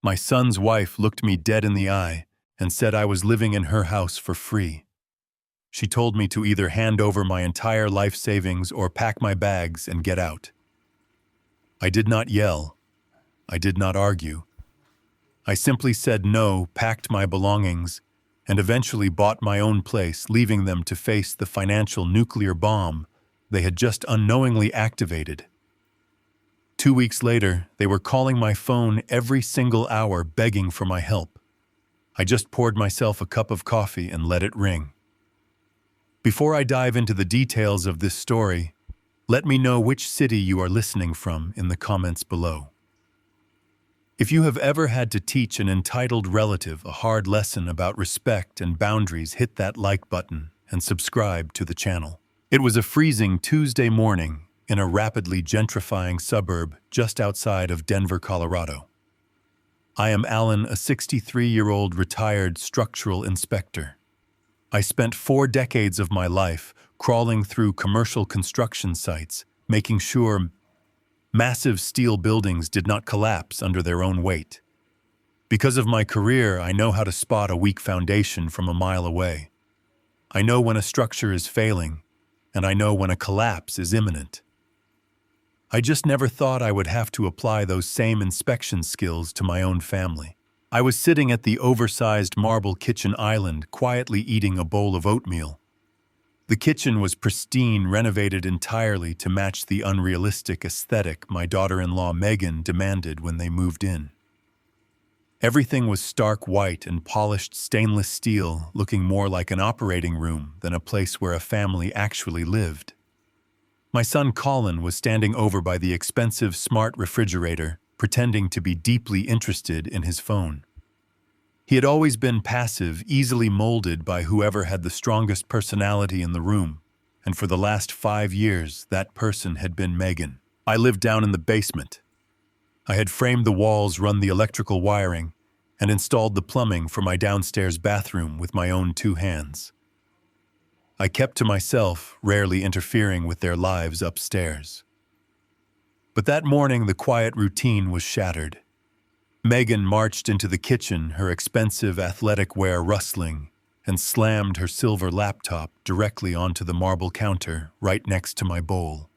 My son's wife looked me dead in the eye and said I was living in her house for free. She told me to either hand over my entire life savings or pack my bags and get out. I did not yell. I did not argue. I simply said no, packed my belongings, and eventually bought my own place, leaving them to face the financial nuclear bomb they had just unknowingly activated. 2 weeks later, they were calling my phone every single hour, begging for my help. I just poured myself a cup of coffee and let it ring. Before I dive into the details of this story, let me know which city you are listening from in the comments below. If you have ever had to teach an entitled relative a hard lesson about respect and boundaries, hit that like button and subscribe to the channel. It was a freezing Tuesday morning in a rapidly gentrifying suburb just outside of Denver, Colorado. I am Alan, a 63-year-old retired structural inspector. I spent 4 decades of my life crawling through commercial construction sites, making sure massive steel buildings did not collapse under their own weight. Because of my career, I know how to spot a weak foundation from a mile away. I know when a structure is failing, and I know when a collapse is imminent. I just never thought I would have to apply those same inspection skills to my own family. I was sitting at the oversized marble kitchen island, quietly eating a bowl of oatmeal. The kitchen was pristine, renovated entirely to match the unrealistic aesthetic my daughter-in-law Megan demanded when they moved in. Everything was stark white and polished stainless steel, looking more like an operating room than a place where a family actually lived. My son Colin was standing over by the expensive smart refrigerator, pretending to be deeply interested in his phone. He had always been passive, easily molded by whoever had the strongest personality in the room, and for the last 5 years, that person had been Megan. I lived down in the basement. I had framed the walls, run the electrical wiring, and installed the plumbing for my downstairs bathroom with my own 2 hands. I kept to myself, rarely interfering with their lives upstairs. But that morning, the quiet routine was shattered. Megan marched into the kitchen, her expensive athletic wear rustling, and slammed her silver laptop directly onto the marble counter right next to my bowl.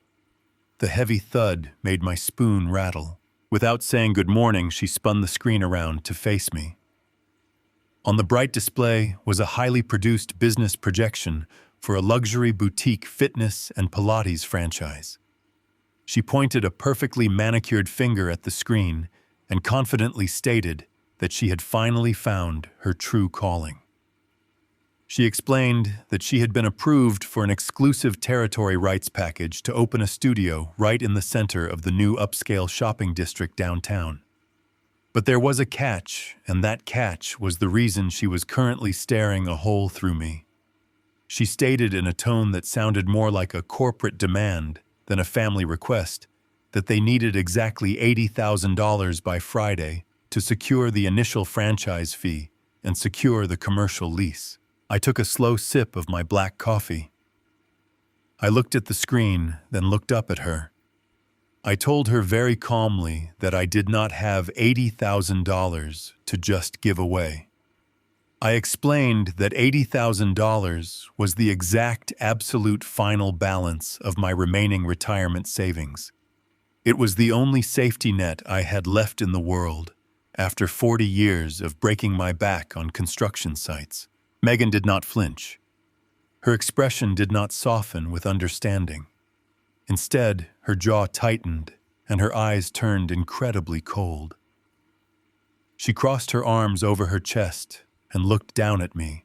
The heavy thud made my spoon rattle. Without saying good morning, she spun the screen around to face me. On the bright display was a highly produced business projection for a luxury boutique fitness and Pilates franchise. She pointed a perfectly manicured finger at the screen and confidently stated that she had finally found her true calling. She explained that she had been approved for an exclusive territory rights package to open a studio right in the center of the new upscale shopping district downtown. But there was a catch, and that catch was the reason she was currently staring a hole through me. She stated in a tone that sounded more like a corporate demand than a family request that they needed exactly $80,000 by Friday to secure the initial franchise fee and secure the commercial lease. I took a slow sip of my black coffee. I looked at the screen, then looked up at her. I told her very calmly that I did not have $80,000 to just give away. I explained that $80,000 was the exact absolute final balance of my remaining retirement savings. It was the only safety net I had left in the world after 40 years of breaking my back on construction sites. Megan did not flinch. Her expression did not soften with understanding. Instead, her jaw tightened and her eyes turned incredibly cold. She crossed her arms over her chest and looked down at me.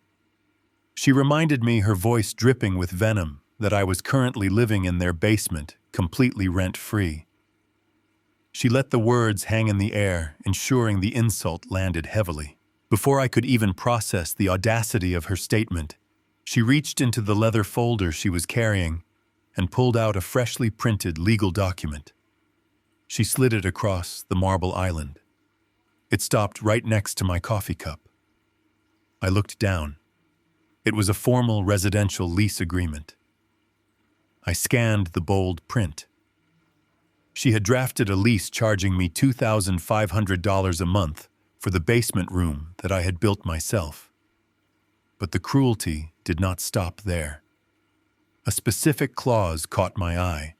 She reminded me, her voice dripping with venom, that I was currently living in their basement, completely rent-free. She let the words hang in the air, ensuring the insult landed heavily. Before I could even process the audacity of her statement, she reached into the leather folder she was carrying and pulled out a freshly printed legal document. She slid it across the marble island. It stopped right next to my coffee cup. I looked down. It was a formal residential lease agreement. I scanned the bold print. She had drafted a lease charging me $2,500 a month for the basement room that I had built myself. But the cruelty did not stop there. A specific clause caught my eye.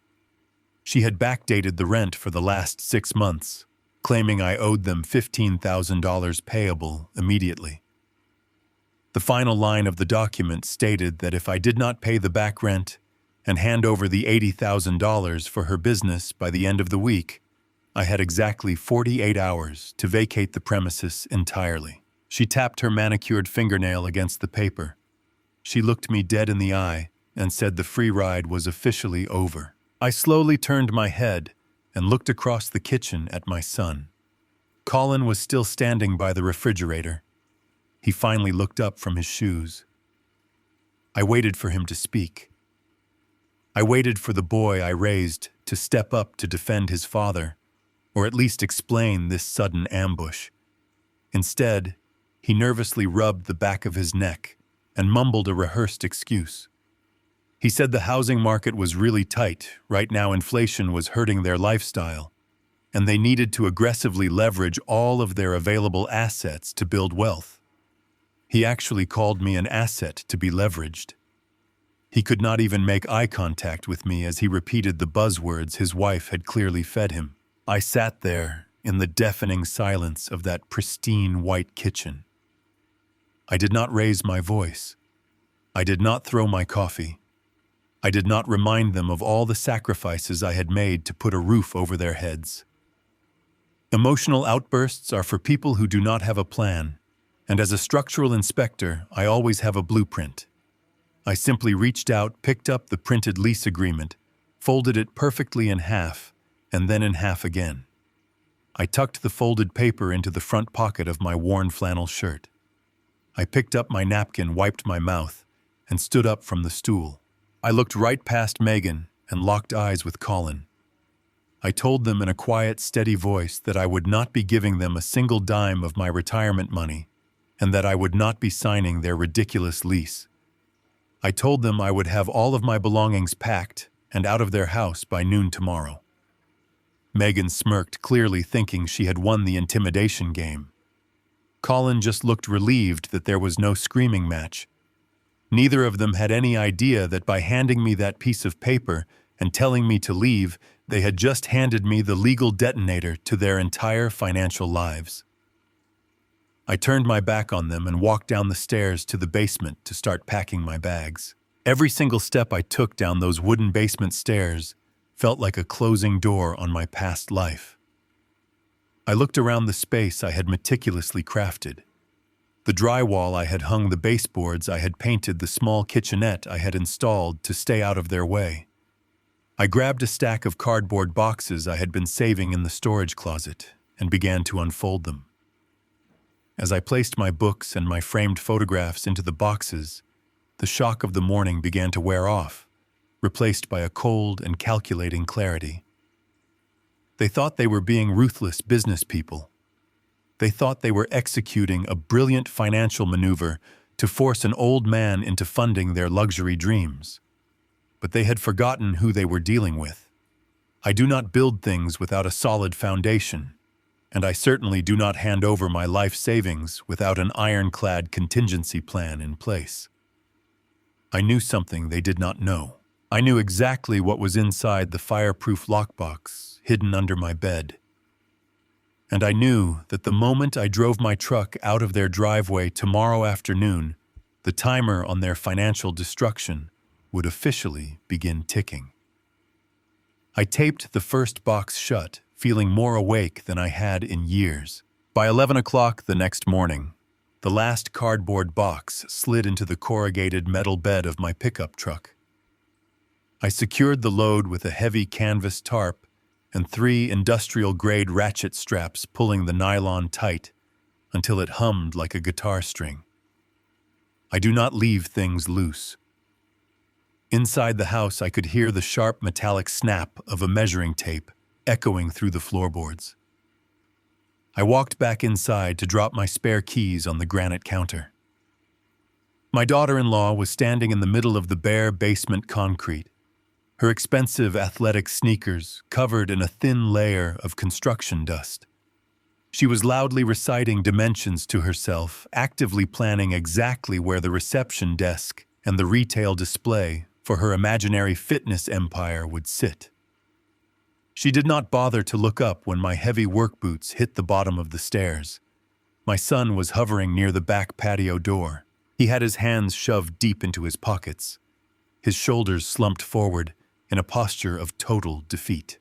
She had backdated the rent for the last 6 months, claiming I owed them $15,000 payable immediately. The final line of the document stated that if I did not pay the back rent and hand over the $80,000 for her business by the end of the week, I had exactly 48 hours to vacate the premises entirely. She tapped her manicured fingernail against the paper. She looked me dead in the eye and said the free ride was officially over. I slowly turned my head and looked across the kitchen at my son. Colin was still standing by the refrigerator. He finally looked up from his shoes. I waited for him to speak. I waited for the boy I raised to step up to defend his father, or at least explain this sudden ambush. Instead, he nervously rubbed the back of his neck and mumbled a rehearsed excuse. He said the housing market was really tight. Right now inflation was hurting their lifestyle, and they needed to aggressively leverage all of their available assets to build wealth. He actually called me an asset to be leveraged. He could not even make eye contact with me as he repeated the buzzwords his wife had clearly fed him. I sat there in the deafening silence of that pristine white kitchen. I did not raise my voice. I did not throw my coffee. I did not remind them of all the sacrifices I had made to put a roof over their heads. Emotional outbursts are for people who do not have a plan, and as a structural inspector, I always have a blueprint. I simply reached out, picked up the printed lease agreement, folded it perfectly in half, and then in half again. I tucked the folded paper into the front pocket of my worn flannel shirt. I picked up my napkin, wiped my mouth, and stood up from the stool. I looked right past Megan and locked eyes with Colin. I told them in a quiet, steady voice that I would not be giving them a single dime of my retirement money and that I would not be signing their ridiculous lease. I told them I would have all of my belongings packed and out of their house by noon tomorrow. Megan smirked, clearly thinking she had won the intimidation game. Colin just looked relieved that there was no screaming match. Neither of them had any idea that by handing me that piece of paper and telling me to leave, they had just handed me the legal detonator to their entire financial lives. I turned my back on them and walked down the stairs to the basement to start packing my bags. Every single step I took down those wooden basement stairs felt like a closing door on my past life. I looked around the space I had meticulously crafted. The drywall I had hung, the baseboards I had painted, the small kitchenette I had installed to stay out of their way. I grabbed a stack of cardboard boxes I had been saving in the storage closet and began to unfold them. As I placed my books and my framed photographs into the boxes, the shock of the morning began to wear off, replaced by a cold and calculating clarity. They thought they were being ruthless business people. They thought they were executing a brilliant financial maneuver to force an old man into funding their luxury dreams. But they had forgotten who they were dealing with. I do not build things without a solid foundation, and I certainly do not hand over my life savings without an ironclad contingency plan in place. I knew something they did not know. I knew exactly what was inside the fireproof lockbox hidden under my bed. And I knew that the moment I drove my truck out of their driveway tomorrow afternoon, the timer on their financial destruction would officially begin ticking. I taped the first box shut, feeling more awake than I had in years. By 11 o'clock the next morning, the last cardboard box slid into the corrugated metal bed of my pickup truck. I secured the load with a heavy canvas tarp and 3 industrial-grade ratchet straps pulling the nylon tight until it hummed like a guitar string. I do not leave things loose. Inside the house, I could hear the sharp metallic snap of a measuring tape echoing through the floorboards. I walked back inside to drop my spare keys on the granite counter. My daughter-in-law was standing in the middle of the bare basement concrete, her expensive athletic sneakers covered in a thin layer of construction dust. She was loudly reciting dimensions to herself, actively planning exactly where the reception desk and the retail display for her imaginary fitness empire would sit. She did not bother to look up when my heavy work boots hit the bottom of the stairs. My son was hovering near the back patio door. He had his hands shoved deep into his pockets, his shoulders slumped forward in a posture of total defeat.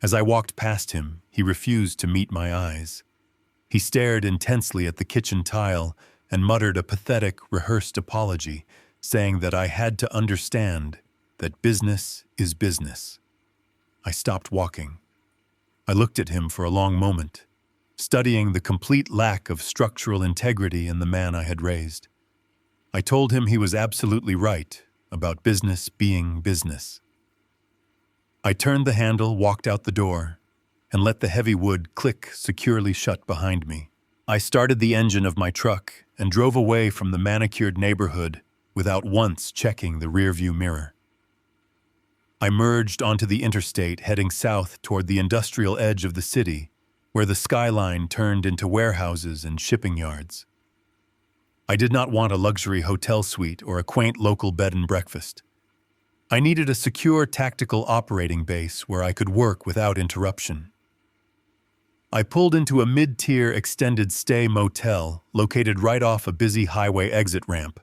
As I walked past him, he refused to meet my eyes. He stared intensely at the kitchen tile and muttered a pathetic, rehearsed apology, saying that I had to understand that business is business. I stopped walking. I looked at him for a long moment, studying the complete lack of structural integrity in the man I had raised. I told him he was absolutely right about business being business. I turned the handle, walked out the door, and let the heavy wood click securely shut behind me. I started the engine of my truck and drove away from the manicured neighborhood without once checking the rearview mirror. I merged onto the interstate, heading south toward the industrial edge of the city, where the skyline turned into warehouses and shipping yards. I did not want a luxury hotel suite or a quaint local bed and breakfast. I needed a secure tactical operating base where I could work without interruption. I pulled into a mid-tier extended stay motel located right off a busy highway exit ramp.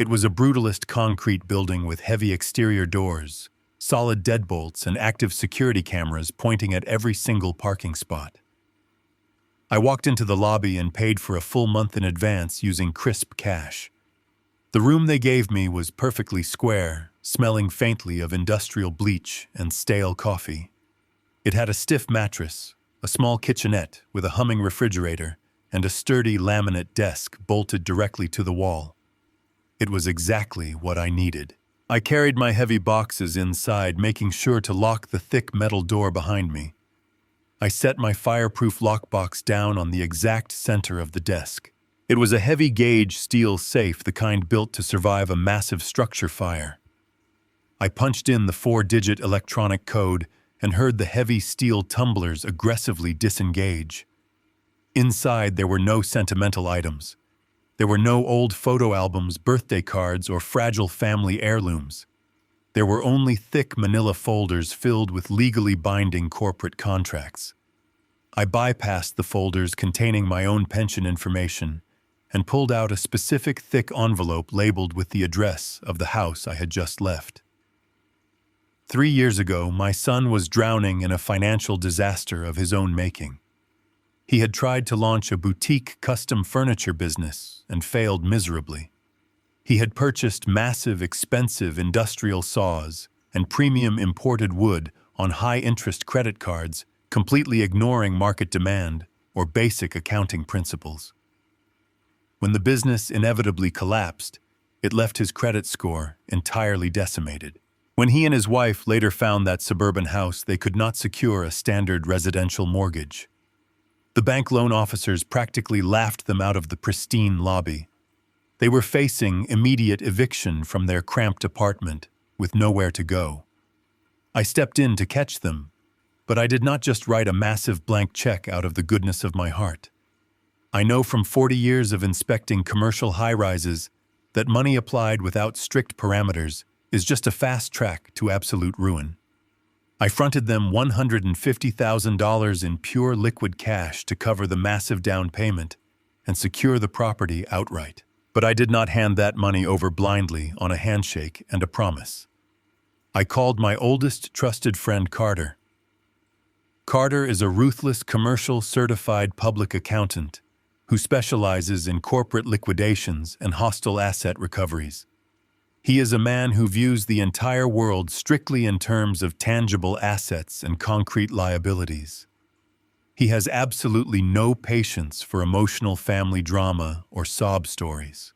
It was a brutalist concrete building with heavy exterior doors, solid deadbolts, and active security cameras pointing at every single parking spot. I walked into the lobby and paid for a full month in advance using crisp cash. The room they gave me was perfectly square, smelling faintly of industrial bleach and stale coffee. It had a stiff mattress, a small kitchenette with a humming refrigerator, and a sturdy laminate desk bolted directly to the wall. It was exactly what I needed. I carried my heavy boxes inside, making sure to lock the thick metal door behind me. I set my fireproof lockbox down on the exact center of the desk. It was a heavy-gauge steel safe, the kind built to survive a massive structure fire. I punched in the 4-digit electronic code and heard the heavy steel tumblers aggressively disengage. Inside, there were no sentimental items. There were no old photo albums, birthday cards, or fragile family heirlooms. There were only thick manila folders filled with legally binding corporate contracts. I bypassed the folders containing my own pension information and pulled out a specific thick envelope labeled with the address of the house I had just left. 3 years ago, my son was drowning in a financial disaster of his own making. He had tried to launch a boutique custom furniture business and failed miserably. He had purchased massive, expensive industrial saws and premium imported wood on high-interest credit cards, completely ignoring market demand or basic accounting principles. When the business inevitably collapsed, it left his credit score entirely decimated. When he and his wife later found that suburban house, they could not secure a standard residential mortgage. The bank loan officers practically laughed them out of the pristine lobby. They were facing immediate eviction from their cramped apartment with nowhere to go. I stepped in to catch them, but I did not just write a massive blank check out of the goodness of my heart. I know from 40 years of inspecting commercial high-rises that money applied without strict parameters is just a fast track to absolute ruin. I fronted them $150,000 in pure liquid cash to cover the massive down payment and secure the property outright. But I did not hand that money over blindly on a handshake and a promise. I called my oldest trusted friend Carter. Carter is a ruthless commercial certified public accountant who specializes in corporate liquidations and hostile asset recoveries. He is a man who views the entire world strictly in terms of tangible assets and concrete liabilities. He has absolutely no patience for emotional family drama or sob stories.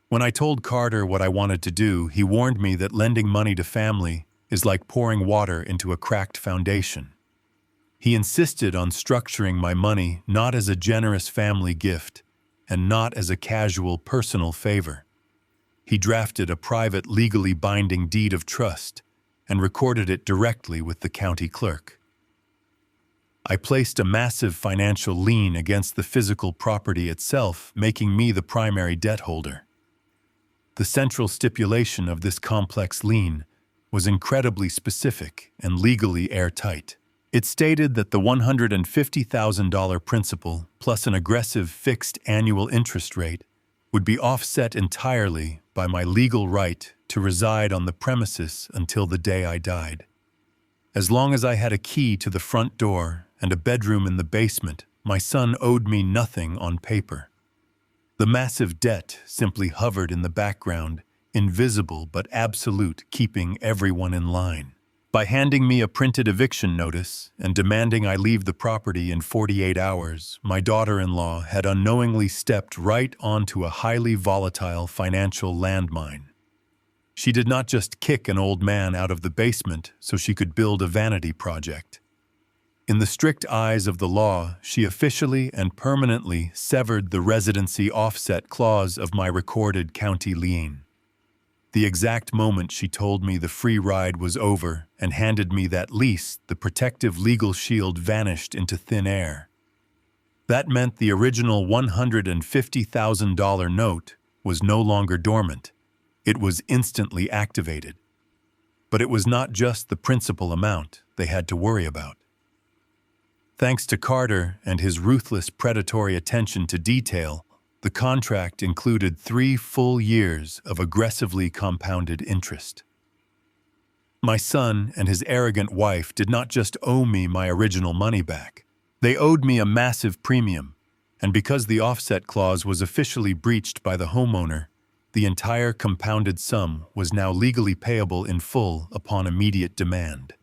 When I told Carter what I wanted to do, he warned me that lending money to family is like pouring water into a cracked foundation. He insisted on structuring my money not as a generous family gift and not as a casual personal favor. He drafted a private, legally binding deed of trust and recorded it directly with the county clerk. I placed a massive financial lien against the physical property itself, making me the primary debt holder. The central stipulation of this complex lien was incredibly specific and legally airtight. It stated that the $150,000 principal plus an aggressive fixed annual interest rate would be offset entirely by my legal right to reside on the premises until the day I died. As long as I had a key to the front door and a bedroom in the basement, my son owed me nothing on paper. The massive debt simply hovered in the background, invisible but absolute, keeping everyone in line. By handing me a printed eviction notice and demanding I leave the property in 48 hours, my daughter-in-law had unknowingly stepped right onto a highly volatile financial landmine. She did not just kick an old man out of the basement so she could build a vanity project. In the strict eyes of the law, she officially and permanently severed the residency offset clause of my recorded county lien. The exact moment she told me the free ride was over and handed me that lease, the protective legal shield vanished into thin air. That meant the original $150,000 note was no longer dormant. It was instantly activated. But it was not just the principal amount they had to worry about. Thanks to Carter and his ruthless predatory attention to detail, the contract included 3 full years of aggressively compounded interest. My son and his arrogant wife did not just owe me my original money back. They owed me a massive premium, and because the offset clause was officially breached by the homeowner, the entire compounded sum was now legally payable in full upon immediate demand.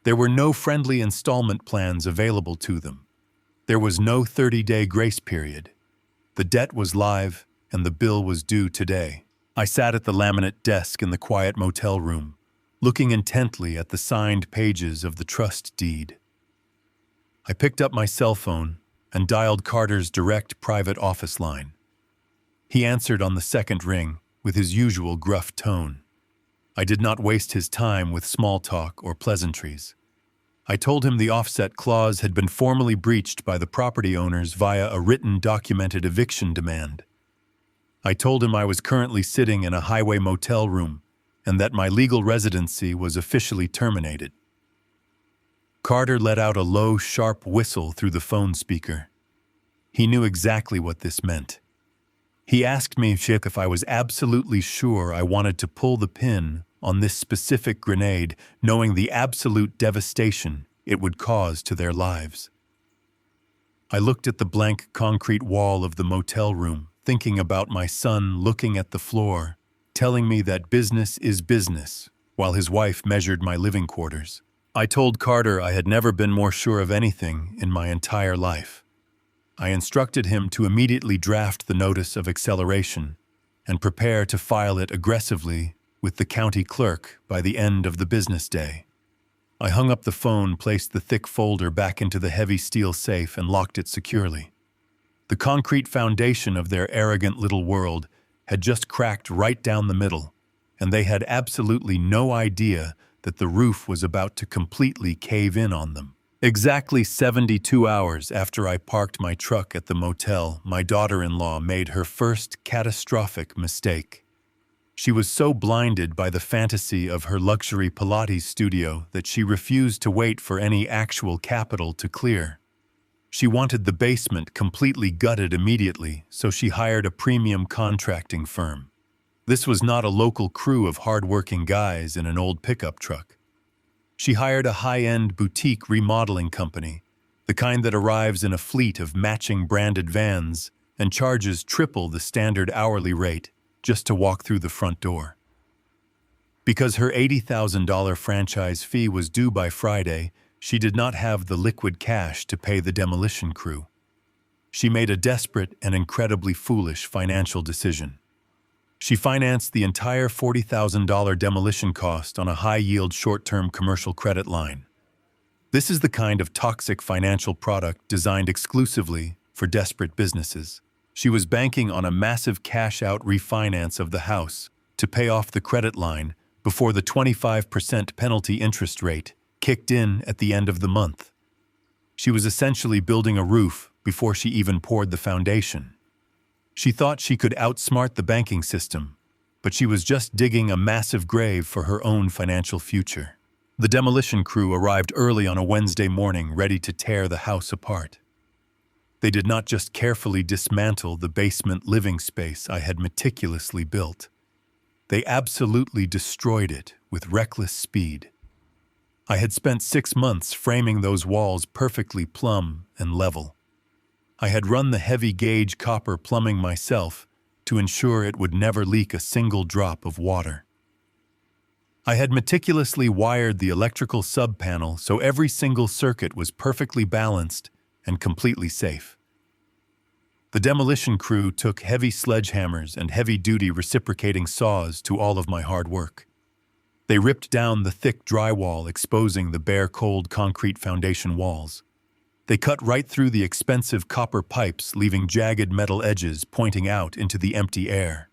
There were no friendly installment plans available to them. There was no 30-day grace period. The debt was live, and the bill was due today. I sat at the laminate desk in the quiet motel room, looking intently at the signed pages of the trust deed. I picked up my cell phone and dialed Carter's direct private office line. He answered on the second ring with his usual gruff tone. I did not waste his time with small talk or pleasantries. I told him the offset clause had been formally breached by the property owners via a written documented eviction demand. I told him I was currently sitting in a highway motel room and that my legal residency was officially terminated. Carter let out a low, sharp whistle through the phone speaker. He knew exactly what this meant. He asked me if I was absolutely sure I wanted to pull the pin on this specific grenade, knowing the absolute devastation it would cause to their lives. I looked at the blank concrete wall of the motel room, thinking about my son looking at the floor, telling me that business is business, while his wife measured my living quarters. I told Carter I had never been more sure of anything in my entire life. I instructed him to immediately draft the notice of acceleration and prepare to file it aggressively with the county clerk by the end of the business day. I hung up the phone, placed the thick folder back into the heavy steel safe, and locked it securely. The concrete foundation of their arrogant little world had just cracked right down the middle, and they had absolutely no idea that the roof was about to completely cave in on them. Exactly 72 hours after I parked my truck at the motel, my daughter-in-law made her first catastrophic mistake. She was so blinded by the fantasy of her luxury Pilates studio that she refused to wait for any actual capital to clear. She wanted the basement completely gutted immediately, so she hired a premium contracting firm. This was not a local crew of hard-working guys in an old pickup truck. She hired a high-end boutique remodeling company, the kind that arrives in a fleet of matching branded vans and charges triple the standard hourly rate just to walk through the front door. Because her $80,000 franchise fee was due by Friday, she did not have the liquid cash to pay the demolition crew. She made a desperate and incredibly foolish financial decision. She financed the entire $40,000 demolition cost on a high-yield short-term commercial credit line. This is the kind of toxic financial product designed exclusively for desperate businesses. She was banking on a massive cash-out refinance of the house to pay off the credit line before the 25% penalty interest rate kicked in at the end of the month. She was essentially building a roof before she even poured the foundation. She thought she could outsmart the banking system, but she was just digging a massive grave for her own financial future. The demolition crew arrived early on a Wednesday morning, ready to tear the house apart. They did not just carefully dismantle the basement living space I had meticulously built. They absolutely destroyed it with reckless speed. I had spent 6 months framing those walls perfectly plumb and level. I had run the heavy-gauge copper plumbing myself to ensure it would never leak a single drop of water. I had meticulously wired the electrical sub-panel so every single circuit was perfectly balanced and completely safe. The demolition crew took heavy sledgehammers and heavy-duty reciprocating saws to all of my hard work. They ripped down the thick drywall, exposing the bare, cold concrete foundation walls. They cut right through the expensive copper pipes, leaving jagged metal edges pointing out into the empty air.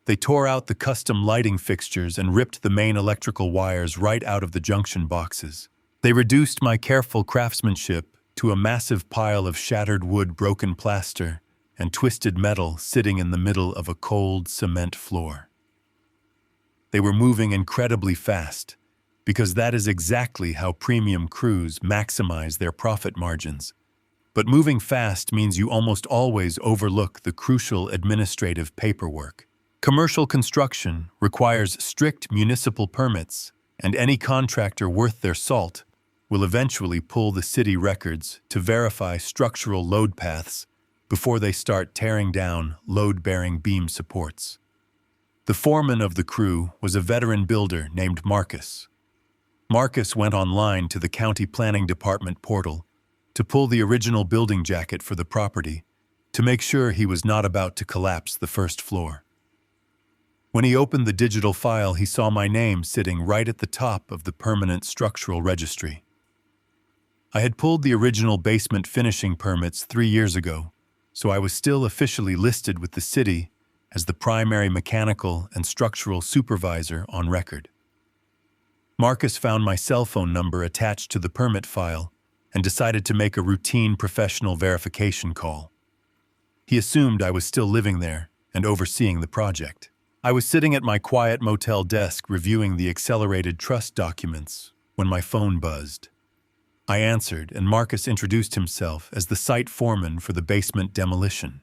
They tore out the custom lighting fixtures and ripped the main electrical wires right out of the junction boxes. They reduced my careful craftsmanship to a massive pile of shattered wood, broken plaster, and twisted metal sitting in the middle of a cold cement floor. They were moving incredibly fast, because that is exactly how premium crews maximize their profit margins. But moving fast means you almost always overlook the crucial administrative paperwork. Commercial construction requires strict municipal permits, and any contractor worth their salt will eventually pull the city records to verify structural load paths before they start tearing down load-bearing beam supports. The foreman of the crew was a veteran builder named Marcus. Marcus went online to the county planning department portal to pull the original building jacket for the property to make sure he was not about to collapse the first floor. When he opened the digital file, he saw my name sitting right at the top of the permanent structural registry. I had pulled the original basement finishing permits 3 years ago, so I was still officially listed with the city as the primary mechanical and structural supervisor on record. Marcus found my cell phone number attached to the permit file and decided to make a routine professional verification call. He assumed I was still living there and overseeing the project. I was sitting at my quiet motel desk reviewing the accelerated trust documents when my phone buzzed. I answered, and Marcus introduced himself as the site foreman for the basement demolition.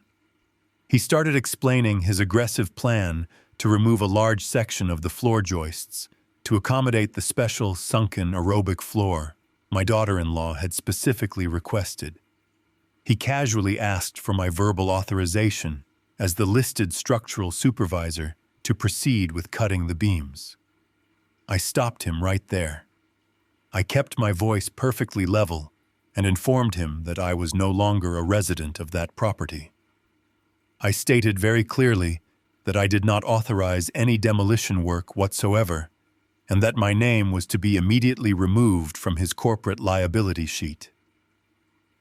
He started explaining his aggressive plan to remove a large section of the floor joists to accommodate the special sunken aerobic floor my daughter-in-law had specifically requested. He casually asked for my verbal authorization as the listed structural supervisor to proceed with cutting the beams. I stopped him right there. I kept my voice perfectly level and informed him that I was no longer a resident of that property. I stated very clearly that I did not authorize any demolition work whatsoever, and that my name was to be immediately removed from his corporate liability sheet.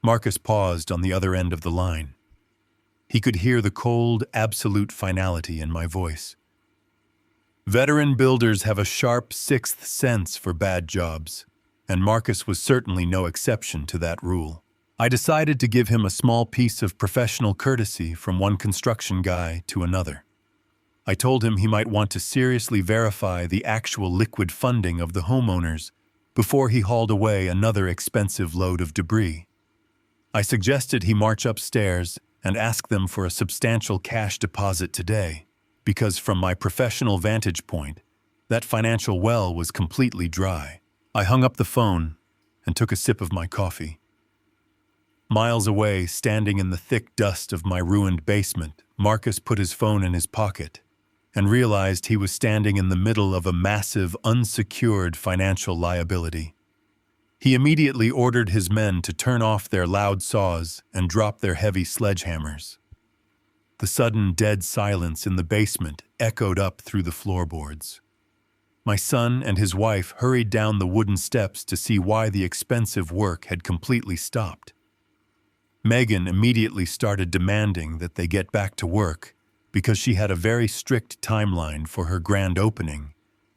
Marcus paused on the other end of the line. He could hear the cold, absolute finality in my voice. Veteran builders have a sharp sixth sense for bad jobs, and Marcus was certainly no exception to that rule. I decided to give him a small piece of professional courtesy from one construction guy to another. I told him he might want to seriously verify the actual liquid funding of the homeowners before he hauled away another expensive load of debris. I suggested he march upstairs and ask them for a substantial cash deposit today, because from my professional vantage point, that financial well was completely dry. I hung up the phone and took a sip of my coffee. Miles away, standing in the thick dust of my ruined basement, Marcus put his phone in his pocket and realized he was standing in the middle of a massive, unsecured financial liability. He immediately ordered his men to turn off their loud saws and drop their heavy sledgehammers. The sudden dead silence in the basement echoed up through the floorboards. My son and his wife hurried down the wooden steps to see why the expensive work had completely stopped. Megan immediately started demanding that they get back to work because she had a very strict timeline for her grand opening,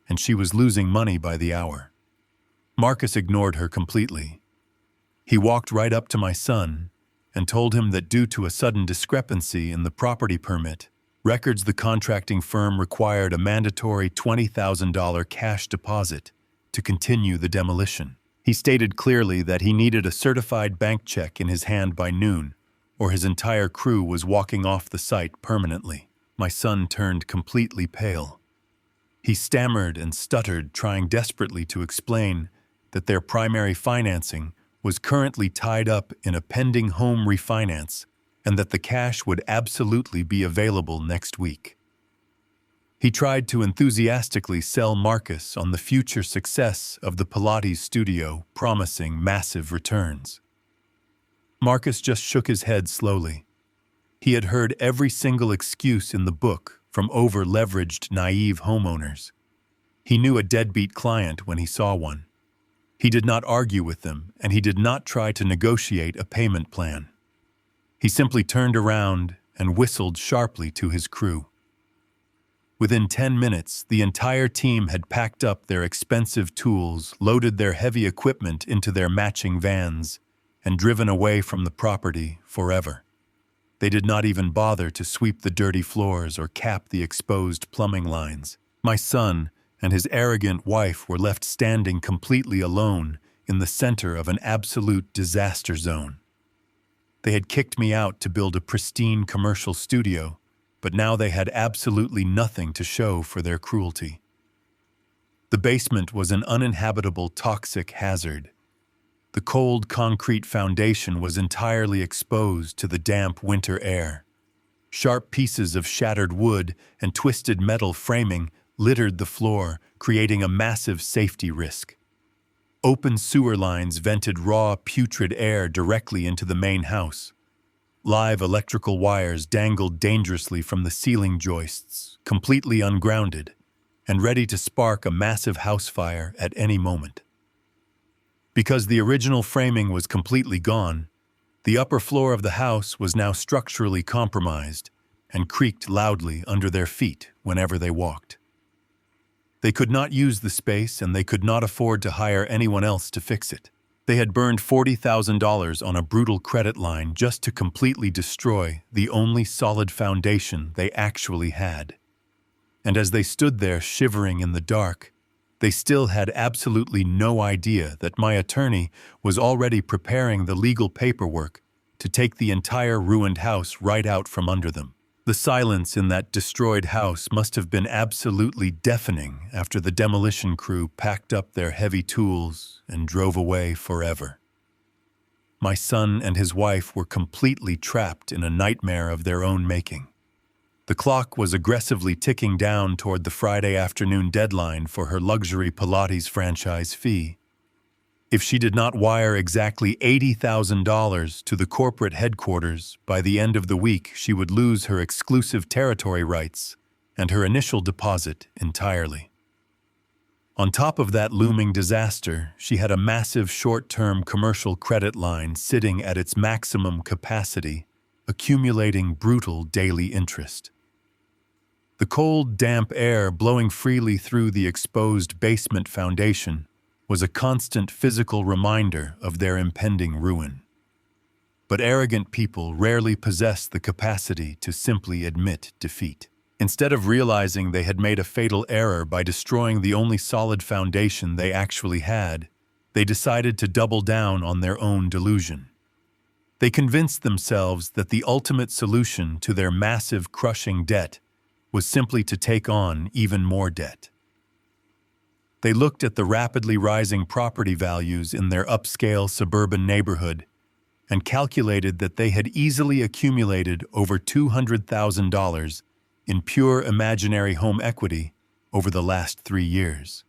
and she was losing money by the hour. Marcus ignored her completely. He walked right up to my son and told him that due to a sudden discrepancy in the property permit records, the contracting firm required a mandatory $20,000 cash deposit to continue the demolition. He stated clearly that he needed a certified bank check in his hand by noon, or his entire crew was walking off the site permanently. My son turned completely pale. He stammered and stuttered, trying desperately to explain that their primary financing was currently tied up in a pending home refinance and that the cash would absolutely be available next week. He tried to enthusiastically sell Marcus on the future success of the Pilates studio, promising massive returns. Marcus just shook his head slowly. He had heard every single excuse in the book from over-leveraged, naive homeowners. He knew a deadbeat client when he saw one. He did not argue with them, and he did not try to negotiate a payment plan. He simply turned around and whistled sharply to his crew. Within 10 minutes, the entire team had packed up their expensive tools, loaded their heavy equipment into their matching vans, and driven away from the property forever. They did not even bother to sweep the dirty floors or cap the exposed plumbing lines. My son and his arrogant wife were left standing completely alone in the center of an absolute disaster zone. They had kicked me out to build a pristine commercial studio, but now they had absolutely nothing to show for their cruelty. The basement was an uninhabitable toxic hazard. The cold concrete foundation was entirely exposed to the damp winter air. Sharp pieces of shattered wood and twisted metal framing littered the floor, creating a massive safety risk. Open sewer lines vented raw, putrid air directly into the main house. Live electrical wires dangled dangerously from the ceiling joists, completely ungrounded, and ready to spark a massive house fire at any moment. Because the original framing was completely gone, the upper floor of the house was now structurally compromised and creaked loudly under their feet whenever they walked. They could not use the space, and they could not afford to hire anyone else to fix it. They had burned $40,000 on a brutal credit line just to completely destroy the only solid foundation they actually had. And as they stood there shivering in the dark, they still had absolutely no idea that my attorney was already preparing the legal paperwork to take the entire ruined house right out from under them. The silence in that destroyed house must have been absolutely deafening after the demolition crew packed up their heavy tools and drove away forever. My son and his wife were completely trapped in a nightmare of their own making. The clock was aggressively ticking down toward the Friday afternoon deadline for her luxury Pilates franchise fee. If she did not wire exactly $80,000 to the corporate headquarters by the end of the week, she would lose her exclusive territory rights and her initial deposit entirely. On top of that looming disaster, she had a massive short-term commercial credit line sitting at its maximum capacity, accumulating brutal daily interest. The cold, damp air blowing freely through the exposed basement foundation was a constant physical reminder of their impending ruin. But arrogant people rarely possess the capacity to simply admit defeat. Instead of realizing they had made a fatal error by destroying the only solid foundation they actually had, they decided to double down on their own delusion. They convinced themselves that the ultimate solution to their massive, crushing debt was simply to take on even more debt. They looked at the rapidly rising property values in their upscale suburban neighborhood and calculated that they had easily accumulated over $200,000 in pure imaginary home equity over the last 3 years.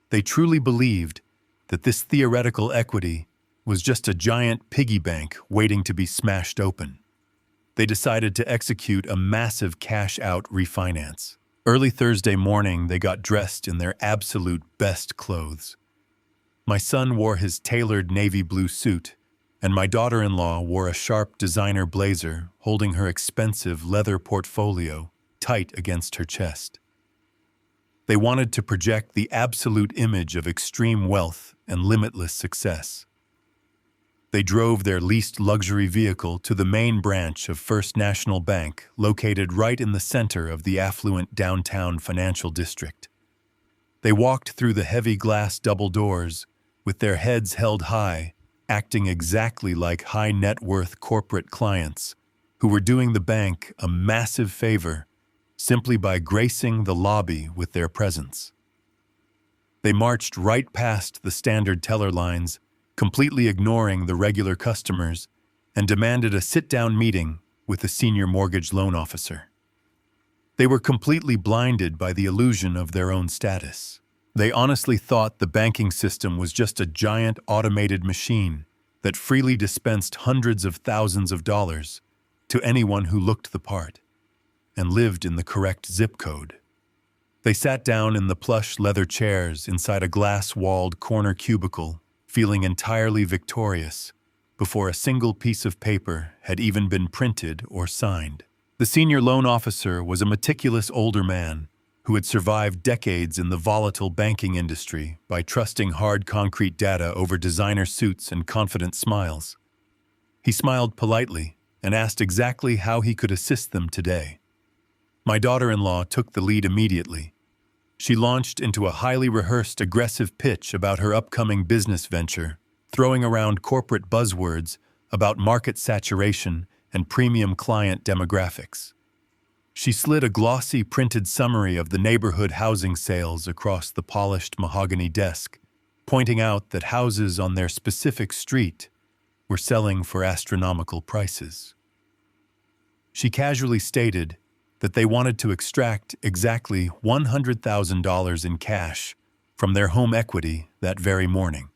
They truly believed that this theoretical equity was just a giant piggy bank waiting to be smashed open. They decided to execute a massive cash-out refinance. Early Thursday morning, they got dressed in their absolute best clothes. My son wore his tailored navy blue suit, and my daughter-in-law wore a sharp designer blazer holding her expensive leather portfolio tight against her chest. They wanted to project the absolute image of extreme wealth and limitless success. They drove their leased luxury vehicle to the main branch of First National Bank, located right in the center of the affluent downtown financial district. They walked through the heavy glass double doors, with their heads held high, acting exactly like high-net-worth corporate clients who were doing the bank a massive favor simply by gracing the lobby with their presence. They marched right past the standard teller lines, completely ignoring the regular customers, and demanded a sit-down meeting with the senior mortgage loan officer. They were completely blinded by the illusion of their own status. They honestly thought the banking system was just a giant automated machine that freely dispensed hundreds of thousands of dollars to anyone who looked the part and lived in the correct zip code. They sat down in the plush leather chairs inside a glass-walled corner cubicle, feeling entirely victorious, before a single piece of paper had even been printed or signed. The senior loan officer was a meticulous older man who had survived decades in the volatile banking industry by trusting hard concrete data over designer suits and confident smiles. He smiled politely and asked exactly how he could assist them today. My daughter-in-law took the lead immediately. She launched into a highly rehearsed, aggressive pitch about her upcoming business venture, throwing around corporate buzzwords about market saturation and premium client demographics. She slid a glossy printed summary of the neighborhood housing sales across the polished mahogany desk, pointing out that houses on their specific street were selling for astronomical prices. She casually stated that they wanted to extract exactly $100,000 in cash from their home equity that very morning.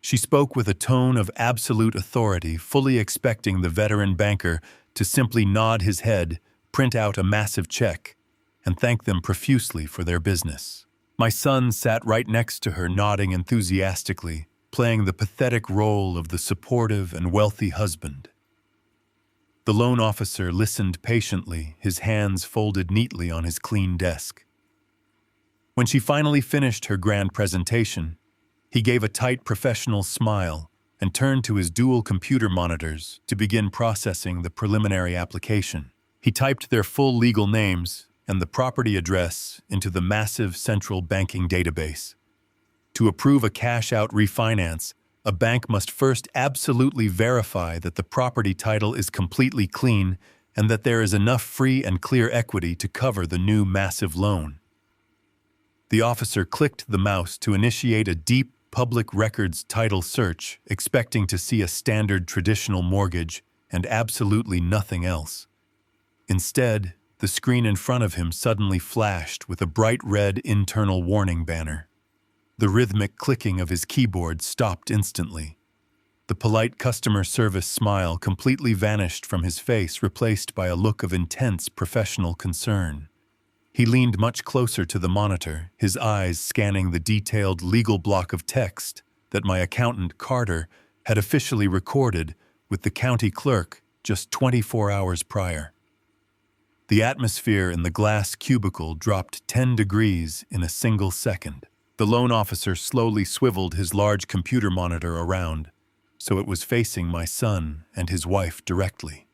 She spoke with a tone of absolute authority, fully expecting the veteran banker to simply nod his head, print out a massive check, and thank them profusely for their business. My son sat right next to her, nodding enthusiastically, playing the pathetic role of the supportive and wealthy husband. The loan officer listened patiently, his hands folded neatly on his clean desk. When she finally finished her grand presentation, he gave a tight professional smile and turned to his dual computer monitors to begin processing the preliminary application. He typed their full legal names and the property address into the massive central banking database. To approve a cash-out refinance, a bank must first absolutely verify that the property title is completely clean and that there is enough free and clear equity to cover the new massive loan. The officer clicked the mouse to initiate a deep public records title search, expecting to see a standard traditional mortgage and absolutely nothing else. Instead, the screen in front of him suddenly flashed with a bright red internal warning banner. The rhythmic clicking of his keyboard stopped instantly. The polite customer service smile completely vanished from his face, replaced by a look of intense professional concern. He leaned much closer to the monitor, his eyes scanning the detailed legal block of text that my accountant, Carter, had officially recorded with the county clerk just 24 hours prior. The atmosphere in the glass cubicle dropped 10 degrees in a single second. The loan officer slowly swiveled his large computer monitor around, so it was facing my son and his wife directly.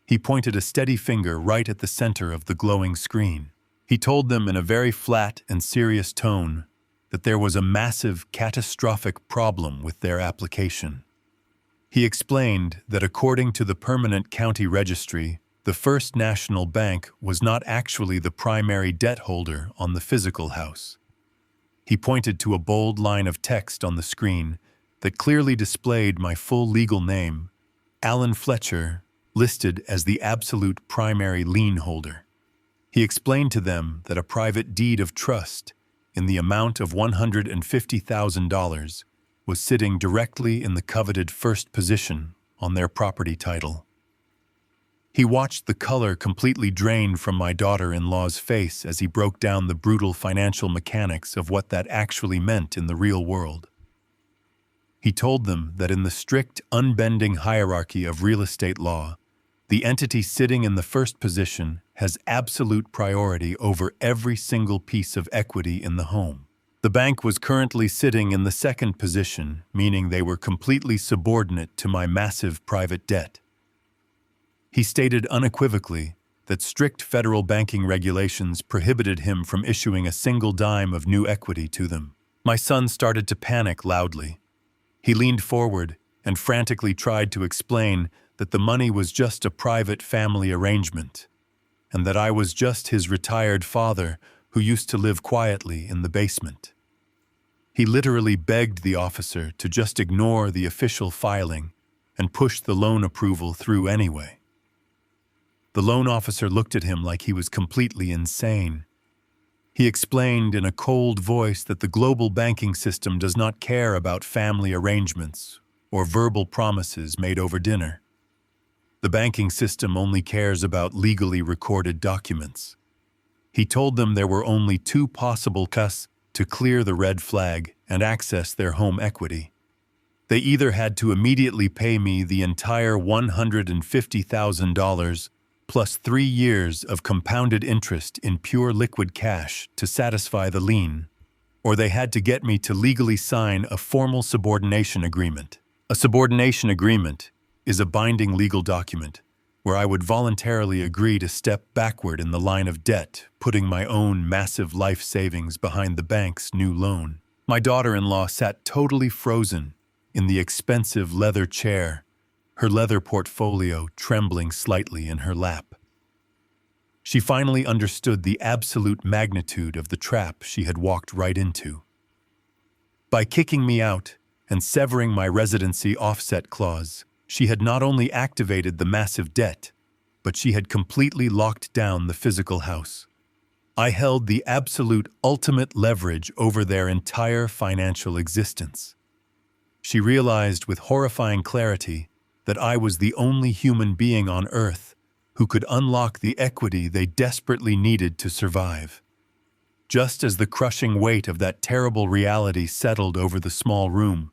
He pointed a steady finger right at the center of the glowing screen. He told them in a very flat and serious tone that there was a massive, catastrophic problem with their application. He explained that according to the permanent county registry, the First National Bank was not actually the primary debt holder on the physical house. He pointed to a bold line of text on the screen that clearly displayed my full legal name, Alan Fletcher, listed as the absolute primary lien holder. He explained to them that a private deed of trust in the amount of $150,000 was sitting directly in the coveted first position on their property title. He watched the color completely drain from my daughter-in-law's face as he broke down the brutal financial mechanics of what that actually meant in the real world. He told them that in the strict, unbending hierarchy of real estate law, the entity sitting in the first position has absolute priority over every single piece of equity in the home. The bank was currently sitting in the second position, meaning they were completely subordinate to my massive private debt. He stated unequivocally that strict federal banking regulations prohibited him from issuing a single dime of new equity to them. My son started to panic loudly. He leaned forward and frantically tried to explain that the money was just a private family arrangement, and that I was just his retired father who used to live quietly in the basement. He literally begged the officer to just ignore the official filing and push the loan approval through anyway. The loan officer looked at him like he was completely insane. He explained in a cold voice that the global banking system does not care about family arrangements or verbal promises made over dinner. The banking system only cares about legally recorded documents. He told them there were only two possible paths to clear the red flag and access their home equity. They either had to immediately pay me the entire $150,000 plus 3 years of compounded interest in pure liquid cash to satisfy the lien, or they had to get me to legally sign a formal subordination agreement. A subordination agreement is a binding legal document where I would voluntarily agree to step backward in the line of debt, putting my own massive life savings behind the bank's new loan. My daughter-in-law sat totally frozen in the expensive leather chair, her leather portfolio trembling slightly in her lap. She finally understood the absolute magnitude of the trap she had walked right into. By kicking me out and severing my residency offset clause, she had not only activated the massive debt, but she had completely locked down the physical house. I held the absolute ultimate leverage over their entire financial existence. She realized with horrifying clarity that I was the only human being on Earth who could unlock the equity they desperately needed to survive. Just as the crushing weight of that terrible reality settled over the small room,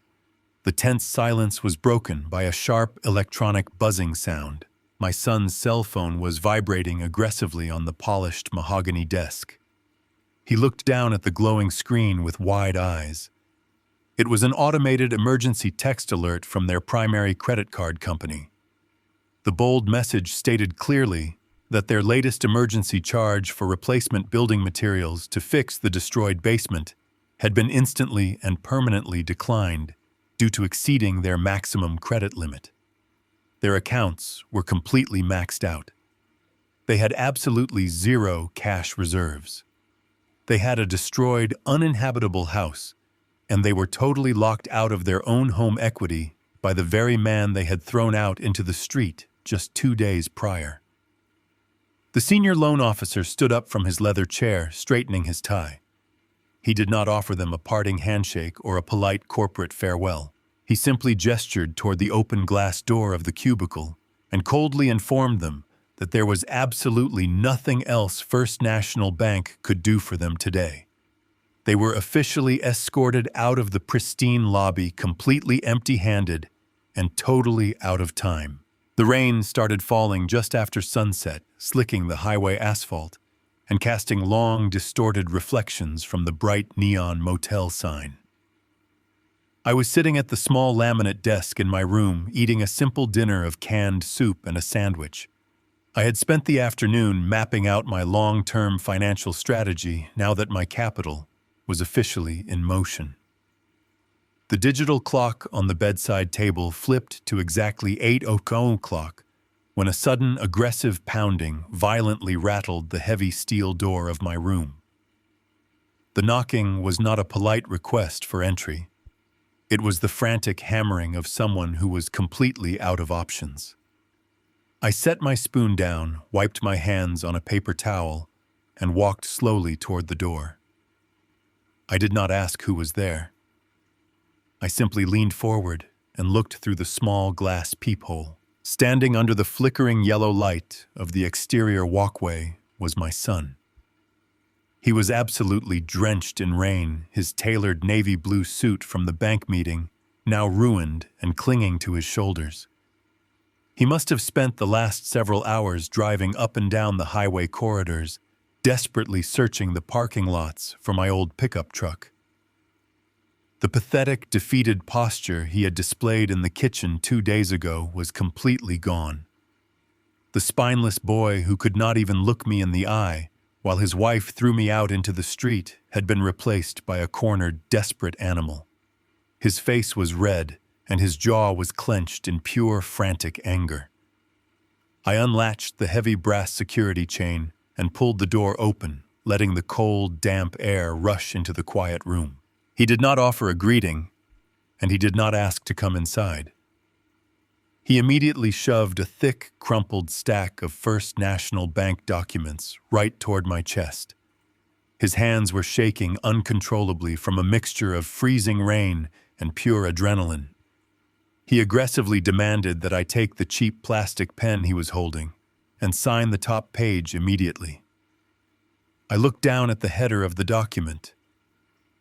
the tense silence was broken by a sharp electronic buzzing sound. My son's cell phone was vibrating aggressively on the polished mahogany desk. He looked down at the glowing screen with wide eyes. It was an automated emergency text alert from their primary credit card company. The bold message stated clearly that their latest emergency charge for replacement building materials to fix the destroyed basement had been instantly and permanently declined due to exceeding their maximum credit limit. Their accounts were completely maxed out. They had absolutely zero cash reserves. They had a destroyed, uninhabitable house, and they were totally locked out of their own home equity by the very man they had thrown out into the street just 2 days prior. The senior loan officer stood up from his leather chair, straightening his tie. He did not offer them a parting handshake or a polite corporate farewell. He simply gestured toward the open glass door of the cubicle and coldly informed them that there was absolutely nothing else First National Bank could do for them today. They were officially escorted out of the pristine lobby completely empty-handed and totally out of time. The rain started falling just after sunset, slicking the highway asphalt and casting long, distorted reflections from the bright neon motel sign. I was sitting at the small laminate desk in my room, eating a simple dinner of canned soup and a sandwich. I had spent the afternoon mapping out my long-term financial strategy now that my capital was officially in motion. The digital clock on the bedside table flipped to exactly 8 o'clock when a sudden aggressive pounding violently rattled the heavy steel door of my room. The knocking was not a polite request for entry. It was the frantic hammering of someone who was completely out of options. I set my spoon down, wiped my hands on a paper towel, and walked slowly toward the door. I did not ask who was there. I simply leaned forward and looked through the small glass peephole. Standing under the flickering yellow light of the exterior walkway was my son. He was absolutely drenched in rain, his tailored navy blue suit from the bank meeting now ruined and clinging to his shoulders. He must have spent the last several hours driving up and down the highway corridors, desperately searching the parking lots for my old pickup truck. The pathetic, defeated posture he had displayed in the kitchen 2 days ago was completely gone. The spineless boy who could not even look me in the eye while his wife threw me out into the street had been replaced by a cornered, desperate animal. His face was red, and his jaw was clenched in pure, frantic anger. I unlatched the heavy brass security chain and pulled the door open, letting the cold, damp air rush into the quiet room. He did not offer a greeting, and he did not ask to come inside. He immediately shoved a thick, crumpled stack of First National Bank documents right toward my chest. His hands were shaking uncontrollably from a mixture of freezing rain and pure adrenaline. He aggressively demanded that I take the cheap plastic pen he was holding and sign the top page immediately. I looked down at the header of the document.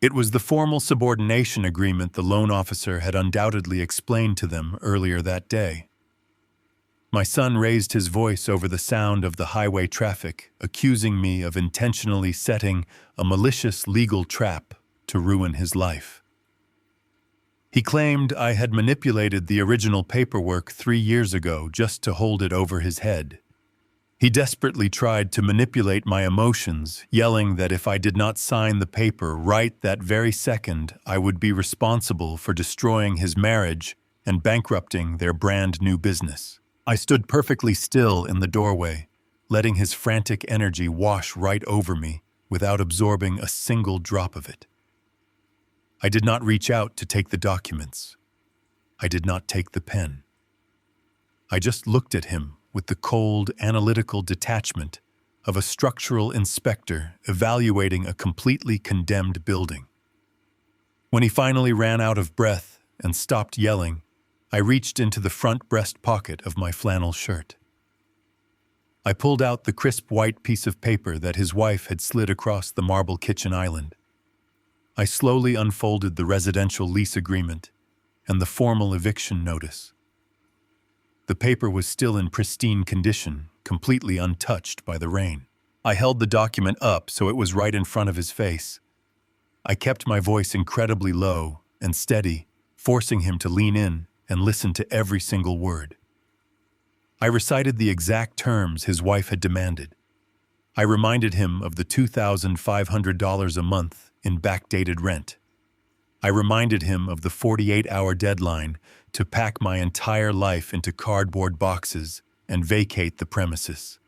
It was the formal subordination agreement the loan officer had undoubtedly explained to them earlier that day. My son raised his voice over the sound of the highway traffic, accusing me of intentionally setting a malicious legal trap to ruin his life. He claimed I had manipulated the original paperwork 3 years ago just to hold it over his head. He desperately tried to manipulate my emotions, yelling that if I did not sign the paper right that very second, I would be responsible for destroying his marriage and bankrupting their brand new business. I stood perfectly still in the doorway, letting his frantic energy wash right over me without absorbing a single drop of it. I did not reach out to take the documents. I did not take the pen. I just looked at him with the cold, analytical detachment of a structural inspector evaluating a completely condemned building. When he finally ran out of breath and stopped yelling, I reached into the front breast pocket of my flannel shirt. I pulled out the crisp white piece of paper that his wife had slid across the marble kitchen island. I slowly unfolded the residential lease agreement and the formal eviction notice. The paper was still in pristine condition, completely untouched by the rain. I held the document up so it was right in front of his face. I kept my voice incredibly low and steady, forcing him to lean in and listen to every single word. I recited the exact terms his wife had demanded. I reminded him of the $2,500 a month in backdated rent. I reminded him of the 48-hour deadline to pack my entire life into cardboard boxes and vacate the premises.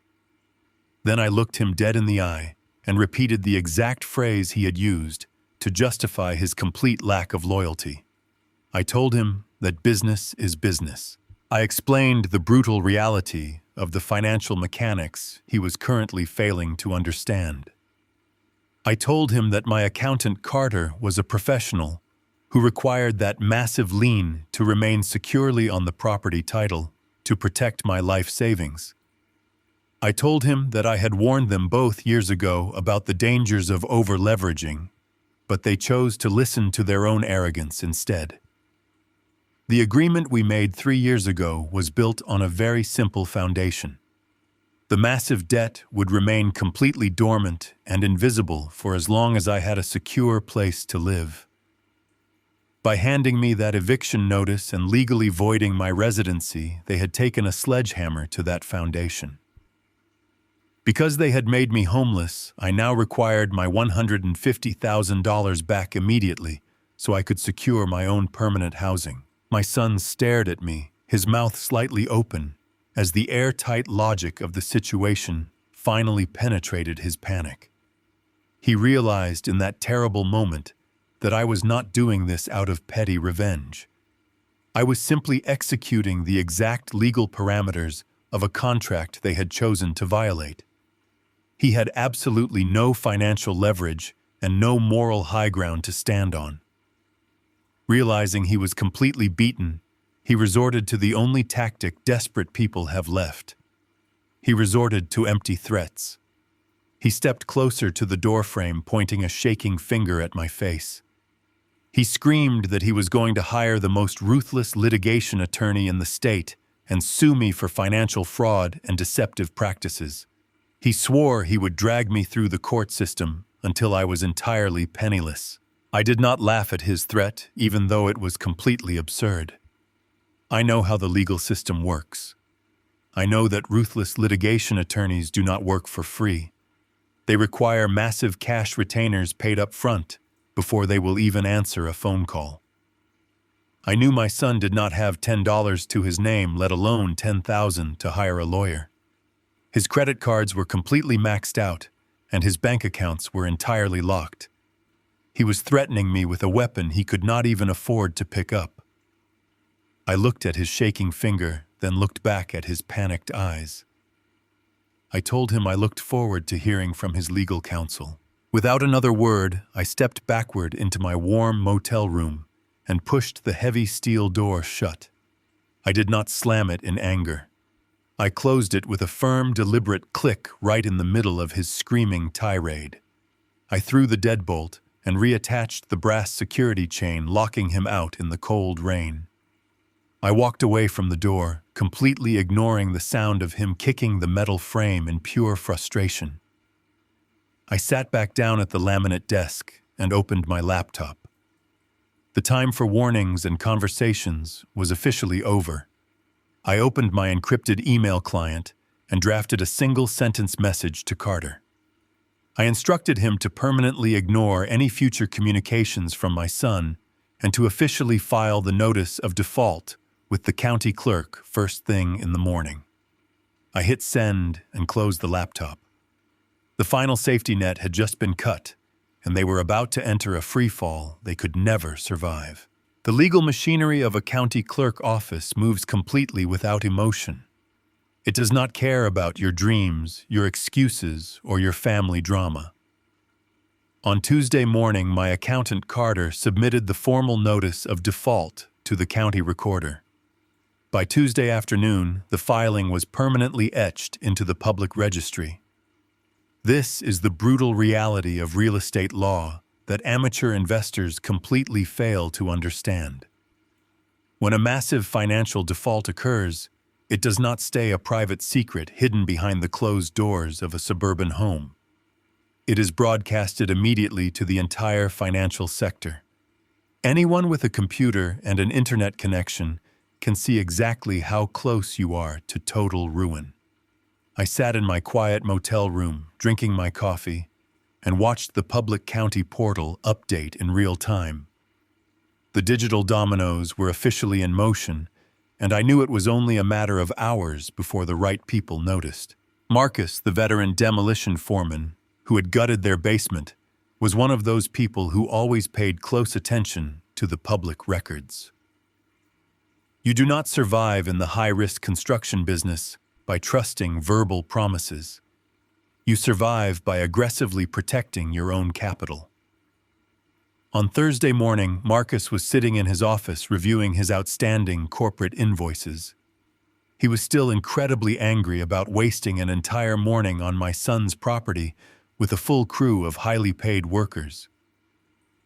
Then I looked him dead in the eye and repeated the exact phrase he had used to justify his complete lack of loyalty. I told him that business is business. I explained the brutal reality of the financial mechanics he was currently failing to understand. I told him that my accountant Carter was a professional who required that massive lien to remain securely on the property title to protect my life savings. I told him that I had warned them both years ago about the dangers of over-leveraging, but they chose to listen to their own arrogance instead. The agreement we made 3 years ago was built on a very simple foundation. The massive debt would remain completely dormant and invisible for as long as I had a secure place to live. By handing me that eviction notice and legally voiding my residency, they had taken a sledgehammer to that foundation. Because they had made me homeless, I now required my $150,000 back immediately so I could secure my own permanent housing. My son stared at me, his mouth slightly open, as the airtight logic of the situation finally penetrated his panic. He realized in that terrible moment that I was not doing this out of petty revenge. I was simply executing the exact legal parameters of a contract they had chosen to violate. He had absolutely no financial leverage and no moral high ground to stand on. Realizing he was completely beaten, he resorted to the only tactic desperate people have left. He resorted to empty threats. He stepped closer to the doorframe, pointing a shaking finger at my face. He screamed that he was going to hire the most ruthless litigation attorney in the state and sue me for financial fraud and deceptive practices. He swore he would drag me through the court system until I was entirely penniless. I did not laugh at his threat, even though it was completely absurd. I know how the legal system works. I know that ruthless litigation attorneys do not work for free. They require massive cash retainers paid up front before they will even answer a phone call. I knew my son did not have $10 to his name, let alone $10,000 to hire a lawyer. His credit cards were completely maxed out, and his bank accounts were entirely locked. He was threatening me with a weapon he could not even afford to pick up. I looked at his shaking finger, then looked back at his panicked eyes. I told him I looked forward to hearing from his legal counsel. Without another word, I stepped backward into my warm motel room and pushed the heavy steel door shut. I did not slam it in anger. I closed it with a firm, deliberate click right in the middle of his screaming tirade. I threw the deadbolt and reattached the brass security chain, locking him out in the cold rain. I walked away from the door, completely ignoring the sound of him kicking the metal frame in pure frustration. I sat back down at the laminate desk and opened my laptop. The time for warnings and conversations was officially over. I opened my encrypted email client and drafted a single-sentence message to Carter. I instructed him to permanently ignore any future communications from my son and to officially file the notice of default with the county clerk first thing in the morning. I hit send and closed the laptop. The final safety net had just been cut, and they were about to enter a free fall they could never survive. The legal machinery of a county clerk office moves completely without emotion. It does not care about your dreams, your excuses, or your family drama. On Tuesday morning, my accountant Carter submitted the formal notice of default to the county recorder. By Tuesday afternoon, the filing was permanently etched into the public registry. This is the brutal reality of real estate law that amateur investors completely fail to understand. When a massive financial default occurs, it does not stay a private secret hidden behind the closed doors of a suburban home. It is broadcasted immediately to the entire financial sector. Anyone with a computer and an internet connection can see exactly how close you are to total ruin. I sat in my quiet motel room, drinking my coffee, and watched the public county portal update in real time. The digital dominoes were officially in motion, and I knew it was only a matter of hours before the right people noticed. Marcus, the veteran demolition foreman, who had gutted their basement, was one of those people who always paid close attention to the public records. You do not survive in the high-risk construction business by trusting verbal promises. You survive by aggressively protecting your own capital. On Thursday morning, Marcus was sitting in his office reviewing his outstanding corporate invoices. He was still incredibly angry about wasting an entire morning on my son's property with a full crew of highly paid workers.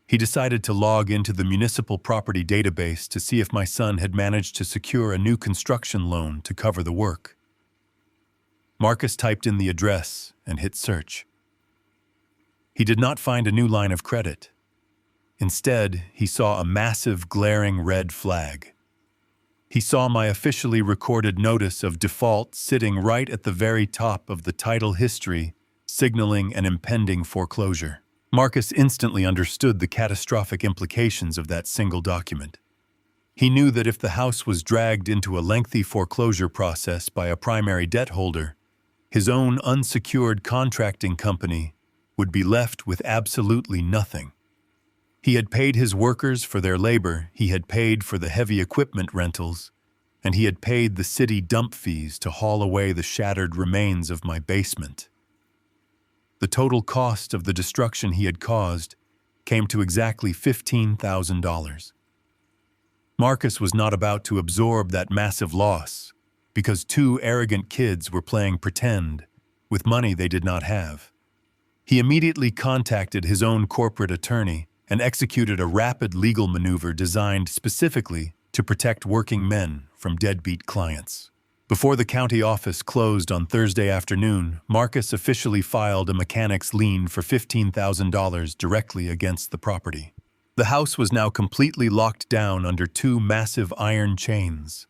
He decided to log into the municipal property database to see if my son had managed to secure a new construction loan to cover the work. Marcus typed in the address and hit search. He did not find a new line of credit. Instead, he saw a massive, glaring red flag. He saw my officially recorded notice of default sitting right at the very top of the title history, signaling an impending foreclosure. Marcus instantly understood the catastrophic implications of that single document. He knew that if the house was dragged into a lengthy foreclosure process by a primary debt holder, his own unsecured contracting company would be left with absolutely nothing. He had paid his workers for their labor, he had paid for the heavy equipment rentals, and he had paid the city dump fees to haul away the shattered remains of my basement. The total cost of the destruction he had caused came to exactly $15,000. Marcus was not about to absorb that massive loss because two arrogant kids were playing pretend with money they did not have. He immediately contacted his own corporate attorney and executed a rapid legal maneuver designed specifically to protect working men from deadbeat clients. Before the county office closed on Thursday afternoon, Marcus officially filed a mechanic's lien for $15,000 directly against the property. The house was now completely locked down under two massive iron chains.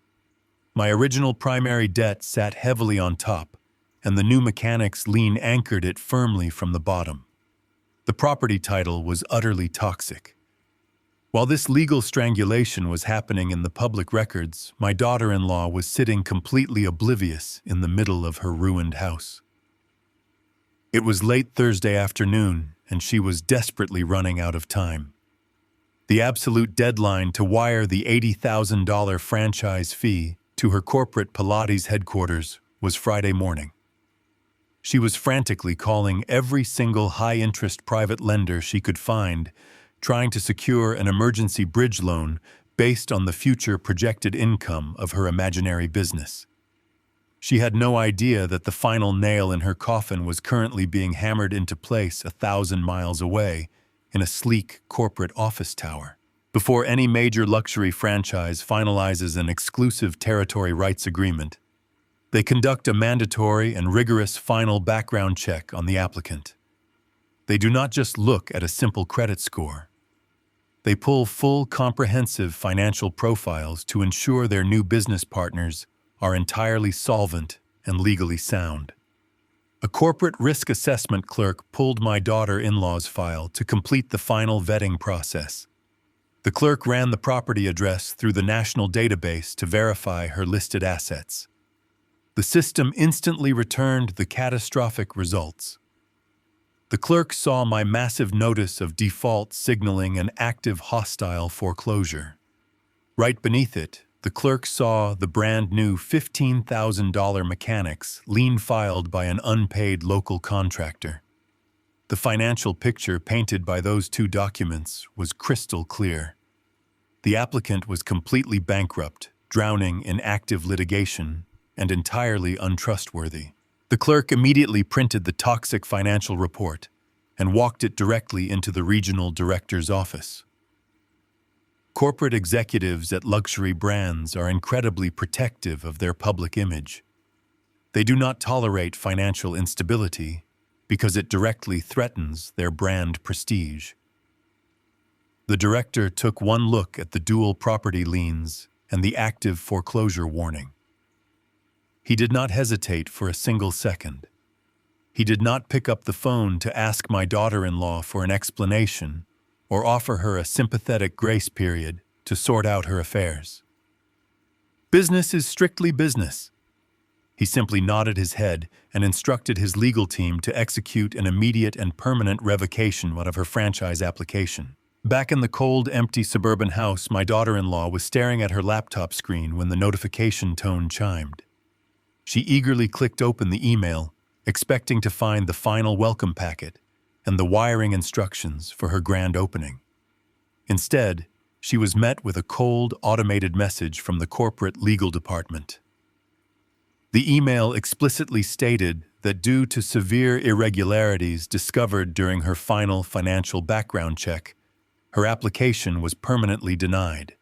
My original primary debt sat heavily on top, and the new mechanics lien anchored it firmly from the bottom. The property title was utterly toxic. While this legal strangulation was happening in the public records, my daughter-in-law was sitting completely oblivious in the middle of her ruined house. It was late Thursday afternoon, and she was desperately running out of time. The absolute deadline to wire the $80,000 franchise fee to her corporate Pilates headquarters was Friday morning. She was frantically calling every single high-interest private lender she could find, trying to secure an emergency bridge loan based on the future projected income of her imaginary business. She had no idea that the final nail in her coffin was currently being hammered into place 1,000 miles away in a sleek corporate office tower. Before any major luxury franchise finalizes an exclusive territory rights agreement, they conduct a mandatory and rigorous final background check on the applicant. They do not just look at a simple credit score. They pull full, comprehensive financial profiles to ensure their new business partners are entirely solvent and legally sound. A corporate risk assessment clerk pulled my daughter-in-law's file to complete the final vetting process. The clerk ran the property address through the national database to verify her listed assets. The system instantly returned the catastrophic results. The clerk saw my massive notice of default signaling an active hostile foreclosure. Right beneath it, the clerk saw the brand new $15,000 mechanics lien filed by an unpaid local contractor. The financial picture painted by those two documents was crystal clear. The applicant was completely bankrupt, drowning in active litigation, and entirely untrustworthy. The clerk immediately printed the toxic financial report and walked it directly into the regional director's office. Corporate executives at luxury brands are incredibly protective of their public image. They do not tolerate financial instability because it directly threatens their brand prestige. The director took one look at the dual property liens and the active foreclosure warning. He did not hesitate for a single second. He did not pick up the phone to ask my daughter-in-law for an explanation or offer her a sympathetic grace period to sort out her affairs. Business is strictly business. He simply nodded his head and instructed his legal team to execute an immediate and permanent revocation of her franchise application. Back in the cold, empty suburban house, my daughter-in-law was staring at her laptop screen when the notification tone chimed. She eagerly clicked open the email, expecting to find the final welcome packet and the wiring instructions for her grand opening. Instead, she was met with a cold, automated message from the corporate legal department. The email explicitly stated that due to severe irregularities discovered during her final financial background check, her application was permanently denied.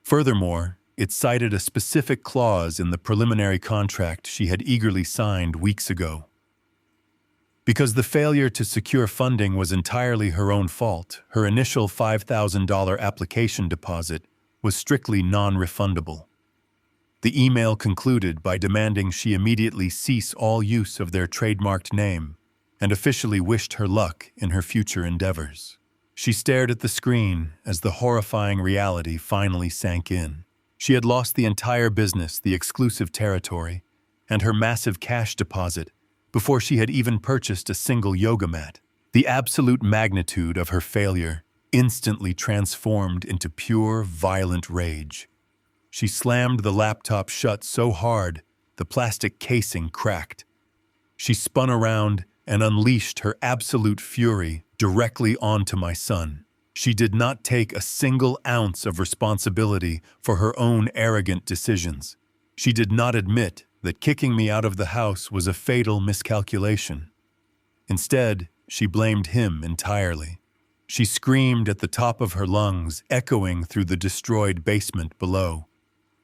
Furthermore, it cited a specific clause in the preliminary contract she had eagerly signed weeks ago. Because the failure to secure funding was entirely her own fault, her initial $5,000 application deposit was strictly non-refundable. The email concluded by demanding she immediately cease all use of their trademarked name and officially wished her luck in her future endeavors. She stared at the screen as the horrifying reality finally sank in. She had lost the entire business, the exclusive territory, and her massive cash deposit before she had even purchased a single yoga mat. The absolute magnitude of her failure instantly transformed into pure, violent rage. She slammed the laptop shut so hard the plastic casing cracked. She spun around and unleashed her absolute fury directly onto my son. She did not take a single ounce of responsibility for her own arrogant decisions. She did not admit that kicking me out of the house was a fatal miscalculation. Instead, she blamed him entirely. She screamed at the top of her lungs, echoing through the destroyed basement below.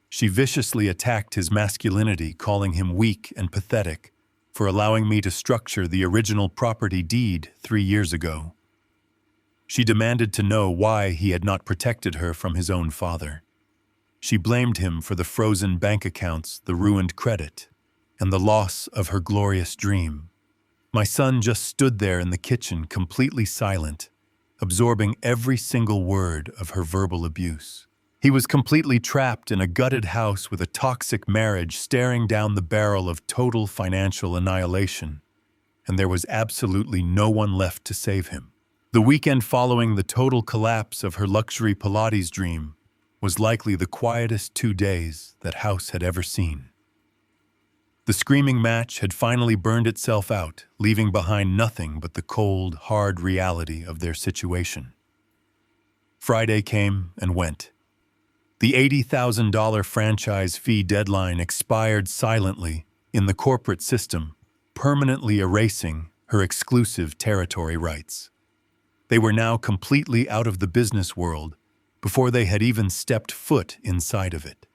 She viciously attacked his masculinity, calling him weak and pathetic for allowing me to structure the original property deed 3 years ago. She demanded to know why he had not protected her from his own father. She blamed him for the frozen bank accounts, the ruined credit, and the loss of her glorious dream. My son just stood there in the kitchen, completely silent, absorbing every single word of her verbal abuse. He was completely trapped in a gutted house with a toxic marriage staring down the barrel of total financial annihilation, and there was absolutely no one left to save him. The weekend following the total collapse of her luxury Pilates dream was likely the quietest 2 days that house had ever seen. The screaming match had finally burned itself out, leaving behind nothing but the cold, hard reality of their situation. Friday came and went. The $80,000 franchise fee deadline expired silently in the corporate system, permanently erasing her exclusive territory rights. They were now completely out of the business world before they had even stepped foot inside of it.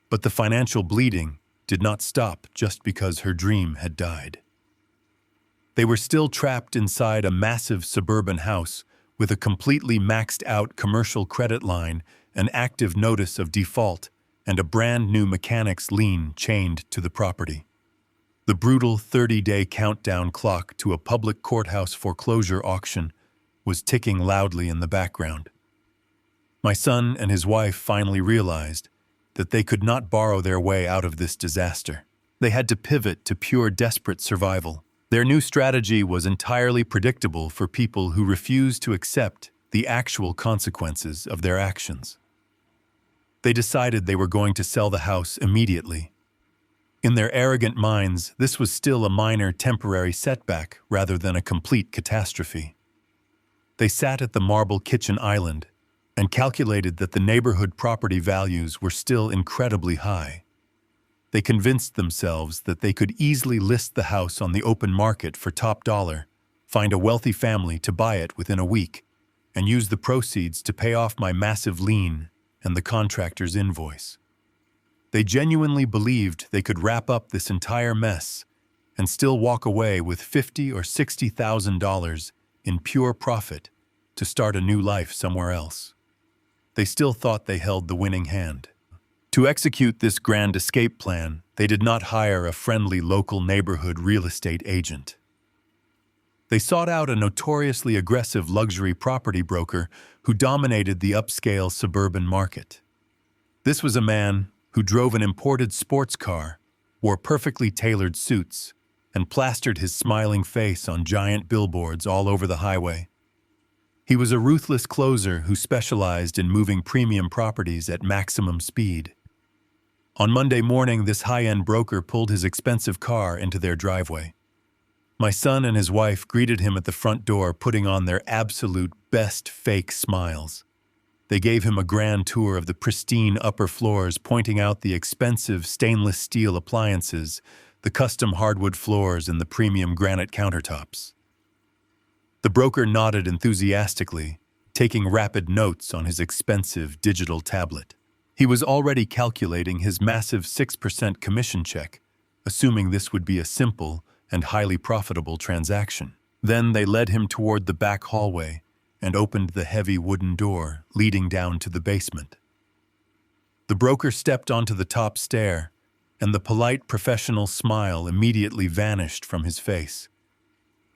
But the financial bleeding did not stop just because her dream had died. They were still trapped inside a massive suburban house with a completely maxed-out commercial credit line, an active notice of default, and a brand-new mechanics lien chained to the property. The brutal 30-day countdown clock to a public courthouse foreclosure auction was ticking loudly in the background. My son and his wife finally realized that they could not borrow their way out of this disaster. They had to pivot to pure desperate survival. Their new strategy was entirely predictable for people who refused to accept the actual consequences of their actions. They decided they were going to sell the house immediately. In their arrogant minds, this was still a minor temporary setback rather than a complete catastrophe. They sat at the marble kitchen island and calculated that the neighborhood property values were still incredibly high. They convinced themselves that they could easily list the house on the open market for top dollar, find a wealthy family to buy it within a week, and use the proceeds to pay off my massive lien and the contractor's invoice. They genuinely believed they could wrap up this entire mess and still walk away with $50,000 or $60,000 in pure profit to start a new life somewhere else. They still thought they held the winning hand. To execute this grand escape plan, they did not hire a friendly local neighborhood real estate agent. They sought out a notoriously aggressive luxury property broker who dominated the upscale suburban market. This was a man who drove an imported sports car, wore perfectly tailored suits, and plastered his smiling face on giant billboards all over the highway. He was a ruthless closer who specialized in moving premium properties at maximum speed. On Monday morning, this high-end broker pulled his expensive car into their driveway. My son and his wife greeted him at the front door, putting on their absolute best fake smiles. They gave him a grand tour of the pristine upper floors, pointing out the expensive stainless steel appliances, the custom hardwood floors, and the premium granite countertops. The broker nodded enthusiastically, taking rapid notes on his expensive digital tablet. He was already calculating his massive 6% commission check, assuming this would be a simple and highly profitable transaction. Then they led him toward the back hallway and opened the heavy wooden door leading down to the basement. The broker stepped onto the top stair, and the polite professional smile immediately vanished from his face.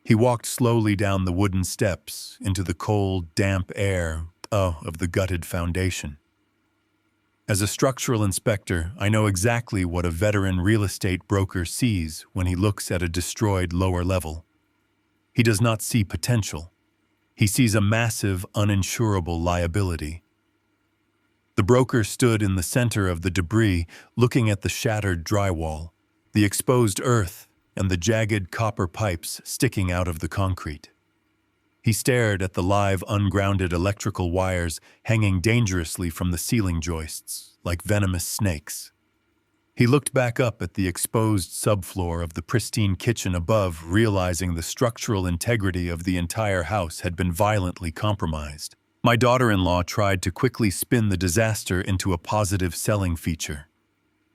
He walked slowly down the wooden steps into the cold, damp air of the gutted foundation. As a structural inspector, I know exactly what a veteran real estate broker sees when he looks at a destroyed lower level. He does not see potential. He sees a massive, uninsurable liability. The broker stood in the center of the debris, looking at the shattered drywall, the exposed earth, and the jagged copper pipes sticking out of the concrete. He stared at the live, ungrounded electrical wires hanging dangerously from the ceiling joists, like venomous snakes. He looked back up at the exposed subfloor of the pristine kitchen above, realizing the structural integrity of the entire house had been violently compromised. My daughter-in-law tried to quickly spin the disaster into a positive selling feature.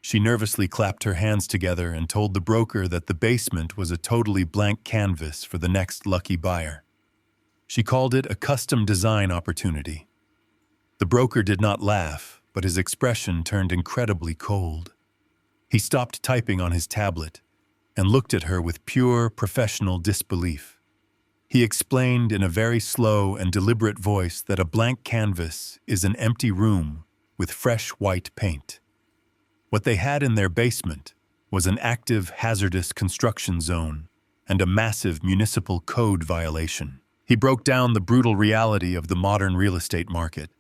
She nervously clapped her hands together and told the broker that the basement was a totally blank canvas for the next lucky buyer. She called it a custom design opportunity. The broker did not laugh, but his expression turned incredibly cold. He stopped typing on his tablet and looked at her with pure professional disbelief. He explained in a very slow and deliberate voice that a blank canvas is an empty room with fresh white paint. What they had in their basement was an active hazardous construction zone and a massive municipal code violation. He broke down the brutal reality of the modern real estate market.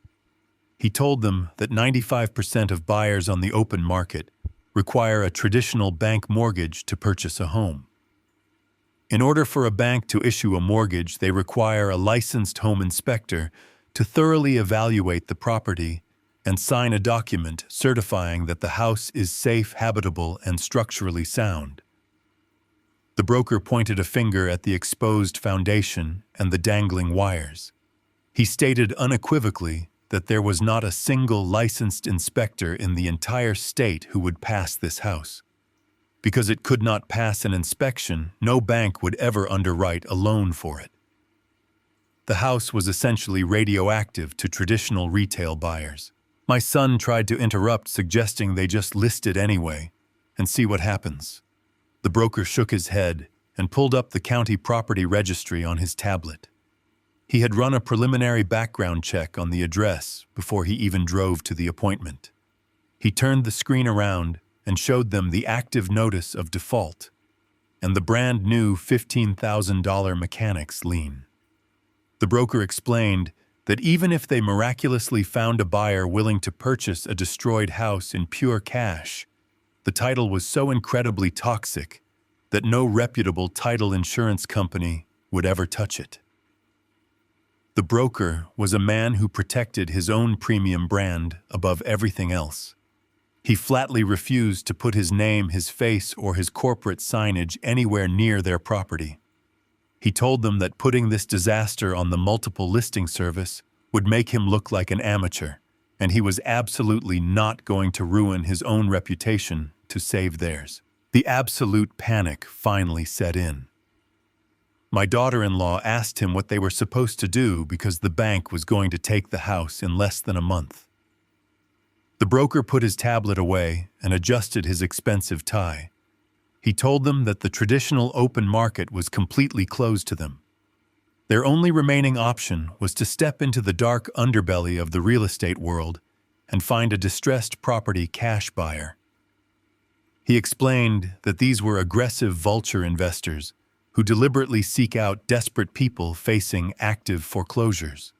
He told them that 95% of buyers on the open market require a traditional bank mortgage to purchase a home. In order for a bank to issue a mortgage, they require a licensed home inspector to thoroughly evaluate the property and sign a document certifying that the house is safe, habitable, and structurally sound. The broker pointed a finger at the exposed foundation and the dangling wires. He stated unequivocally that there was not a single licensed inspector in the entire state who would pass this house. Because it could not pass an inspection, no bank would ever underwrite a loan for it. The house was essentially radioactive to traditional retail buyers. My son tried to interrupt, suggesting they just list it anyway and see what happens. The broker shook his head and pulled up the county property registry on his tablet. He had run a preliminary background check on the address before he even drove to the appointment. He turned the screen around and showed them the active notice of default and the brand new $15,000 mechanics lien. The broker explained that even if they miraculously found a buyer willing to purchase a destroyed house in pure cash, the title was so incredibly toxic that no reputable title insurance company would ever touch it. The broker was a man who protected his own premium brand above everything else. He flatly refused to put his name, his face, or his corporate signage anywhere near their property. He told them that putting this disaster on the multiple listing service would make him look like an amateur, and he was absolutely not going to ruin his own reputation to save theirs. The absolute panic finally set in. My daughter-in-law asked him what they were supposed to do because the bank was going to take the house in less than a month. The broker put his tablet away and adjusted his expensive tie. He told them that the traditional open market was completely closed to them. Their only remaining option was to step into the dark underbelly of the real estate world and find a distressed property cash buyer. He explained that these were aggressive vulture investors who deliberately seek out desperate people facing active foreclosures.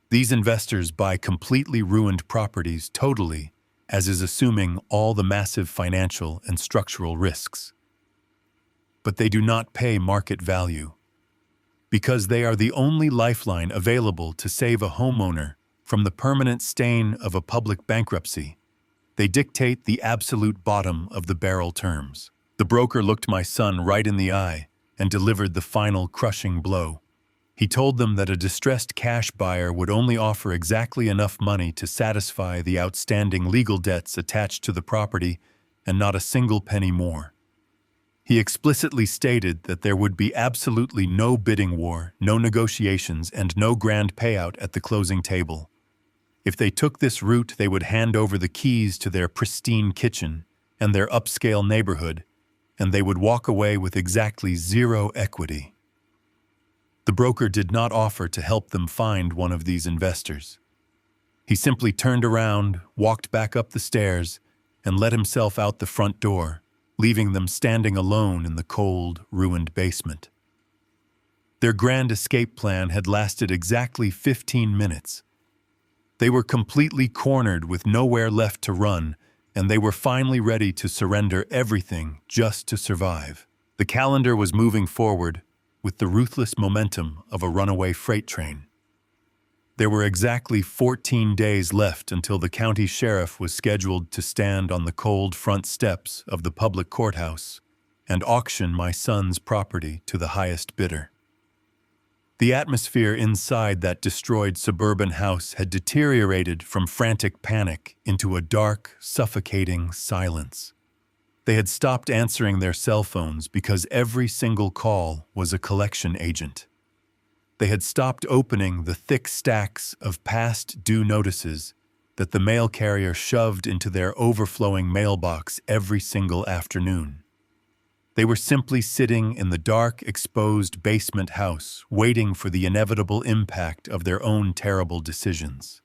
These investors buy completely ruined properties totally, as is assuming all the massive financial and structural risks. But they do not pay market value, because they are the only lifeline available to save a homeowner from the permanent stain of a public bankruptcy. They dictate the absolute bottom of the barrel terms. The broker looked my son right in the eye and delivered the final crushing blow. He told them that a distressed cash buyer would only offer exactly enough money to satisfy the outstanding legal debts attached to the property and not a single penny more. He explicitly stated that there would be absolutely no bidding war, no negotiations, and no grand payout at the closing table. If they took this route, they would hand over the keys to their pristine kitchen and their upscale neighborhood, and they would walk away with exactly zero equity. The broker did not offer to help them find one of these investors. He simply turned around, walked back up the stairs, and let himself out the front door, leaving them standing alone in the cold, ruined basement. Their grand escape plan had lasted exactly 15 minutes. They were completely cornered with nowhere left to run, and they were finally ready to surrender everything just to survive. The calendar was moving forward with the ruthless momentum of a runaway freight train. There were exactly 14 days left until the county sheriff was scheduled to stand on the cold front steps of the public courthouse and auction my son's property to the highest bidder. The atmosphere inside that destroyed suburban house had deteriorated from frantic panic into a dark, suffocating silence. They had stopped answering their cell phones because every single call was a collection agent. They had stopped opening the thick stacks of past due notices that the mail carrier shoved into their overflowing mailbox every single afternoon. They were simply sitting in the dark, exposed basement house, waiting for the inevitable impact of their own terrible decisions.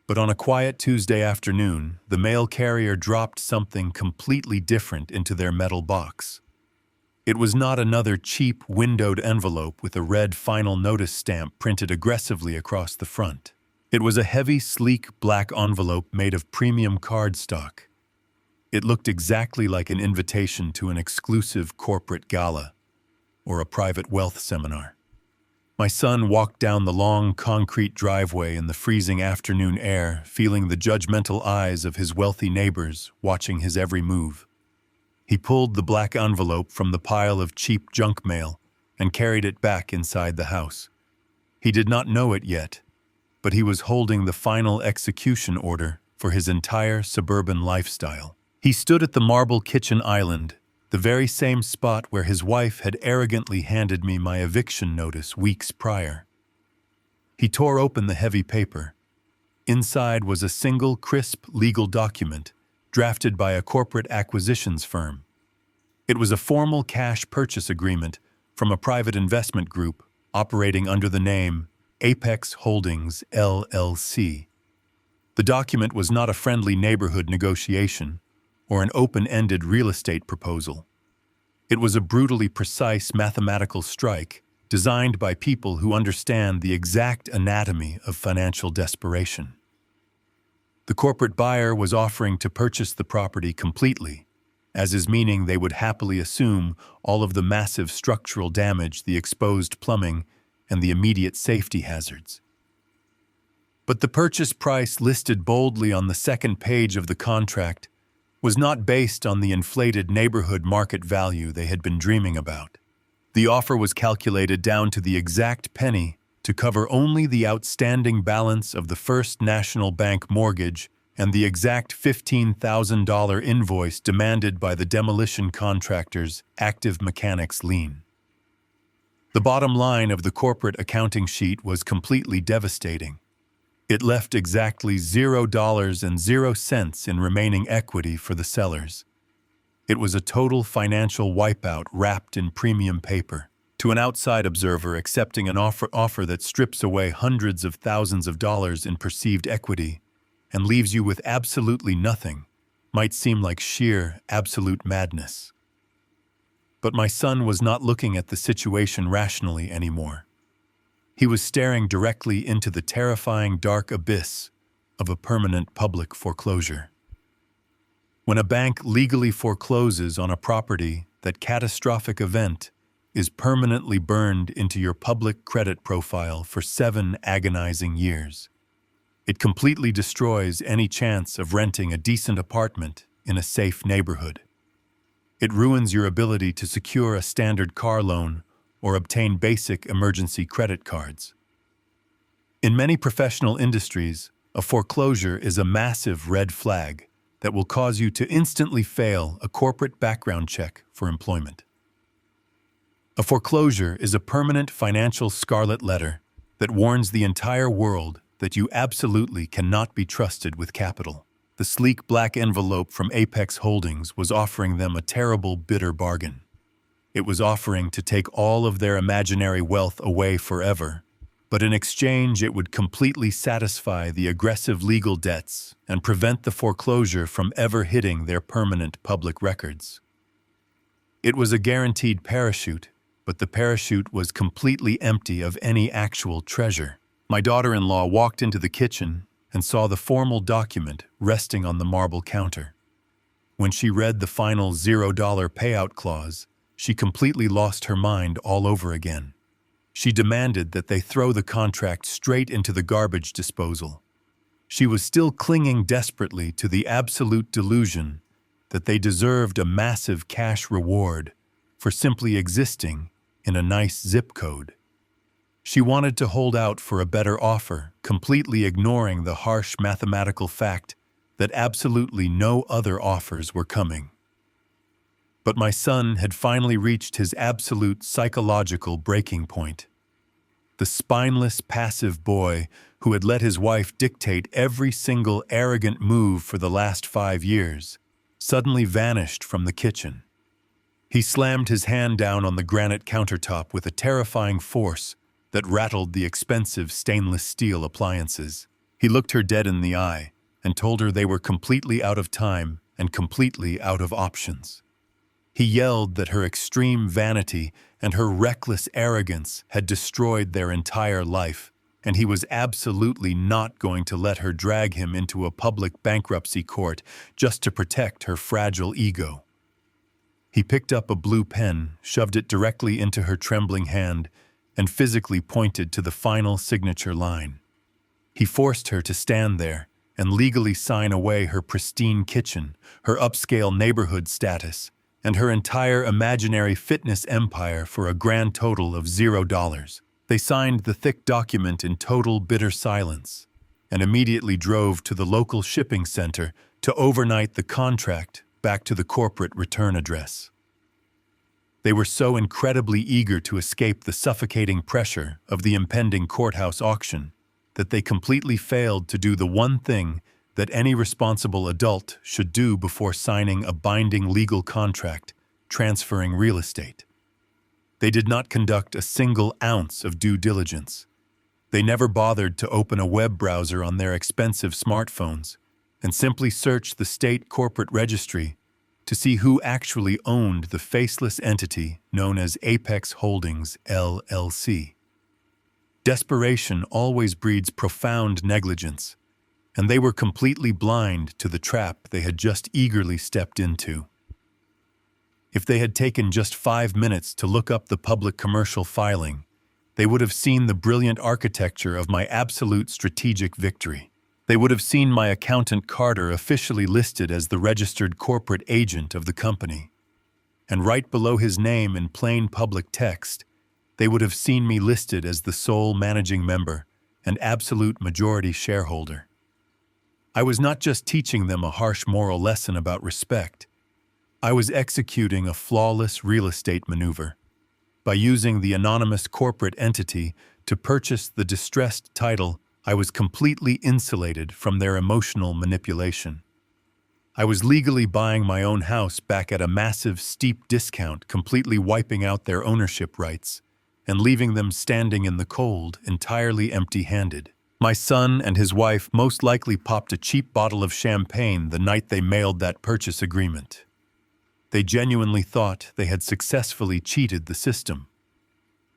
But on a quiet Tuesday afternoon, the mail carrier dropped something completely different into their metal box. It was not another cheap, windowed envelope with a red final notice stamp printed aggressively across the front. It was a heavy, sleek black envelope made of premium cardstock. It looked exactly like an invitation to an exclusive corporate gala or a private wealth seminar. My son walked down the long concrete driveway in the freezing afternoon air, feeling the judgmental eyes of his wealthy neighbors watching his every move. He pulled the black envelope from the pile of cheap junk mail and carried it back inside the house. He did not know it yet, but he was holding the final execution order for his entire suburban lifestyle. He stood at the marble kitchen island, the very same spot where his wife had arrogantly handed me my eviction notice weeks prior. He tore open the heavy paper. Inside was a single crisp legal document drafted by a corporate acquisitions firm. It was a formal cash purchase agreement from a private investment group operating under the name Apex Holdings, LLC. The document was not a friendly neighborhood negotiation or an open-ended real estate proposal. It was a brutally precise mathematical strike designed by people who understand the exact anatomy of financial desperation. The corporate buyer was offering to purchase the property completely, as is meaning they would happily assume all of the massive structural damage, the exposed plumbing, and the immediate safety hazards. But the purchase price listed boldly on the second page of the contract was not based on the inflated neighborhood market value they had been dreaming about. The offer was calculated down to the exact penny to cover only the outstanding balance of the First National Bank mortgage and the exact $15,000 invoice demanded by the demolition contractor's active mechanics lien. The bottom line of the corporate accounting sheet was completely devastating. It left exactly $0 in remaining equity for the sellers. It was a total financial wipeout wrapped in premium paper. To an outside observer, accepting an offer that strips away hundreds of thousands of dollars in perceived equity and leaves you with absolutely nothing might seem like sheer, absolute madness. But my son was not looking at the situation rationally anymore. He was staring directly into the terrifying dark abyss of a permanent public foreclosure. When a bank legally forecloses on a property, that catastrophic event is permanently burned into your public credit profile for 7 agonizing years. It completely destroys any chance of renting a decent apartment in a safe neighborhood. It ruins your ability to secure a standard car loan or obtain basic emergency credit cards. In many professional industries, a foreclosure is a massive red flag that will cause you to instantly fail a corporate background check for employment. A foreclosure is a permanent financial scarlet letter that warns the entire world that you absolutely cannot be trusted with capital. The sleek black envelope from Apex Holdings was offering them a terrible, bitter bargain. It was offering to take all of their imaginary wealth away forever, but in exchange it would completely satisfy the aggressive legal debts and prevent the foreclosure from ever hitting their permanent public records. It was a guaranteed parachute, but the parachute was completely empty of any actual treasure. My daughter-in-law walked into the kitchen and saw the formal document resting on the marble counter. When she read the final $0 payout clause, she completely lost her mind all over again. She demanded that they throw the contract straight into the garbage disposal. She was still clinging desperately to the absolute delusion that they deserved a massive cash reward for simply existing in a nice zip code. She wanted to hold out for a better offer, completely ignoring the harsh mathematical fact that absolutely no other offers were coming. But my son had finally reached his absolute psychological breaking point. The spineless, passive boy who had let his wife dictate every single arrogant move for the last 5 years, suddenly vanished from the kitchen. He slammed his hand down on the granite countertop with a terrifying force that rattled the expensive stainless steel appliances. He looked her dead in the eye and told her they were completely out of time and completely out of options. He yelled that her extreme vanity and her reckless arrogance had destroyed their entire life, and he was absolutely not going to let her drag him into a public bankruptcy court just to protect her fragile ego. He picked up a blue pen, shoved it directly into her trembling hand, and physically pointed to the final signature line. He forced her to stand there and legally sign away her pristine kitchen, her upscale neighborhood status, and her entire imaginary fitness empire for a grand total of $0. They signed the thick document in total bitter silence and immediately drove to the local shipping center to overnight the contract back to the corporate return address. They were so incredibly eager to escape the suffocating pressure of the impending courthouse auction that they completely failed to do the one thing that any responsible adult should do before signing a binding legal contract transferring real estate. They did not conduct a single ounce of due diligence. They never bothered to open a web browser on their expensive smartphones and simply searched the state corporate registry to see who actually owned the faceless entity known as Apex Holdings, LLC. Desperation always breeds profound negligence, and they were completely blind to the trap they had just eagerly stepped into. If they had taken just 5 minutes to look up the public commercial filing, they would have seen the brilliant architecture of my absolute strategic victory. They would have seen my accountant Carter officially listed as the registered corporate agent of the company. And right below his name in plain public text, they would have seen me listed as the sole managing member and absolute majority shareholder. I was not just teaching them a harsh moral lesson about respect. I was executing a flawless real estate maneuver by using the anonymous corporate entity to purchase the distressed title. I was completely insulated from their emotional manipulation. I was legally buying my own house back at a massive, steep discount, completely wiping out their ownership rights and leaving them standing in the cold, entirely empty-handed. My son and his wife most likely popped a cheap bottle of champagne the night they mailed that purchase agreement. They genuinely thought they had successfully cheated the system.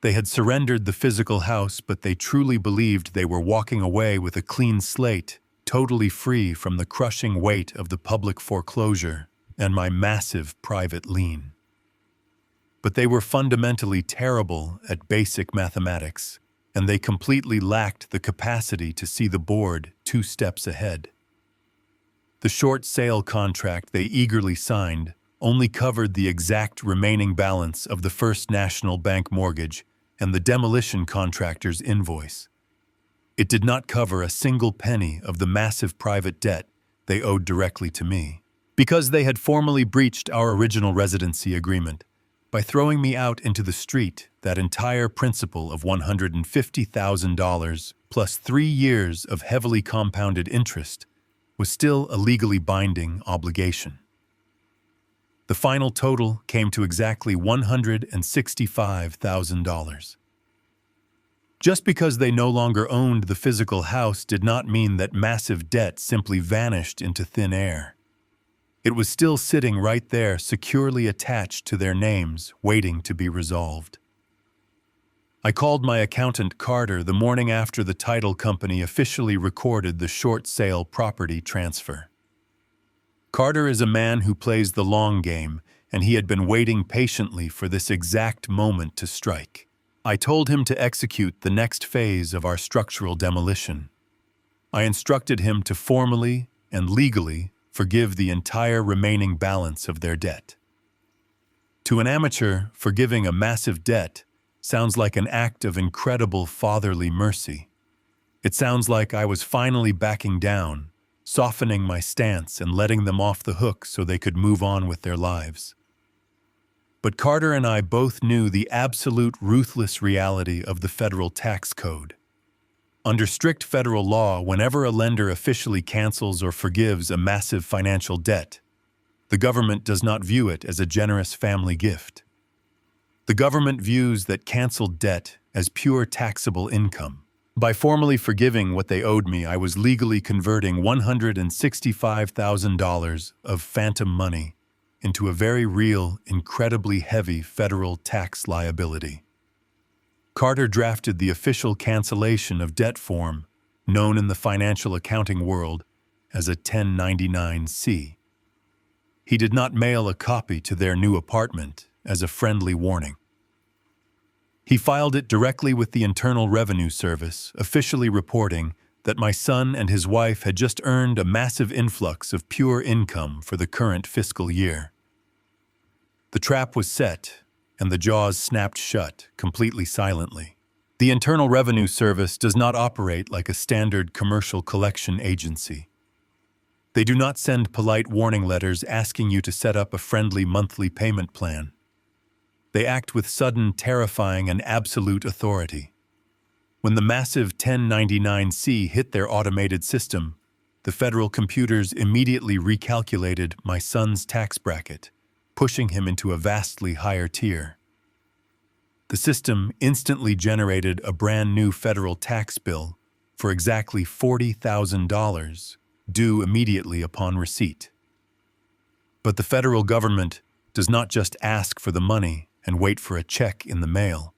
They had surrendered the physical house, but they truly believed they were walking away with a clean slate, totally free from the crushing weight of the public foreclosure and my massive private lien. But they were fundamentally terrible at basic mathematics, and they completely lacked the capacity to see the board 2 steps ahead. The short sale contract they eagerly signed only covered the exact remaining balance of the First National Bank mortgage and the demolition contractor's invoice. It did not cover a single penny of the massive private debt they owed directly to me. Because they had formally breached our original residency agreement, by throwing me out into the street, that entire principal of $150,000 plus 3 years of heavily compounded interest was still a legally binding obligation. The final total came to exactly $165,000. Just because they no longer owned the physical house did not mean that massive debt simply vanished into thin air. It was still sitting right there, securely attached to their names, waiting to be resolved. I called my accountant Carter the morning after the title company officially recorded the short sale property transfer. Carter is a man who plays the long game, and he had been waiting patiently for this exact moment to strike. I told him to execute the next phase of our structural demolition. I instructed him to formally and legally forgive the entire remaining balance of their debt. To an amateur, forgiving a massive debt sounds like an act of incredible fatherly mercy. It sounds like I was finally backing down, softening my stance and letting them off the hook so they could move on with their lives. But Carter and I both knew the absolute ruthless reality of the federal tax code. Under strict federal law, whenever a lender officially cancels or forgives a massive financial debt, the government does not view it as a generous family gift. The government views that canceled debt as pure taxable income. By formally forgiving what they owed me, I was legally converting $165,000 of phantom money into a very real, incredibly heavy federal tax liability. Carter drafted the official cancellation of debt form, known in the financial accounting world as a 1099-C. He did not mail a copy to their new apartment as a friendly warning. He filed it directly with the Internal Revenue Service, officially reporting that my son and his wife had just earned a massive influx of pure income for the current fiscal year. The trap was set, and the jaws snapped shut, completely silently. The Internal Revenue Service does not operate like a standard commercial collection agency. They do not send polite warning letters asking you to set up a friendly monthly payment plan. They act with sudden, terrifying, and absolute authority. When the massive 1099-C hit their automated system, the federal computers immediately recalculated my son's tax bracket, pushing him into a vastly higher tier. The system instantly generated a brand new federal tax bill for exactly $40,000, due immediately upon receipt. But the federal government does not just ask for the money and wait for a check in the mail.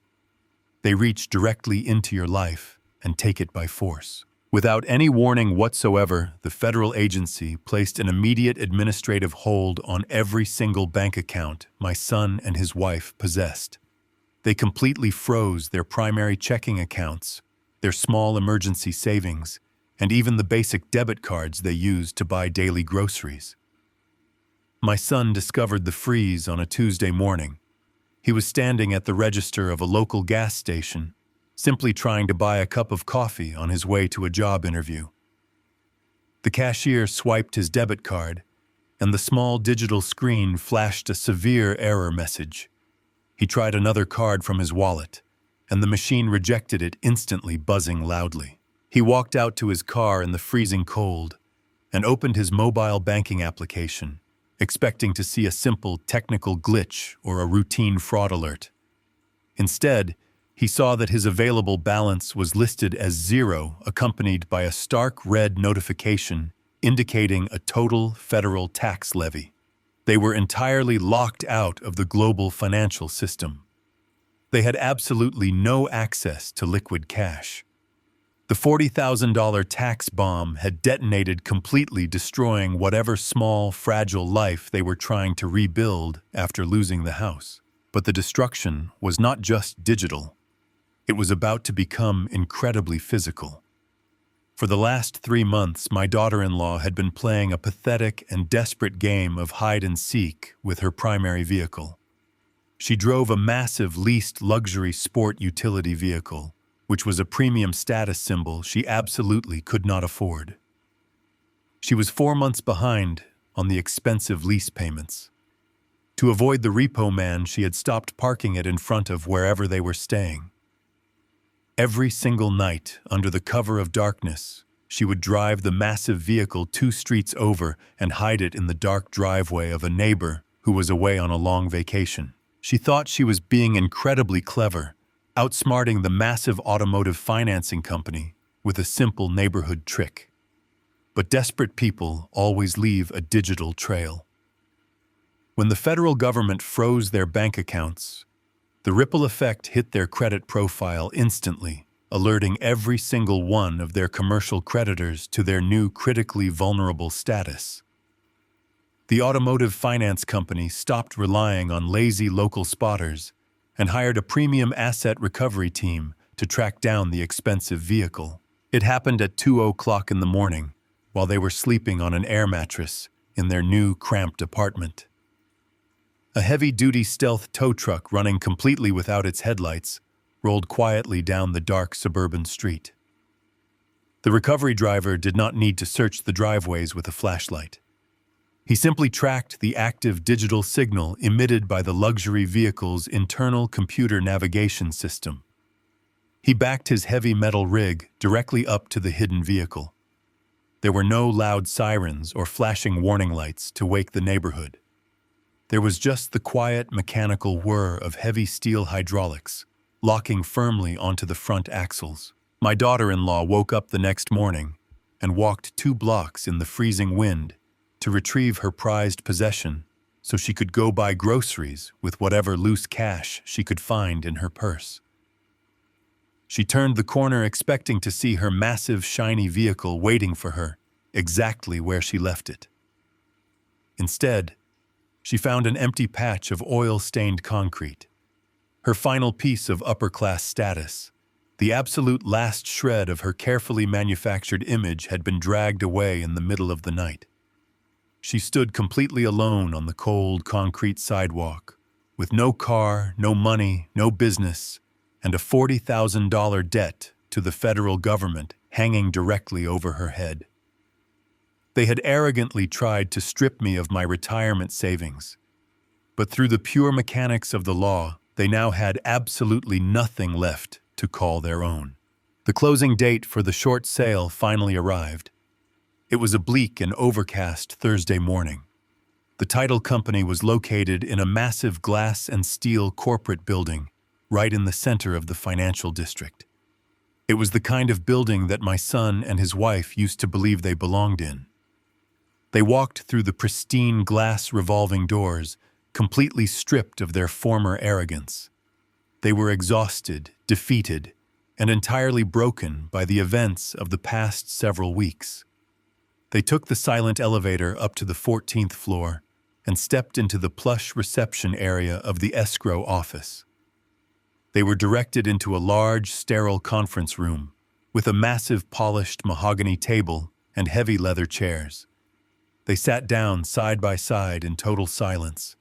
They reach directly into your life and take it by force. Without any warning whatsoever, the federal agency placed an immediate administrative hold on every single bank account my son and his wife possessed. They completely froze their primary checking accounts, their small emergency savings, and even the basic debit cards they used to buy daily groceries. My son discovered the freeze on a Tuesday morning. He was standing at the register of a local gas station, simply trying to buy a cup of coffee on his way to a job interview. The cashier swiped his debit card, and the small digital screen flashed a severe error message. He tried another card from his wallet, and the machine rejected it instantly, buzzing loudly. He walked out to his car in the freezing cold and opened his mobile banking application, expecting to see a simple technical glitch or a routine fraud alert. Instead, he saw that his available balance was listed as zero, accompanied by a stark red notification indicating a total federal tax levy. They were entirely locked out of the global financial system. They had absolutely no access to liquid cash. The $40,000 tax bomb had detonated, completely destroying whatever small, fragile life they were trying to rebuild after losing the house. But the destruction was not just digital. It was about to become incredibly physical. For the last 3 months, my daughter-in-law had been playing a pathetic and desperate game of hide-and-seek with her primary vehicle. She drove a massive leased luxury sport utility vehicle, which was a premium status symbol she absolutely could not afford. She was 4 months behind on the expensive lease payments. To avoid the repo man, she had stopped parking it in front of wherever they were staying. Every single night, under the cover of darkness, she would drive the massive vehicle 2 streets over and hide it in the dark driveway of a neighbor who was away on a long vacation. She thought she was being incredibly clever, outsmarting the massive automotive financing company with a simple neighborhood trick. But desperate people always leave a digital trail. When the federal government froze their bank accounts, the ripple effect hit their credit profile instantly, alerting every single one of their commercial creditors to their new critically vulnerable status. The automotive finance company stopped relying on lazy local spotters and hired a premium asset recovery team to track down the expensive vehicle. It happened at 2:00 in the morning, while they were sleeping on an air mattress in their new cramped apartment. A heavy-duty stealth tow truck running completely without its headlights rolled quietly down the dark suburban street. The recovery driver did not need to search the driveways with a flashlight. He simply tracked the active digital signal emitted by the luxury vehicle's internal computer navigation system. He backed his heavy metal rig directly up to the hidden vehicle. There were no loud sirens or flashing warning lights to wake the neighborhood. There was just the quiet mechanical whir of heavy steel hydraulics, locking firmly onto the front axles. My daughter-in-law woke up the next morning and walked 2 blocks in the freezing wind to retrieve her prized possession so she could go buy groceries with whatever loose cash she could find in her purse. She turned the corner expecting to see her massive, shiny vehicle waiting for her, exactly where she left it. Instead, she found an empty patch of oil-stained concrete. Her final piece of upper-class status, the absolute last shred of her carefully manufactured image, had been dragged away in the middle of the night. She stood completely alone on the cold concrete sidewalk, with no car, no money, no business, and a $40,000 debt to the federal government hanging directly over her head. They had arrogantly tried to strip me of my retirement savings, but through the pure mechanics of the law, they now had absolutely nothing left to call their own. The closing date for the short sale finally arrived. It was a bleak and overcast Thursday morning. The title company was located in a massive glass and steel corporate building right in the center of the financial district. It was the kind of building that my son and his wife used to believe they belonged in. They walked through the pristine glass revolving doors, completely stripped of their former arrogance. They were exhausted, defeated, and entirely broken by the events of the past several weeks. They took the silent elevator up to the 14th floor and stepped into the plush reception area of the escrow office. They were directed into a large, sterile conference room with a massive polished mahogany table and heavy leather chairs. They sat down side by side in total silence.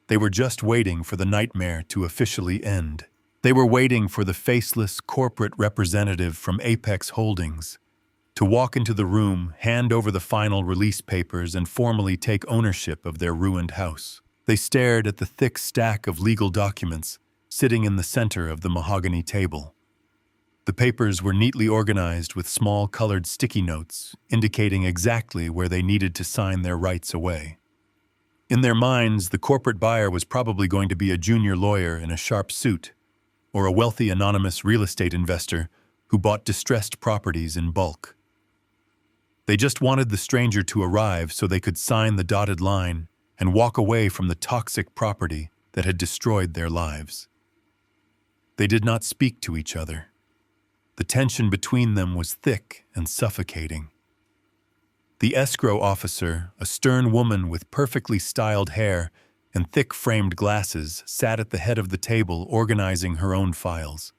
They were just waiting for the nightmare to officially end. They were waiting for the faceless corporate representative from Apex Holdings to walk into the room, hand over the final release papers, and formally take ownership of their ruined house. They stared at the thick stack of legal documents sitting in the center of the mahogany table. The papers were neatly organized with small colored sticky notes, indicating exactly where they needed to sign their rights away. In their minds, the corporate buyer was probably going to be a junior lawyer in a sharp suit, or a wealthy anonymous real estate investor who bought distressed properties in bulk. They just wanted the stranger to arrive so they could sign the dotted line and walk away from the toxic property that had destroyed their lives. They did not speak to each other. The tension between them was thick and suffocating. The escrow officer, a stern woman with perfectly styled hair and thick-framed glasses, sat at the head of the table organizing her own files.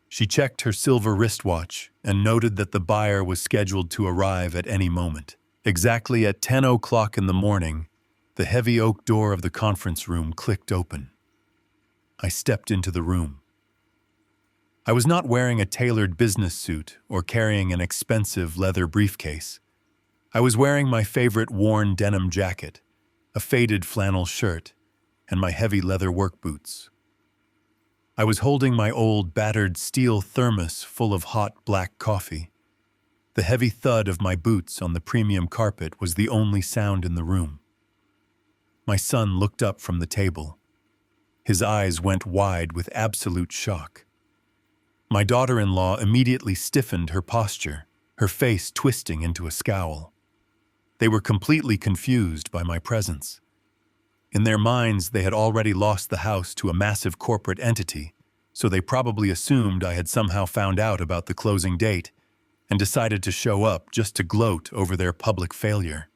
She checked her silver wristwatch and noted that the buyer was scheduled to arrive at any moment. Exactly at 10 o'clock in the morning, the heavy oak door of the conference room clicked open. I stepped into the room. I was not wearing a tailored business suit or carrying an expensive leather briefcase. I was wearing my favorite worn denim jacket, a faded flannel shirt, and my heavy leather work boots. I was holding my old, battered steel thermos full of hot black coffee. The heavy thud of my boots on the premium carpet was the only sound in the room. My son looked up from the table. His eyes went wide with absolute shock. My daughter-in-law immediately stiffened her posture, her face twisting into a scowl. They were completely confused by my presence. In their minds, they had already lost the house to a massive corporate entity, so they probably assumed I had somehow found out about the closing date and decided to show up just to gloat over their public failure.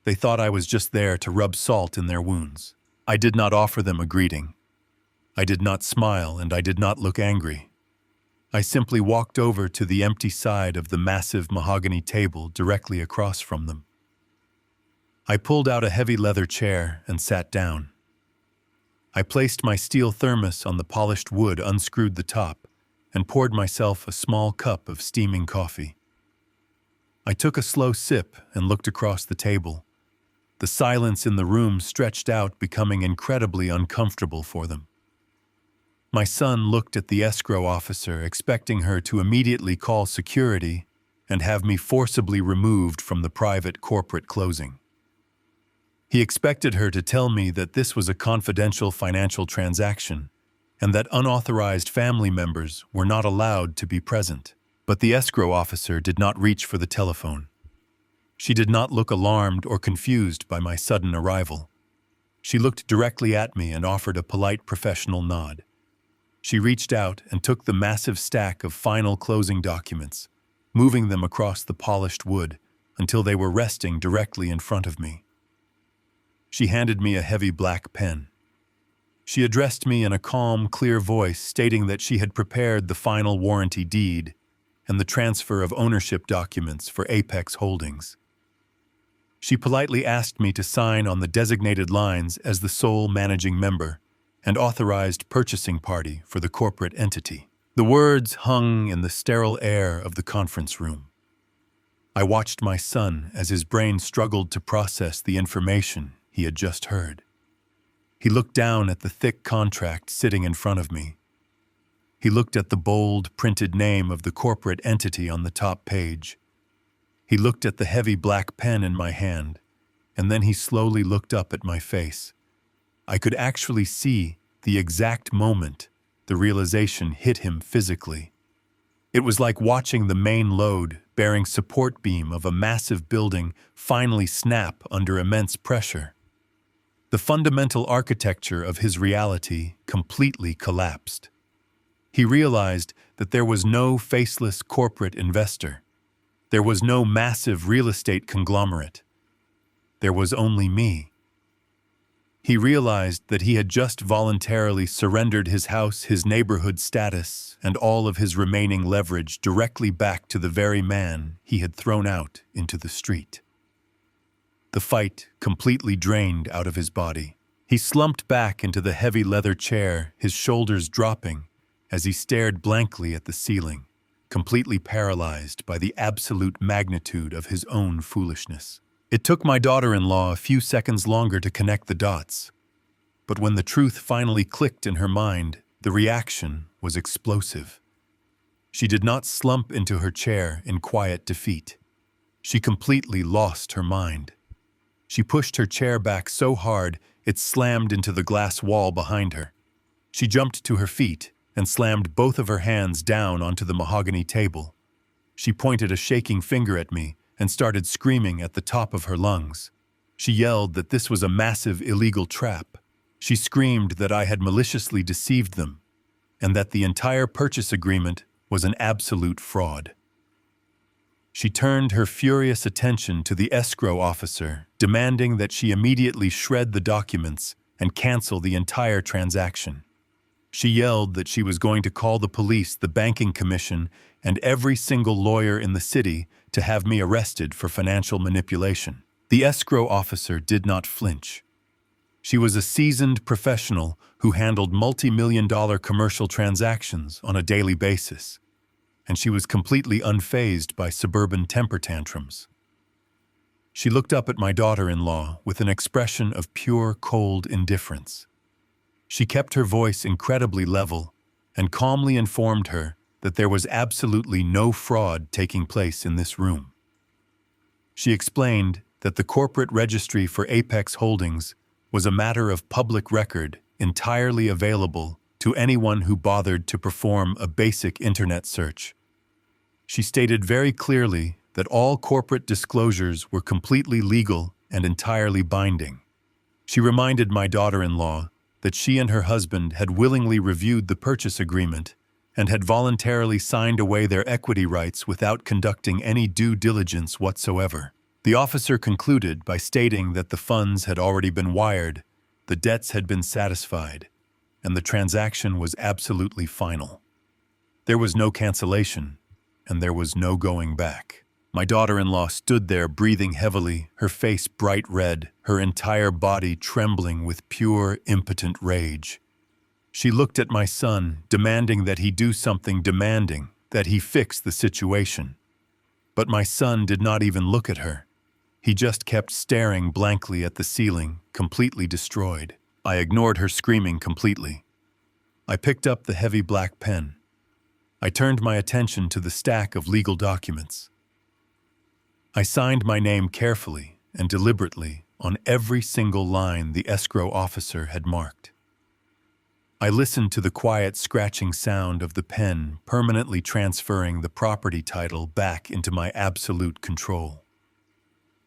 They thought I was just there to rub salt in their wounds. I did not offer them a greeting. I did not smile, and I did not look angry. I simply walked over to the empty side of the massive mahogany table directly across from them. I pulled out a heavy leather chair and sat down. I placed my steel thermos on the polished wood, unscrewed the top, and poured myself a small cup of steaming coffee. I took a slow sip and looked across the table. The silence in the room stretched out, becoming incredibly uncomfortable for them. My son looked at the escrow officer, expecting her to immediately call security and have me forcibly removed from the private corporate closing. He expected her to tell me that this was a confidential financial transaction and that unauthorized family members were not allowed to be present. But the escrow officer did not reach for the telephone. She did not look alarmed or confused by my sudden arrival. She looked directly at me and offered a polite professional nod. She reached out and took the massive stack of final closing documents, moving them across the polished wood until they were resting directly in front of me. She handed me a heavy black pen. She addressed me in a calm, clear voice, stating that she had prepared the final warranty deed and the transfer of ownership documents for Apex Holdings. She politely asked me to sign on the designated lines as the sole managing member and authorized purchasing party for the corporate entity. The words hung in the sterile air of the conference room. I watched my son as his brain struggled to process the information he had just heard. He looked down at the thick contract sitting in front of me. He looked at the bold, printed name of the corporate entity on the top page. He looked at the heavy black pen in my hand, and then he slowly looked up at my face. I could actually see the exact moment the realization hit him physically. It was like watching the main load bearing support beam of a massive building finally snap under immense pressure. The fundamental architecture of his reality completely collapsed. He realized that there was no faceless corporate investor. There was no massive real estate conglomerate. There was only me. He realized that he had just voluntarily surrendered his house, his neighborhood status, and all of his remaining leverage directly back to the very man he had thrown out into the street. The fight completely drained out of his body. He slumped back into the heavy leather chair, his shoulders dropping, as he stared blankly at the ceiling, completely paralyzed by the absolute magnitude of his own foolishness. It took my daughter-in-law a few seconds longer to connect the dots, but when the truth finally clicked in her mind, the reaction was explosive. She did not slump into her chair in quiet defeat. She completely lost her mind. She pushed her chair back so hard it slammed into the glass wall behind her. She jumped to her feet and slammed both of her hands down onto the mahogany table. She pointed a shaking finger at me and started screaming at the top of her lungs. She yelled that this was a massive illegal trap. She screamed that I had maliciously deceived them, and that the entire purchase agreement was an absolute fraud. She turned her furious attention to the escrow officer, demanding that she immediately shred the documents and cancel the entire transaction. She yelled that she was going to call the police, the banking commission, and every single lawyer in the city to have me arrested for financial manipulation. The escrow officer did not flinch. She was a seasoned professional who handled multi-million-dollar commercial transactions on a daily basis, and she was completely unfazed by suburban temper tantrums. She looked up at my daughter-in-law with an expression of pure, cold indifference. She kept her voice incredibly level and calmly informed her that there was absolutely no fraud taking place in this room. She explained that the corporate registry for Apex Holdings was a matter of public record entirely available to anyone who bothered to perform a basic internet search. She stated very clearly that all corporate disclosures were completely legal and entirely binding. She reminded my daughter-in-law that she and her husband had willingly reviewed the purchase agreement and had voluntarily signed away their equity rights without conducting any due diligence whatsoever. The officer concluded by stating that the funds had already been wired, the debts had been satisfied, and the transaction was absolutely final. There was no cancellation, and there was no going back. My daughter-in-law stood there breathing heavily, her face bright red, her entire body trembling with pure, impotent rage. She looked at my son, demanding that he do something, demanding that he fix the situation. But my son did not even look at her. He just kept staring blankly at the ceiling, completely destroyed. I ignored her screaming completely. I picked up the heavy black pen. I turned my attention to the stack of legal documents. I signed my name carefully and deliberately on every single line the escrow officer had marked. I listened to the quiet scratching sound of the pen permanently transferring the property title back into my absolute control.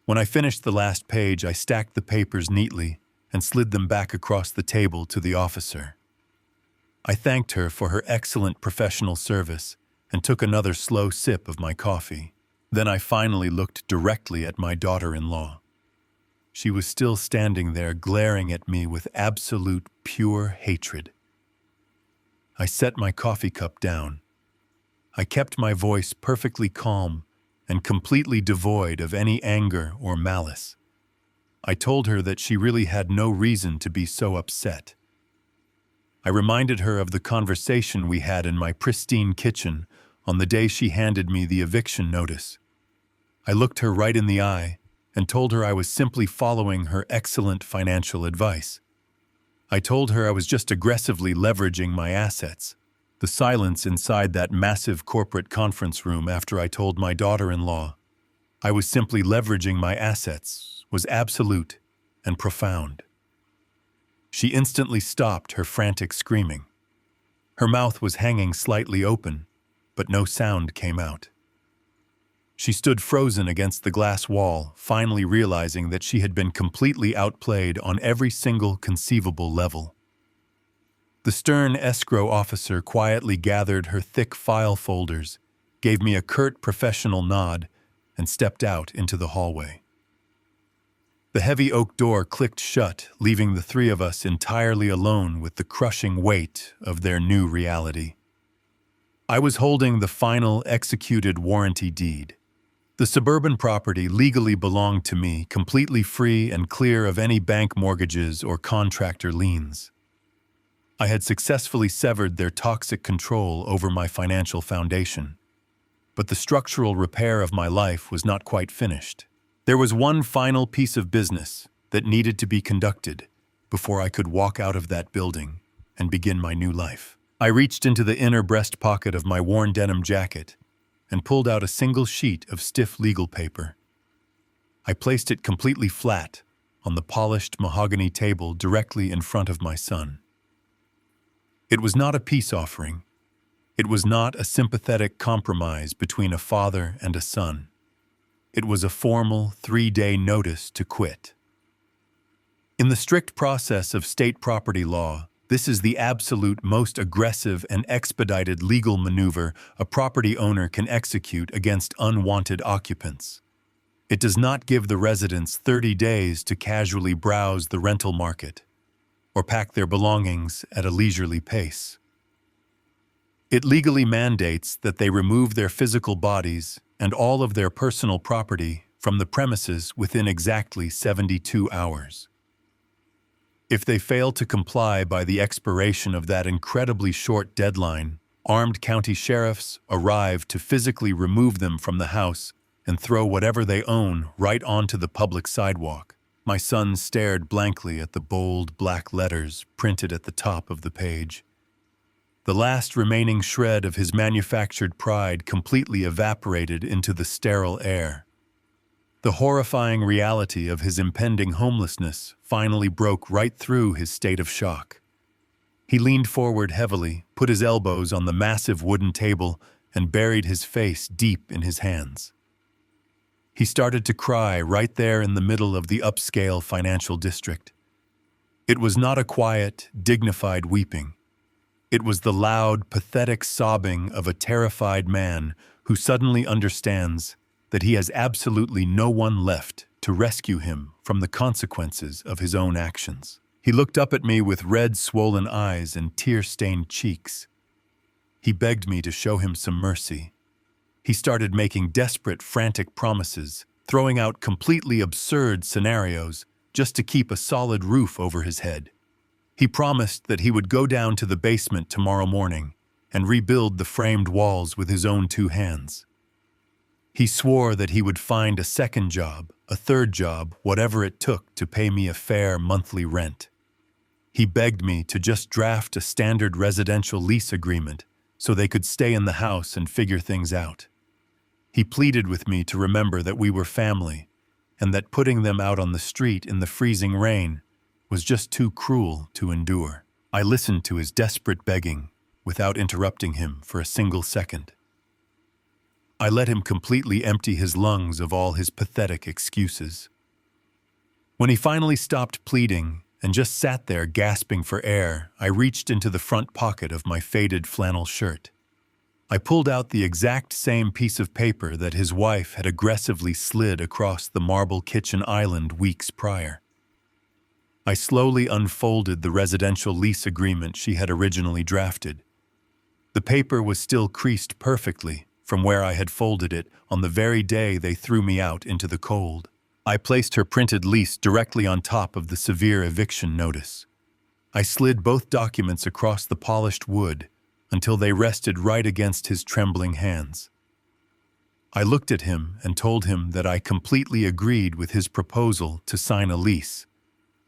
When I finished the last page, I stacked the papers neatly and slid them back across the table to the officer. I thanked her for her excellent professional service and took another slow sip of my coffee. Then I finally looked directly at my daughter-in-law. She was still standing there glaring at me with absolute pure hatred. I set my coffee cup down. I kept my voice perfectly calm and completely devoid of any anger or malice. I told her that she really had no reason to be so upset. I reminded her of the conversation we had in my pristine kitchen on the day she handed me the eviction notice. I looked her right in the eye and told her I was simply following her excellent financial advice. I told her I was just aggressively leveraging my assets. The silence inside that massive corporate conference room after I told my daughter-in-law I was simply leveraging my assets was absolute and profound. She instantly stopped her frantic screaming. Her mouth was hanging slightly open, but no sound came out. She stood frozen against the glass wall, finally realizing that she had been completely outplayed on every single conceivable level. The stern escrow officer quietly gathered her thick file folders, gave me a curt professional nod, and stepped out into the hallway. The heavy oak door clicked shut, leaving the three of us entirely alone with the crushing weight of their new reality. I was holding the final executed warranty deed. The suburban property legally belonged to me, completely free and clear of any bank mortgages or contractor liens. I had successfully severed their toxic control over my financial foundation. But the structural repair of my life was not quite finished. There was one final piece of business that needed to be conducted before I could walk out of that building and begin my new life. I reached into the inner breast pocket of my worn denim jacket and pulled out a single sheet of stiff legal paper. I placed it completely flat on the polished mahogany table directly in front of my son. It was not a peace offering. It was not a sympathetic compromise between a father and a son. It was a formal 3-day notice to quit. In the strict process of state property law, this is the absolute most aggressive and expedited legal maneuver a property owner can execute against unwanted occupants. It does not give the residents 30 days to casually browse the rental market or pack their belongings at a leisurely pace. It legally mandates that they remove their physical bodies and all of their personal property from the premises within exactly 72 hours. If they fail to comply by the expiration of that incredibly short deadline, armed county sheriffs arrive to physically remove them from the house and throw whatever they own right onto the public sidewalk. My son stared blankly at the bold black letters printed at the top of the page. The last remaining shred of his manufactured pride completely evaporated into the sterile air. The horrifying reality of his impending homelessness finally broke right through his state of shock. He leaned forward heavily, put his elbows on the massive wooden table, and buried his face deep in his hands. He started to cry right there in the middle of the upscale financial district. It was not a quiet, dignified weeping. It was the loud, pathetic sobbing of a terrified man who suddenly understands that he has absolutely no one left to rescue him from the consequences of his own actions. He looked up at me with red, swollen eyes and tear-stained cheeks. He begged me to show him some mercy. He started making desperate, frantic promises, throwing out completely absurd scenarios just to keep a solid roof over his head. He promised that he would go down to the basement tomorrow morning and rebuild the framed walls with his own 2 hands. He swore that he would find a second job, a third job, whatever it took to pay me a fair monthly rent. He begged me to just draft a standard residential lease agreement so they could stay in the house and figure things out. He pleaded with me to remember that we were family and that putting them out on the street in the freezing rain was just too cruel to endure. I listened to his desperate begging without interrupting him for a single second. I let him completely empty his lungs of all his pathetic excuses. When he finally stopped pleading and just sat there gasping for air, I reached into the front pocket of my faded flannel shirt. I pulled out the exact same piece of paper that his wife had aggressively slid across the marble kitchen island weeks prior. I slowly unfolded the residential lease agreement she had originally drafted. The paper was still creased perfectly from where I had folded it on the very day they threw me out into the cold. I placed her printed lease directly on top of the severe eviction notice. I slid both documents across the polished wood until they rested right against his trembling hands. I looked at him and told him that I completely agreed with his proposal to sign a lease.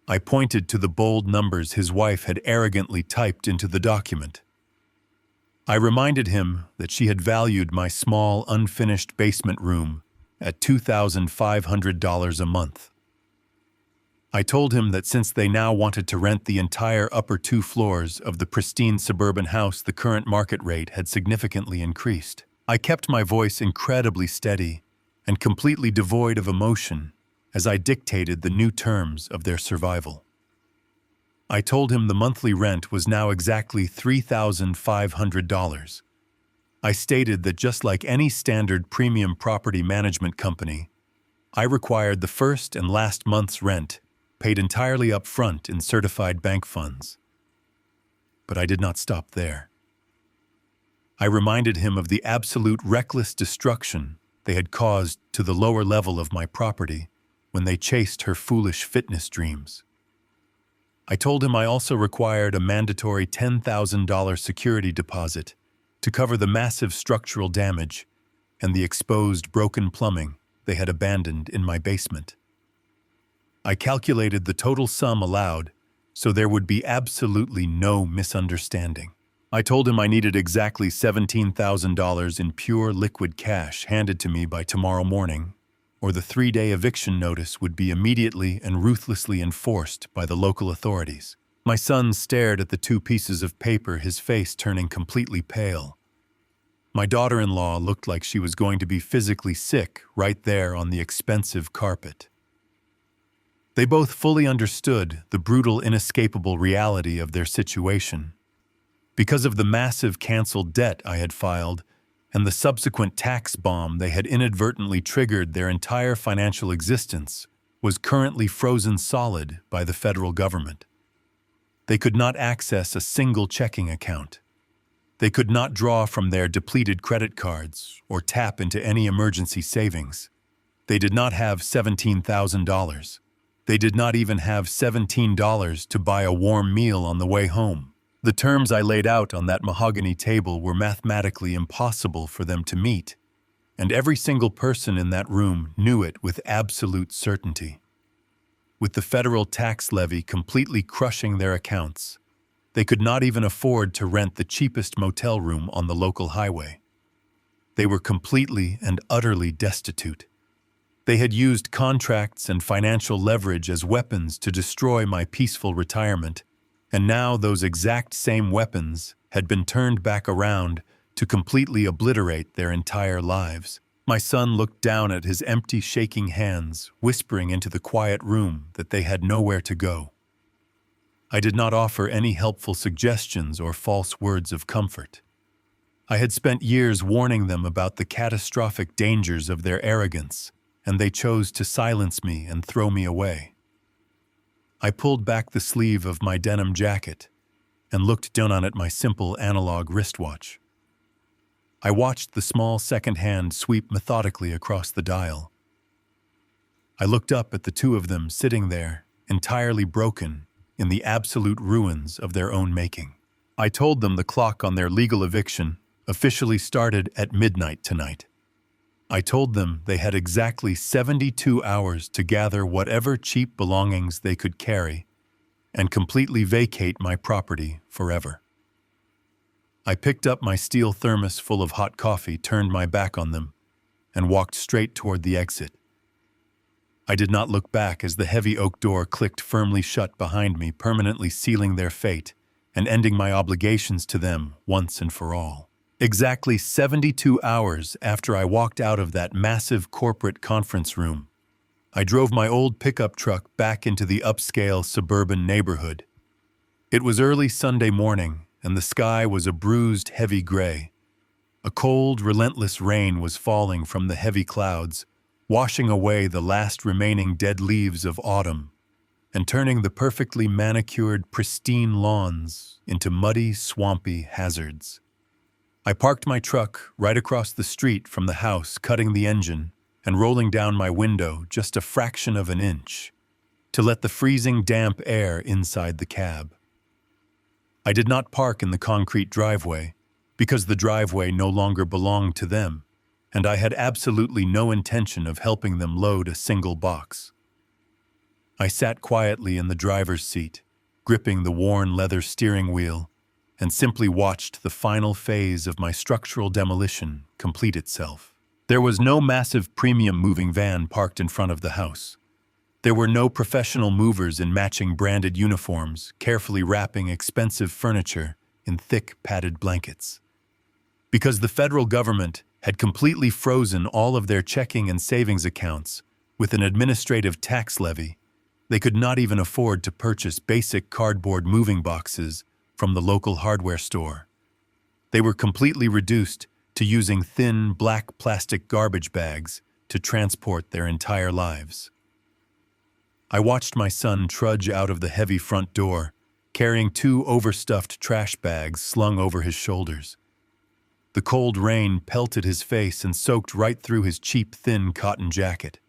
I pointed to the bold numbers his wife had arrogantly typed into the document. I reminded him that she had valued my small, unfinished basement room at $2,500 a month. I told him that since they now wanted to rent the entire upper 2 floors of the pristine suburban house, the current market rate had significantly increased. I kept my voice incredibly steady and completely devoid of emotion as I dictated the new terms of their survival. I told him the monthly rent was now exactly $3,500. I stated that just like any standard premium property management company, I required the first and last month's rent paid entirely up front in certified bank funds. But I did not stop there. I reminded him of the absolute reckless destruction they had caused to the lower level of my property when they chased her foolish fitness dreams. I told him I also required a mandatory $10,000 security deposit to cover the massive structural damage and the exposed broken plumbing they had abandoned in my basement. I calculated the total sum allowed so there would be absolutely no misunderstanding. I told him I needed exactly $17,000 in pure liquid cash handed to me by tomorrow morning, or the 3-day eviction notice would be immediately and ruthlessly enforced by the local authorities. My son stared at the 2 pieces of paper, his face turning completely pale. My daughter-in-law looked like she was going to be physically sick right there on the expensive carpet. They both fully understood the brutal, inescapable reality of their situation. Because of the massive canceled debt I had filed and the subsequent tax bomb they had inadvertently triggered, their entire financial existence was currently frozen solid by the federal government. They could not access a single checking account. They could not draw from their depleted credit cards or tap into any emergency savings. They did not have $17,000. They did not even have $17 to buy a warm meal on the way home. The terms I laid out on that mahogany table were mathematically impossible for them to meet, and every single person in that room knew it with absolute certainty. With the federal tax levy completely crushing their accounts, they could not even afford to rent the cheapest motel room on the local highway. They were completely and utterly destitute. They had used contracts and financial leverage as weapons to destroy my peaceful retirement, and now those exact same weapons had been turned back around to completely obliterate their entire lives. My son looked down at his empty, shaking hands, whispering into the quiet room that they had nowhere to go. I did not offer any helpful suggestions or false words of comfort. I had spent years warning them about the catastrophic dangers of their arrogance, and they chose to silence me and throw me away. I pulled back the sleeve of my denim jacket and looked down on it my simple analog wristwatch. I watched the small second hand sweep methodically across the dial. I looked up at the 2 of them sitting there, entirely broken, in the absolute ruins of their own making. I told them the clock on their legal eviction officially started at midnight tonight. I told them they had exactly 72 hours to gather whatever cheap belongings they could carry and completely vacate my property forever. I picked up my steel thermos full of hot coffee, turned my back on them, and walked straight toward the exit. I did not look back as the heavy oak door clicked firmly shut behind me, permanently sealing their fate and ending my obligations to them once and for all. Exactly 72 hours after I walked out of that massive corporate conference room, I drove my old pickup truck back into the upscale suburban neighborhood. It was early Sunday morning, and the sky was a bruised, heavy gray. A cold, relentless rain was falling from the heavy clouds, washing away the last remaining dead leaves of autumn and turning the perfectly manicured, pristine lawns into muddy, swampy hazards. I parked my truck right across the street from the house, cutting the engine and rolling down my window just a fraction of an inch to let the freezing, damp air inside the cab. I did not park in the concrete driveway because the driveway no longer belonged to them, and I had absolutely no intention of helping them load a single box. I sat quietly in the driver's seat, gripping the worn leather steering wheel, and simply watched the final phase of my structural demolition complete itself. There was no massive premium moving van parked in front of the house. There were no professional movers in matching branded uniforms, carefully wrapping expensive furniture in thick padded blankets. Because the federal government had completely frozen all of their checking and savings accounts with an administrative tax levy, they could not even afford to purchase basic cardboard moving boxes from the local hardware store. They were completely reduced to using thin, black plastic garbage bags to transport their entire lives. I watched my son trudge out of the heavy front door, carrying 2 overstuffed trash bags slung over his shoulders. The cold rain pelted his face and soaked right through his cheap, thin cotton jacket.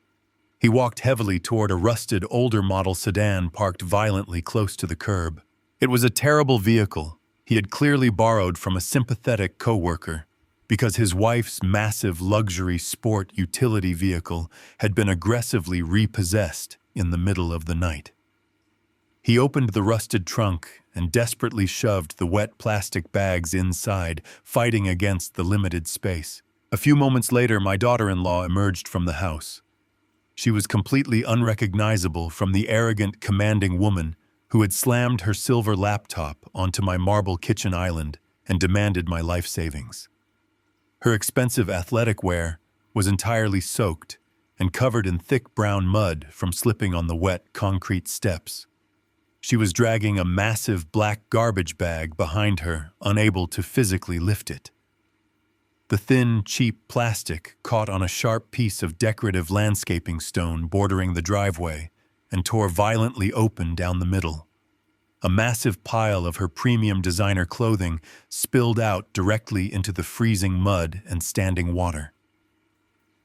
He walked heavily toward a rusted, older model sedan parked violently close to the curb. It was a terrible vehicle he had clearly borrowed from a sympathetic coworker because his wife's massive luxury sport utility vehicle had been aggressively repossessed in the middle of the night. He opened the rusted trunk and desperately shoved the wet plastic bags inside, fighting against the limited space. A few moments later, my daughter-in-law emerged from the house. She was completely unrecognizable from the arrogant, commanding woman who had slammed her silver laptop onto my marble kitchen island and demanded my life savings. Her expensive athletic wear was entirely soaked and covered in thick brown mud from slipping on the wet concrete steps. She was dragging a massive black garbage bag behind her, unable to physically lift it. The thin, cheap plastic caught on a sharp piece of decorative landscaping stone bordering the driveway and tore violently open down the middle. A massive pile of her premium designer clothing spilled out directly into the freezing mud and standing water.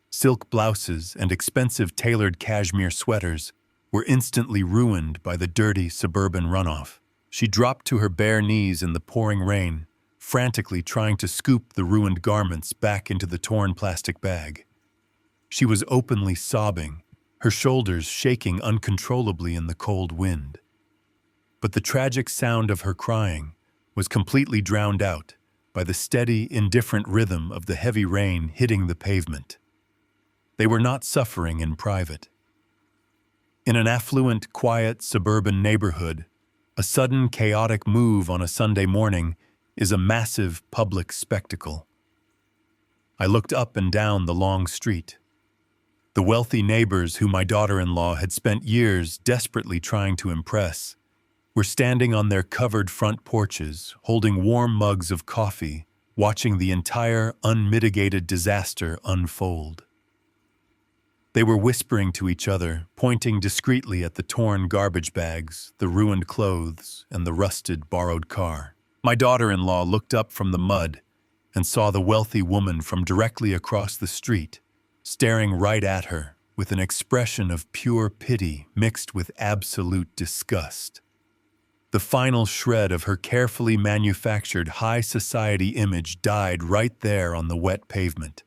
Silk blouses and expensive tailored cashmere sweaters were instantly ruined by the dirty suburban runoff. She dropped to her bare knees in the pouring rain, frantically trying to scoop the ruined garments back into the torn plastic bag. She was openly sobbing, her shoulders shaking uncontrollably in the cold wind. But the tragic sound of her crying was completely drowned out by the steady, indifferent rhythm of the heavy rain hitting the pavement. They were not suffering in private. In an affluent, quiet, suburban neighborhood, a sudden, chaotic move on a Sunday morning is a massive public spectacle. I looked up and down the long street. The wealthy neighbors who my daughter-in-law had spent years desperately trying to impress were standing on their covered front porches, holding warm mugs of coffee, watching the entire unmitigated disaster unfold. They were whispering to each other, pointing discreetly at the torn garbage bags, the ruined clothes, and the rusted, borrowed car. My daughter-in-law looked up from the mud and saw the wealthy woman from directly across the street, staring right at her with an expression of pure pity mixed with absolute disgust. The final shred of her carefully manufactured high society image died right there on the wet pavement.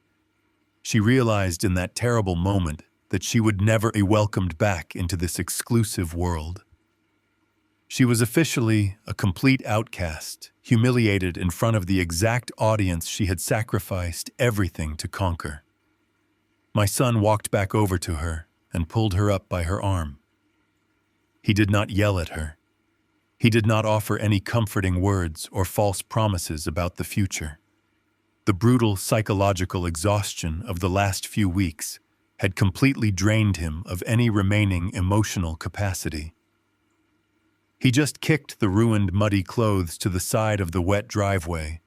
She realized in that terrible moment that she would never be welcomed back into this exclusive world. She was officially a complete outcast, humiliated in front of the exact audience she had sacrificed everything to conquer. My son walked back over to her and pulled her up by her arm. He did not yell at her. He did not offer any comforting words or false promises about the future. The brutal psychological exhaustion of the last few weeks had completely drained him of any remaining emotional capacity. He just kicked the ruined, muddy clothes to the side of the wet driveway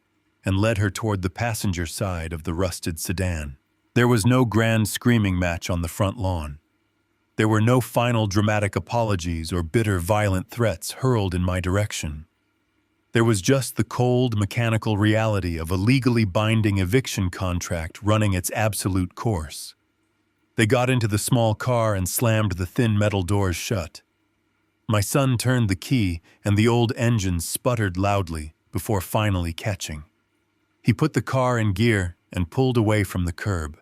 and led her toward the passenger side of the rusted sedan. There was no grand screaming match on the front lawn. There were no final dramatic apologies or bitter, violent threats hurled in my direction. There was just the cold, mechanical reality of a legally binding eviction contract running its absolute course. They got into the small car and slammed the thin metal doors shut. My son turned the key, and the old engine sputtered loudly before finally catching. He put the car in gear and pulled away from the curb.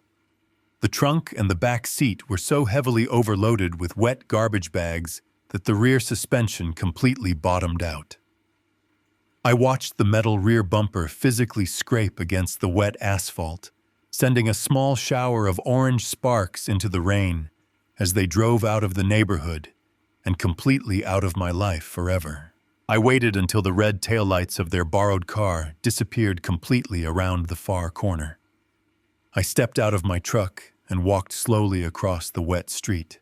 The trunk and the back seat were so heavily overloaded with wet garbage bags that the rear suspension completely bottomed out. I watched the metal rear bumper physically scrape against the wet asphalt, sending a small shower of orange sparks into the rain as they drove out of the neighborhood and completely out of my life forever. I waited until the red taillights of their borrowed car disappeared completely around the far corner. I stepped out of my truck and walked slowly across the wet street.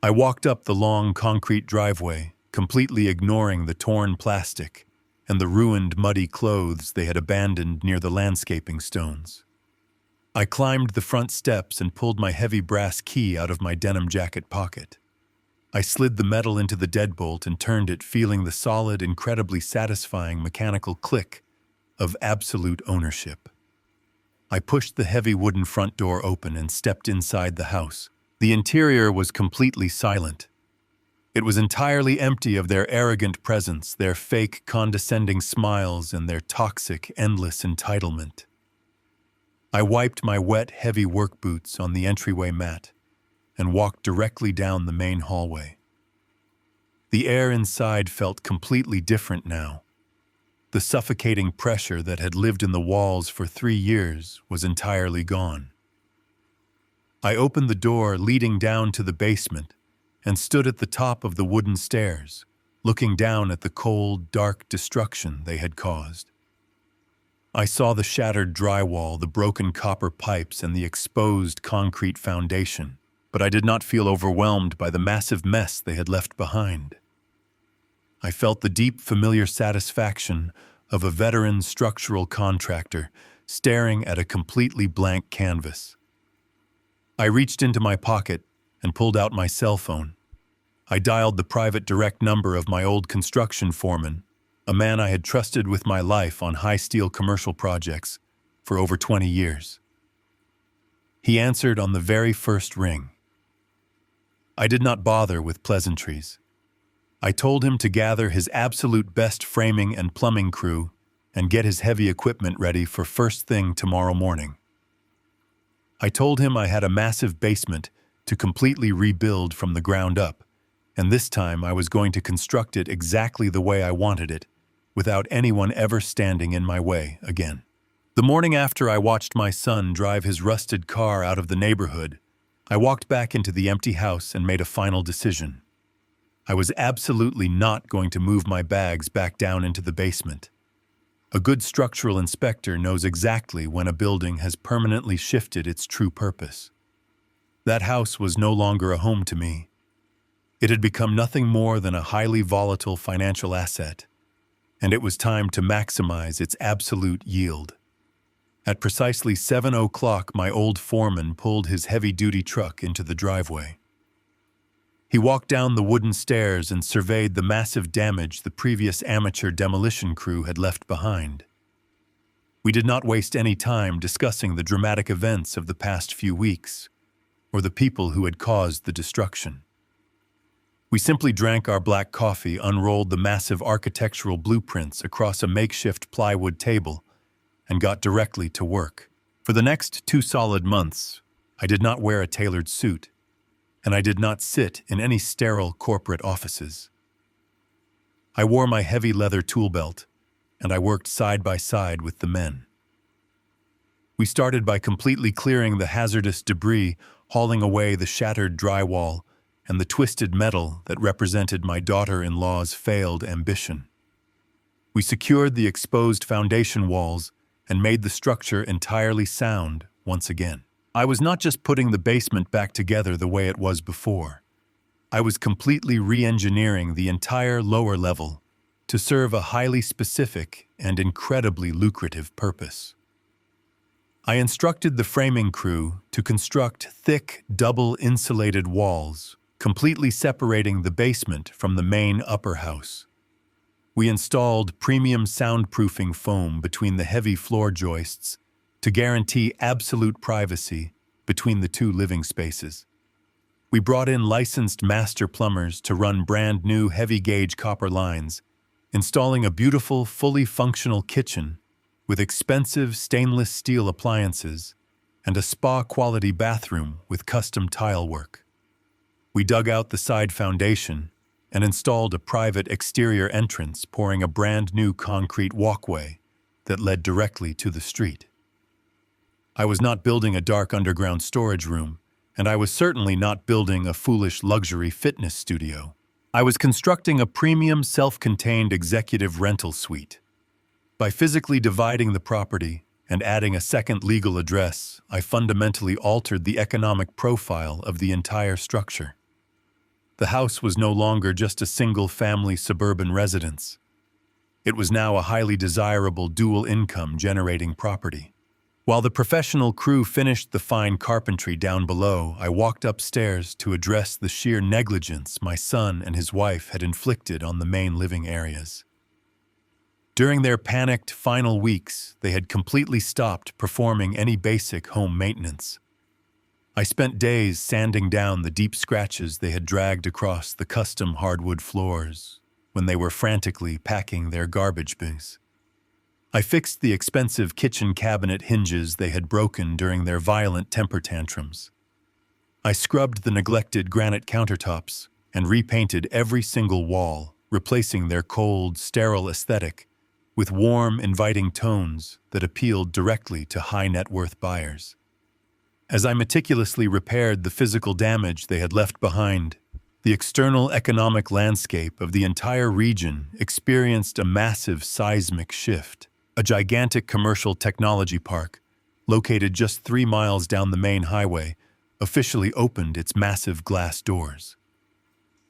I walked up the long concrete driveway, completely ignoring the torn plastic and the ruined, muddy clothes they had abandoned near the landscaping stones. I climbed the front steps and pulled my heavy brass key out of my denim jacket pocket. I slid the metal into the deadbolt and turned it, feeling the solid, incredibly satisfying mechanical click of absolute ownership. I pushed the heavy wooden front door open and stepped inside the house. The interior was completely silent. It was entirely empty of their arrogant presence, their fake, condescending smiles, and their toxic, endless entitlement. I wiped my wet, heavy work boots on the entryway mat and walked directly down the main hallway. The air inside felt completely different now. The suffocating pressure that had lived in the walls for 3 years was entirely gone. I opened the door leading down to the basement and stood at the top of the wooden stairs, looking down at the cold, dark destruction they had caused. I saw the shattered drywall, the broken copper pipes, and the exposed concrete foundation, but I did not feel overwhelmed by the massive mess they had left behind. I felt the deep, familiar satisfaction of a veteran structural contractor staring at a completely blank canvas. I reached into my pocket and pulled out my cell phone. I dialed the private direct number of my old construction foreman, a man I had trusted with my life on high-steel commercial projects for over 20 years. He answered on the very first ring. I did not bother with pleasantries. I told him to gather his absolute best framing and plumbing crew and get his heavy equipment ready for first thing tomorrow morning. I told him I had a massive basement to completely rebuild from the ground up, and this time I was going to construct it exactly the way I wanted it, without anyone ever standing in my way again. The morning after I watched my son drive his rusted car out of the neighborhood, I walked back into the empty house and made a final decision. I was absolutely not going to move my bags back down into the basement. A good structural inspector knows exactly when a building has permanently shifted its true purpose. That house was no longer a home to me. It had become nothing more than a highly volatile financial asset, and it was time to maximize its absolute yield. At precisely 7 o'clock, my old foreman pulled his heavy-duty truck into the driveway. He walked down the wooden stairs and surveyed the massive damage the previous amateur demolition crew had left behind. We did not waste any time discussing the dramatic events of the past few weeks, or the people who had caused the destruction. We simply drank our black coffee, unrolled the massive architectural blueprints across a makeshift plywood table, and got directly to work. For the next 2 solid months, I did not wear a tailored suit, and I did not sit in any sterile corporate offices. I wore my heavy leather tool belt, and I worked side by side with the men. We started by completely clearing the hazardous debris, hauling away the shattered drywall and the twisted metal that represented my daughter-in-law's failed ambition. We secured the exposed foundation walls and made the structure entirely sound once again. I was not just putting the basement back together the way it was before. I was completely re-engineering the entire lower level to serve a highly specific and incredibly lucrative purpose. I instructed the framing crew to construct thick, double-insulated walls, completely separating the basement from the main upper house. We installed premium soundproofing foam between the heavy floor joists to guarantee absolute privacy between the two living spaces. We brought in licensed master plumbers to run brand new heavy-gauge copper lines, installing a beautiful, fully functional kitchen with expensive stainless steel appliances and a spa-quality bathroom with custom tile work. We dug out the side foundation and installed a private exterior entrance, pouring a brand new concrete walkway that led directly to the street. I was not building a dark underground storage room, and I was certainly not building a foolish luxury fitness studio. I was constructing a premium self-contained executive rental suite. By physically dividing the property and adding a second legal address, I fundamentally altered the economic profile of the entire structure. The house was no longer just a single-family suburban residence. It was now a highly desirable dual-income generating property. While the professional crew finished the fine carpentry down below, I walked upstairs to address the sheer negligence my son and his wife had inflicted on the main living areas. During their panicked final weeks, they had completely stopped performing any basic home maintenance. I spent days sanding down the deep scratches they had dragged across the custom hardwood floors when they were frantically packing their garbage bins. I fixed the expensive kitchen cabinet hinges they had broken during their violent temper tantrums. I scrubbed the neglected granite countertops and repainted every single wall, replacing their cold, sterile aesthetic with warm, inviting tones that appealed directly to high-net-worth buyers. As I meticulously repaired the physical damage they had left behind, the external economic landscape of the entire region experienced a massive seismic shift. A gigantic commercial technology park, located just 3 miles down the main highway, officially opened its massive glass doors.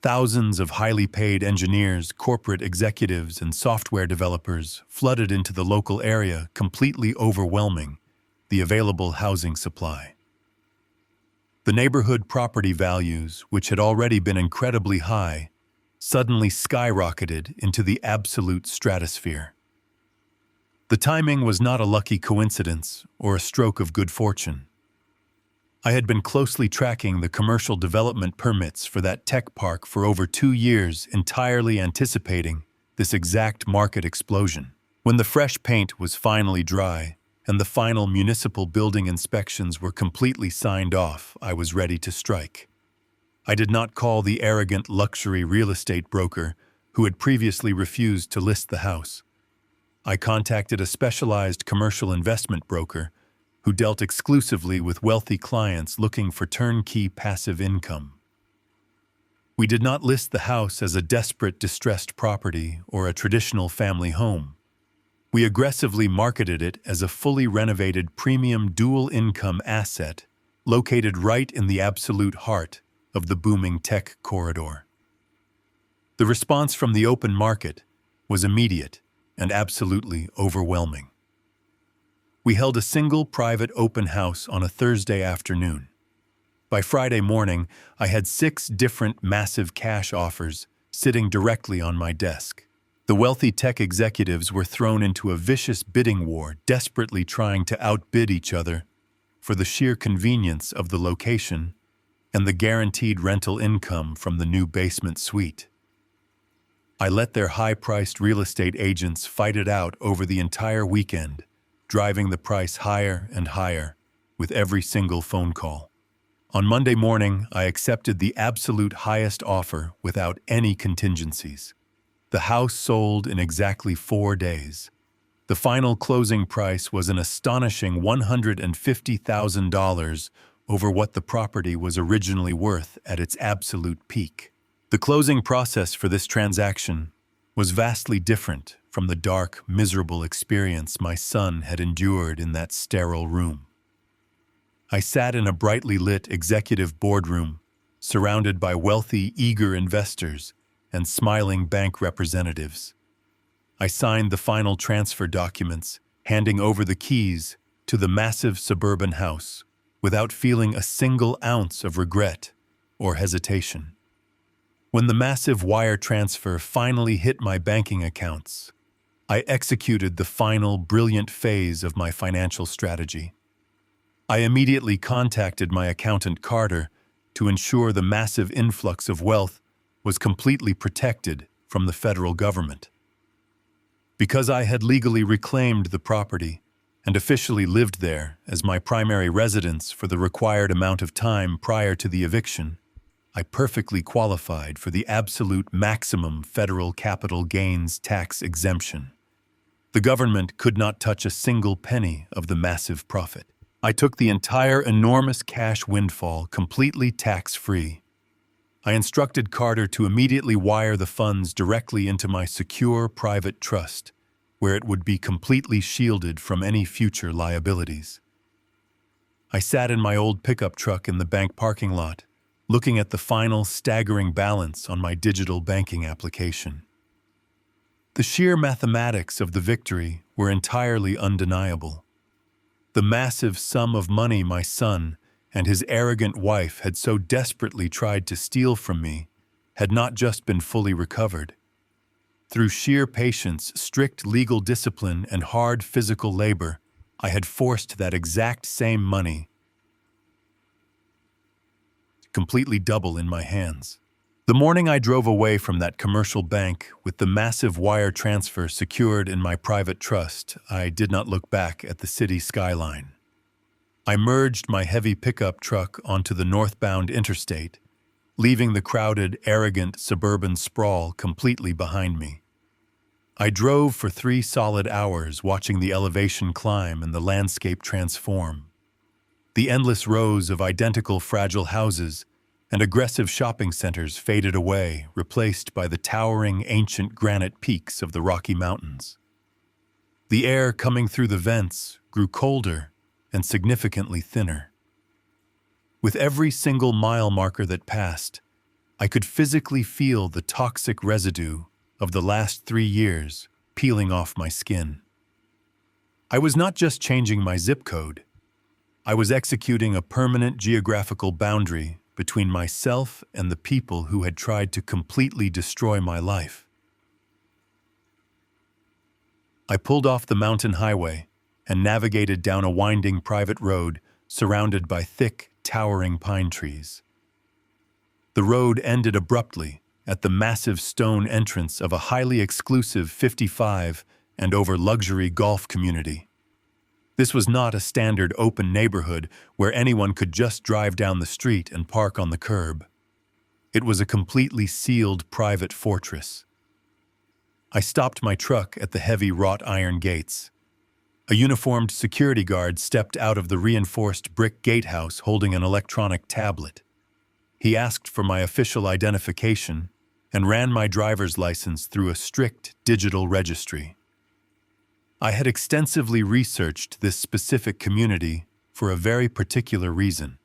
Thousands of highly paid engineers, corporate executives, and software developers flooded into the local area, completely overwhelming the available housing supply. The neighborhood property values, which had already been incredibly high, suddenly skyrocketed into the absolute stratosphere. The timing was not a lucky coincidence or a stroke of good fortune. I had been closely tracking the commercial development permits for that tech park for over 2 years, entirely anticipating this exact market explosion. When the fresh paint was finally dry and the final municipal building inspections were completely signed off, I was ready to strike. I did not call the arrogant luxury real estate broker who had previously refused to list the house. I contacted a specialized commercial investment broker who dealt exclusively with wealthy clients looking for turnkey passive income. We did not list the house as a desperate, distressed property or a traditional family home. We aggressively marketed it as a fully renovated premium dual-income asset located right in the absolute heart of the booming tech corridor. The response from the open market was immediate and absolutely overwhelming. We held a single private open house on a Thursday afternoon. By Friday morning, I had 6 different massive cash offers sitting directly on my desk. The wealthy tech executives were thrown into a vicious bidding war, desperately trying to outbid each other for the sheer convenience of the location and the guaranteed rental income from the new basement suite. I let their high-priced real estate agents fight it out over the entire weekend, driving the price higher and higher with every single phone call. On Monday morning, I accepted the absolute highest offer without any contingencies. The house sold in exactly 4 days. The final closing price was an astonishing $150,000 over what the property was originally worth at its absolute peak. The closing process for this transaction was vastly different from the dark, miserable experience my son had endured in that sterile room. I sat in a brightly lit executive boardroom, surrounded by wealthy, eager investors and smiling bank representatives. I signed the final transfer documents, handing over the keys to the massive suburban house without feeling a single ounce of regret or hesitation. When the massive wire transfer finally hit my banking accounts, I executed the final brilliant phase of my financial strategy. I immediately contacted my accountant Carter to ensure the massive influx of wealth was completely protected from the federal government. Because I had legally reclaimed the property and officially lived there as my primary residence for the required amount of time prior to the eviction, I perfectly qualified for the absolute maximum federal capital gains tax exemption. The government could not touch a single penny of the massive profit. I took the entire enormous cash windfall completely tax-free. I instructed Carter to immediately wire the funds directly into my secure private trust, where it would be completely shielded from any future liabilities. I sat in my old pickup truck in the bank parking lot, looking at the final staggering balance on my digital banking application. The sheer mathematics of the victory were entirely undeniable. The massive sum of money my son and his arrogant wife had so desperately tried to steal from me had not just been fully recovered. Through sheer patience, strict legal discipline, and hard physical labor, I had forced that exact same money completely double in my hands. The morning I drove away from that commercial bank with the massive wire transfer secured in my private trust, I did not look back at the city skyline. I merged my heavy pickup truck onto the northbound interstate, leaving the crowded, arrogant suburban sprawl completely behind me. I drove for 3 solid hours, watching the elevation climb and the landscape transform. The endless rows of identical fragile houses and aggressive shopping centers faded away, replaced by the towering ancient granite peaks of the Rocky Mountains. The air coming through the vents grew colder and significantly thinner. With every single mile marker that passed, I could physically feel the toxic residue of the last 3 years peeling off my skin. I was not just changing my zip code. I was executing a permanent geographical boundary between myself and the people who had tried to completely destroy my life. I pulled off the mountain highway and navigated down a winding private road surrounded by thick, towering pine trees. The road ended abruptly at the massive stone entrance of a highly exclusive 55 and over luxury golf community. This was not a standard open neighborhood where anyone could just drive down the street and park on the curb. It was a completely sealed private fortress. I stopped my truck at the heavy wrought iron gates. A uniformed security guard stepped out of the reinforced brick gatehouse holding an electronic tablet. He asked for my official identification and ran my driver's license through a strict digital registry. I had extensively researched this specific community for a very particular reason.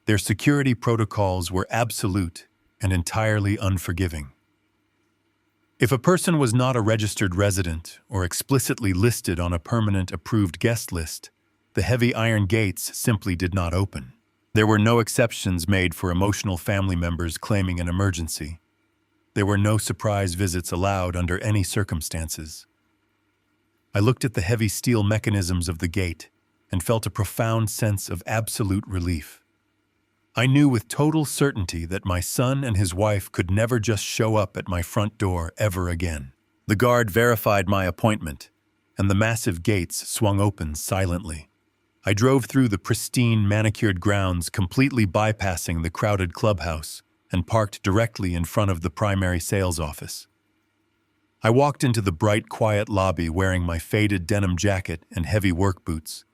Their security protocols were absolute and entirely unforgiving. If a person was not a registered resident or explicitly listed on a permanent approved guest list, the heavy iron gates simply did not open. There were no exceptions made for emotional family members claiming an emergency. There were no surprise visits allowed under any circumstances. I looked at the heavy steel mechanisms of the gate and felt a profound sense of absolute relief. I knew with total certainty that my son and his wife could never just show up at my front door ever again. The guard verified my appointment, and the massive gates swung open silently. I drove through the pristine, manicured grounds, completely bypassing the crowded clubhouse, and parked directly in front of the primary sales office. I walked into the bright, quiet lobby wearing my faded denim jacket and heavy work boots.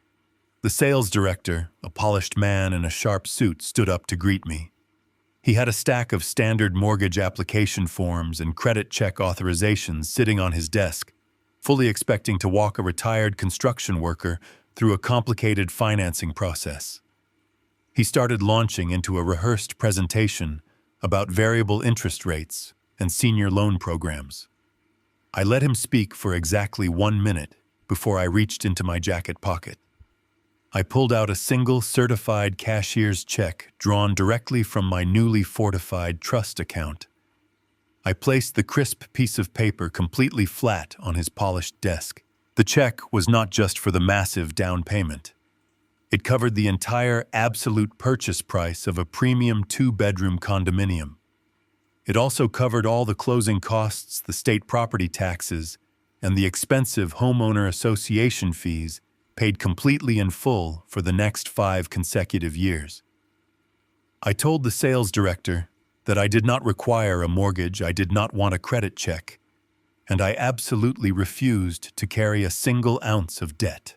The sales director, a polished man in a sharp suit, stood up to greet me. He had a stack of standard mortgage application forms and credit check authorizations sitting on his desk, fully expecting to walk a retired construction worker through a complicated financing process. He started launching into a rehearsed presentation about variable interest rates and senior loan programs. I let him speak for exactly 1 minute before I reached into my jacket pocket. I pulled out a single certified cashier's check drawn directly from my newly fortified trust account. I placed the crisp piece of paper completely flat on his polished desk. The check was not just for the massive down payment. It covered the entire absolute purchase price of a premium 2-bedroom condominium. It also covered all the closing costs, the state property taxes, and the expensive homeowner association fees paid completely in full for the next 5 consecutive years. I told the sales director that I did not require a mortgage, I did not want a credit check, and I absolutely refused to carry a single ounce of debt.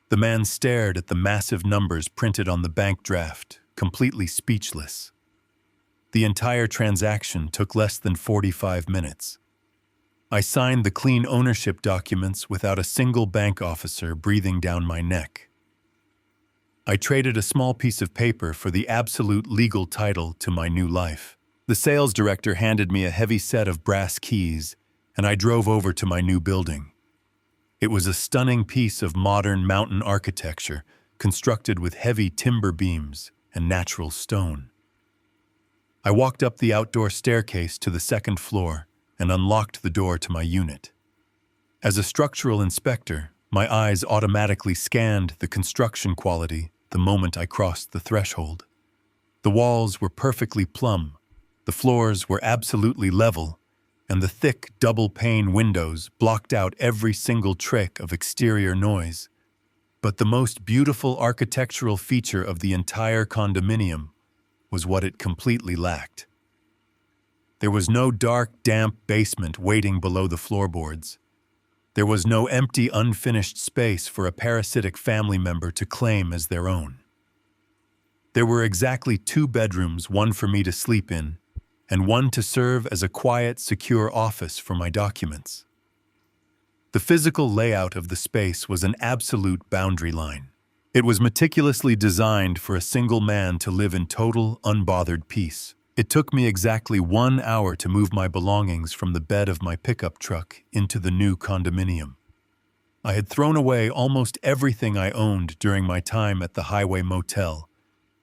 The man stared at the massive numbers printed on the bank draft, completely speechless. The entire transaction took less than 45 minutes. I signed the clean ownership documents without a single bank officer breathing down my neck. I traded a small piece of paper for the absolute legal title to my new life. The sales director handed me a heavy set of brass keys, and I drove over to my new building. It was a stunning piece of modern mountain architecture, constructed with heavy timber beams and natural stone. I walked up the outdoor staircase to the second floor and unlocked the door to my unit. As a structural inspector, my eyes automatically scanned the construction quality the moment I crossed the threshold. The walls were perfectly plumb, the floors were absolutely level, and the thick double-pane windows blocked out every single trick of exterior noise. But the most beautiful architectural feature of the entire condominium was what it completely lacked. There was no dark, damp basement waiting below the floorboards. There was no empty, unfinished space for a parasitic family member to claim as their own. There were exactly 2 bedrooms, one for me to sleep in, and one to serve as a quiet, secure office for my documents. The physical layout of the space was an absolute boundary line. It was meticulously designed for a single man to live in total, unbothered peace. It took me exactly 1 hour to move my belongings from the bed of my pickup truck into the new condominium. I had thrown away almost everything I owned during my time at the Highway Motel,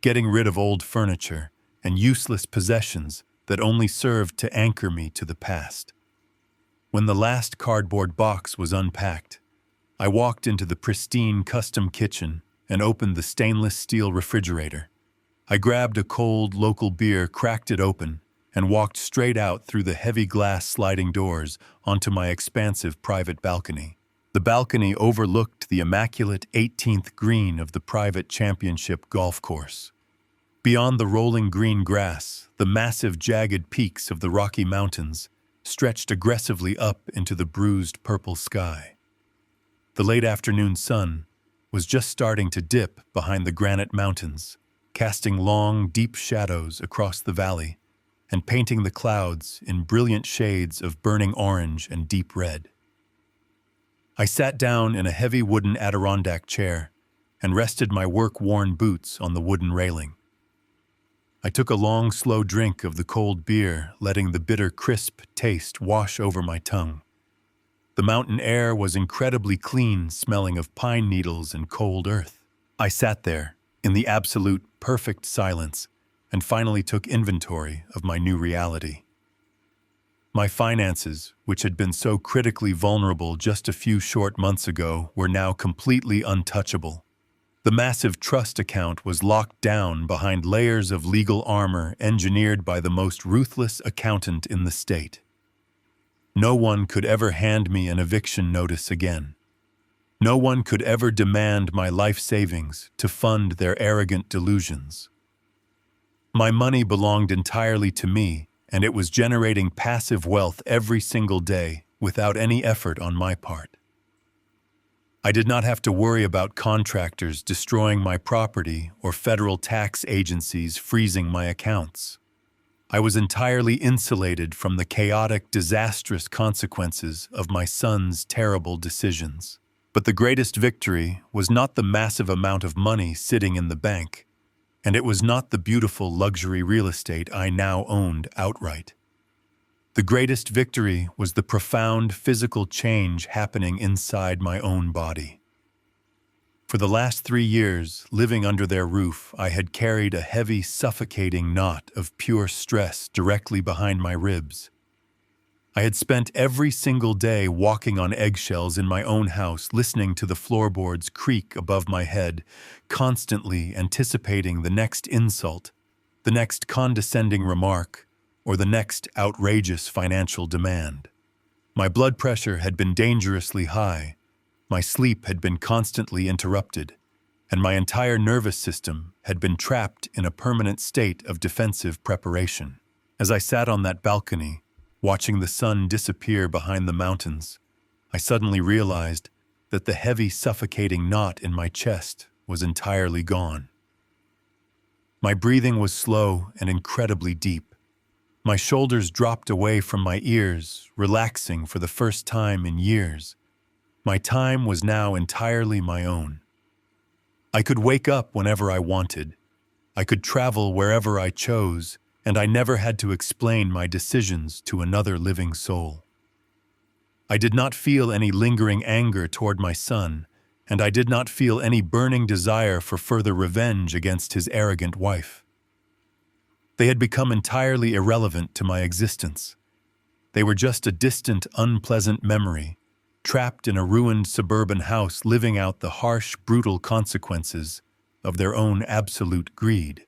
getting rid of old furniture and useless possessions that only served to anchor me to the past. When the last cardboard box was unpacked, I walked into the pristine custom kitchen and opened the stainless steel refrigerator. I grabbed a cold local beer, cracked it open, and walked straight out through the heavy glass sliding doors onto my expansive private balcony. The balcony overlooked the immaculate 18th green of the private championship golf course. Beyond the rolling green grass, the massive jagged peaks of the Rocky Mountains stretched aggressively up into the bruised purple sky. The late afternoon sun was just starting to dip behind the granite mountains, casting long, deep shadows across the valley and painting the clouds in brilliant shades of burning orange and deep red. I sat down in a heavy wooden Adirondack chair and rested my work-worn boots on the wooden railing. I took a long, slow drink of the cold beer, letting the bitter, crisp taste wash over my tongue. The mountain air was incredibly clean, smelling of pine needles and cold earth. I sat there, in the absolute perfect silence, and finally took inventory of my new reality. My finances, which had been so critically vulnerable just a few short months ago, were now completely untouchable. The massive trust account was locked down behind layers of legal armor engineered by the most ruthless accountant in the state. No one could ever hand me an eviction notice again. No one could ever demand my life savings to fund their arrogant delusions. My money belonged entirely to me, and it was generating passive wealth every single day without any effort on my part. I did not have to worry about contractors destroying my property or federal tax agencies freezing my accounts. I was entirely insulated from the chaotic, disastrous consequences of my son's terrible decisions. But the greatest victory was not the massive amount of money sitting in the bank, and it was not the beautiful luxury real estate I now owned outright. The greatest victory was the profound physical change happening inside my own body. For the last 3 years, living under their roof, I had carried a heavy, suffocating knot of pure stress directly behind my ribs. I had spent every single day walking on eggshells in my own house, listening to the floorboards creak above my head, constantly anticipating the next insult, the next condescending remark, or the next outrageous financial demand. My blood pressure had been dangerously high, my sleep had been constantly interrupted, and my entire nervous system had been trapped in a permanent state of defensive preparation. As I sat on that balcony, watching the sun disappear behind the mountains, I suddenly realized that the heavy, suffocating knot in my chest was entirely gone. My breathing was slow and incredibly deep. My shoulders dropped away from my ears, relaxing for the first time in years. My time was now entirely my own. I could wake up whenever I wanted. I could travel wherever I chose, and I never had to explain my decisions to another living soul. I did not feel any lingering anger toward my son, and I did not feel any burning desire for further revenge against his arrogant wife. They had become entirely irrelevant to my existence. They were just a distant, unpleasant memory, trapped in a ruined suburban house living out the harsh, brutal consequences of their own absolute greed.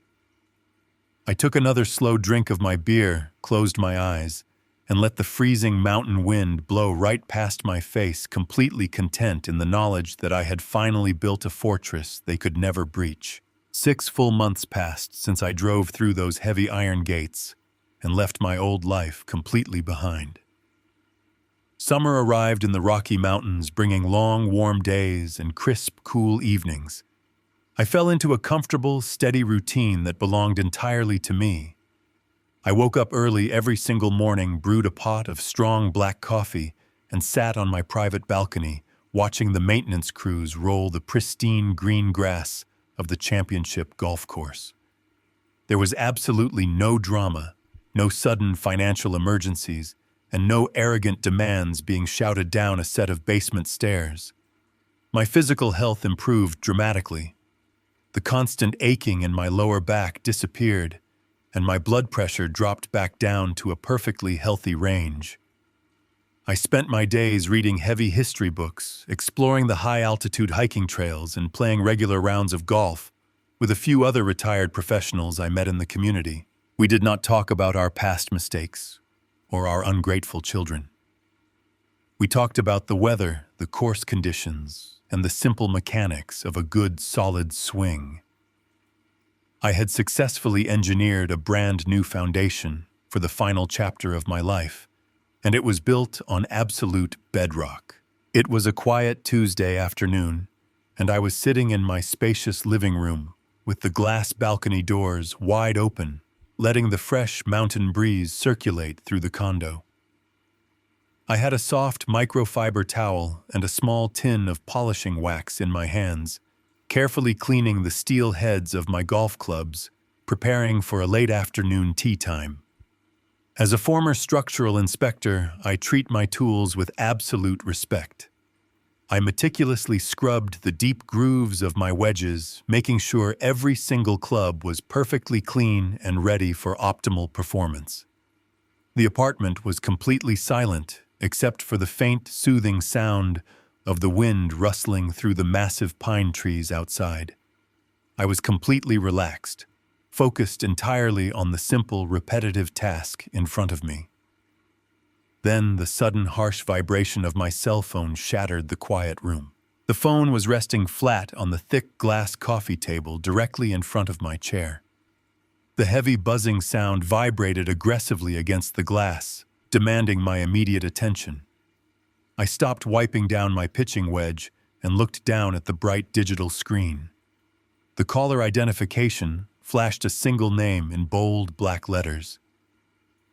I took another slow drink of my beer, closed my eyes, and let the freezing mountain wind blow right past my face, completely content in the knowledge that I had finally built a fortress they could never breach. 6 full months passed since I drove through those heavy iron gates and left my old life completely behind. Summer arrived in the Rocky Mountains, bringing long, warm days and crisp, cool evenings. I fell into a comfortable, steady routine that belonged entirely to me. I woke up early every single morning, brewed a pot of strong black coffee, and sat on my private balcony, watching the maintenance crews roll the pristine green grass of the championship golf course. There was absolutely no drama, no sudden financial emergencies, and no arrogant demands being shouted down a set of basement stairs. My physical health improved dramatically. The constant aching in my lower back disappeared, and my blood pressure dropped back down to a perfectly healthy range. I spent my days reading heavy history books, exploring the high-altitude hiking trails, and playing regular rounds of golf with a few other retired professionals I met in the community. We did not talk about our past mistakes or our ungrateful children. We talked about the weather, the course conditions, and the simple mechanics of a good, solid swing. I had successfully engineered a brand new foundation for the final chapter of my life, and it was built on absolute bedrock. It was a quiet Tuesday afternoon, and I was sitting in my spacious living room with the glass balcony doors wide open, letting the fresh mountain breeze circulate through the condo. I had a soft microfiber towel and a small tin of polishing wax in my hands, carefully cleaning the steel heads of my golf clubs, preparing for a late afternoon tea time. As a former structural inspector, I treat my tools with absolute respect. I meticulously scrubbed the deep grooves of my wedges, making sure every single club was perfectly clean and ready for optimal performance. The apartment was completely silent, except for the faint, soothing sound of the wind rustling through the massive pine trees outside. I was completely relaxed, focused entirely on the simple, repetitive task in front of me. Then the sudden harsh vibration of my cell phone shattered the quiet room. The phone was resting flat on the thick glass coffee table directly in front of my chair. The heavy buzzing sound vibrated aggressively against the glass, demanding my immediate attention. I stopped wiping down my pitching wedge and looked down at the bright digital screen. The caller identification flashed a single name in bold black letters.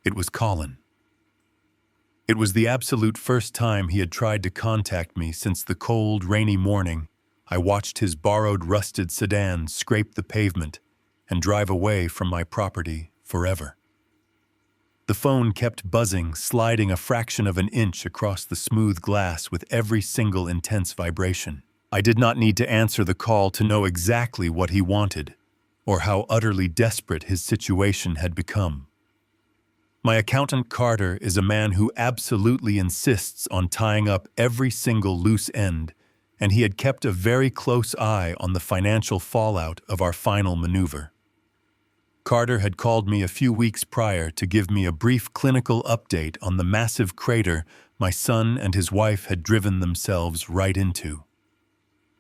It was Colin. It was the absolute first time he had tried to contact me since the cold, rainy morning I watched his borrowed rusted sedan scrape the pavement and drive away from my property forever. The phone kept buzzing, sliding a fraction of an inch across the smooth glass with every single intense vibration. I did not need to answer the call to know exactly what he wanted, or how utterly desperate his situation had become. My accountant Carter is a man who absolutely insists on tying up every single loose end, and he had kept a very close eye on the financial fallout of our final maneuver. Carter had called me a few weeks prior to give me a brief clinical update on the massive crater my son and his wife had driven themselves right into.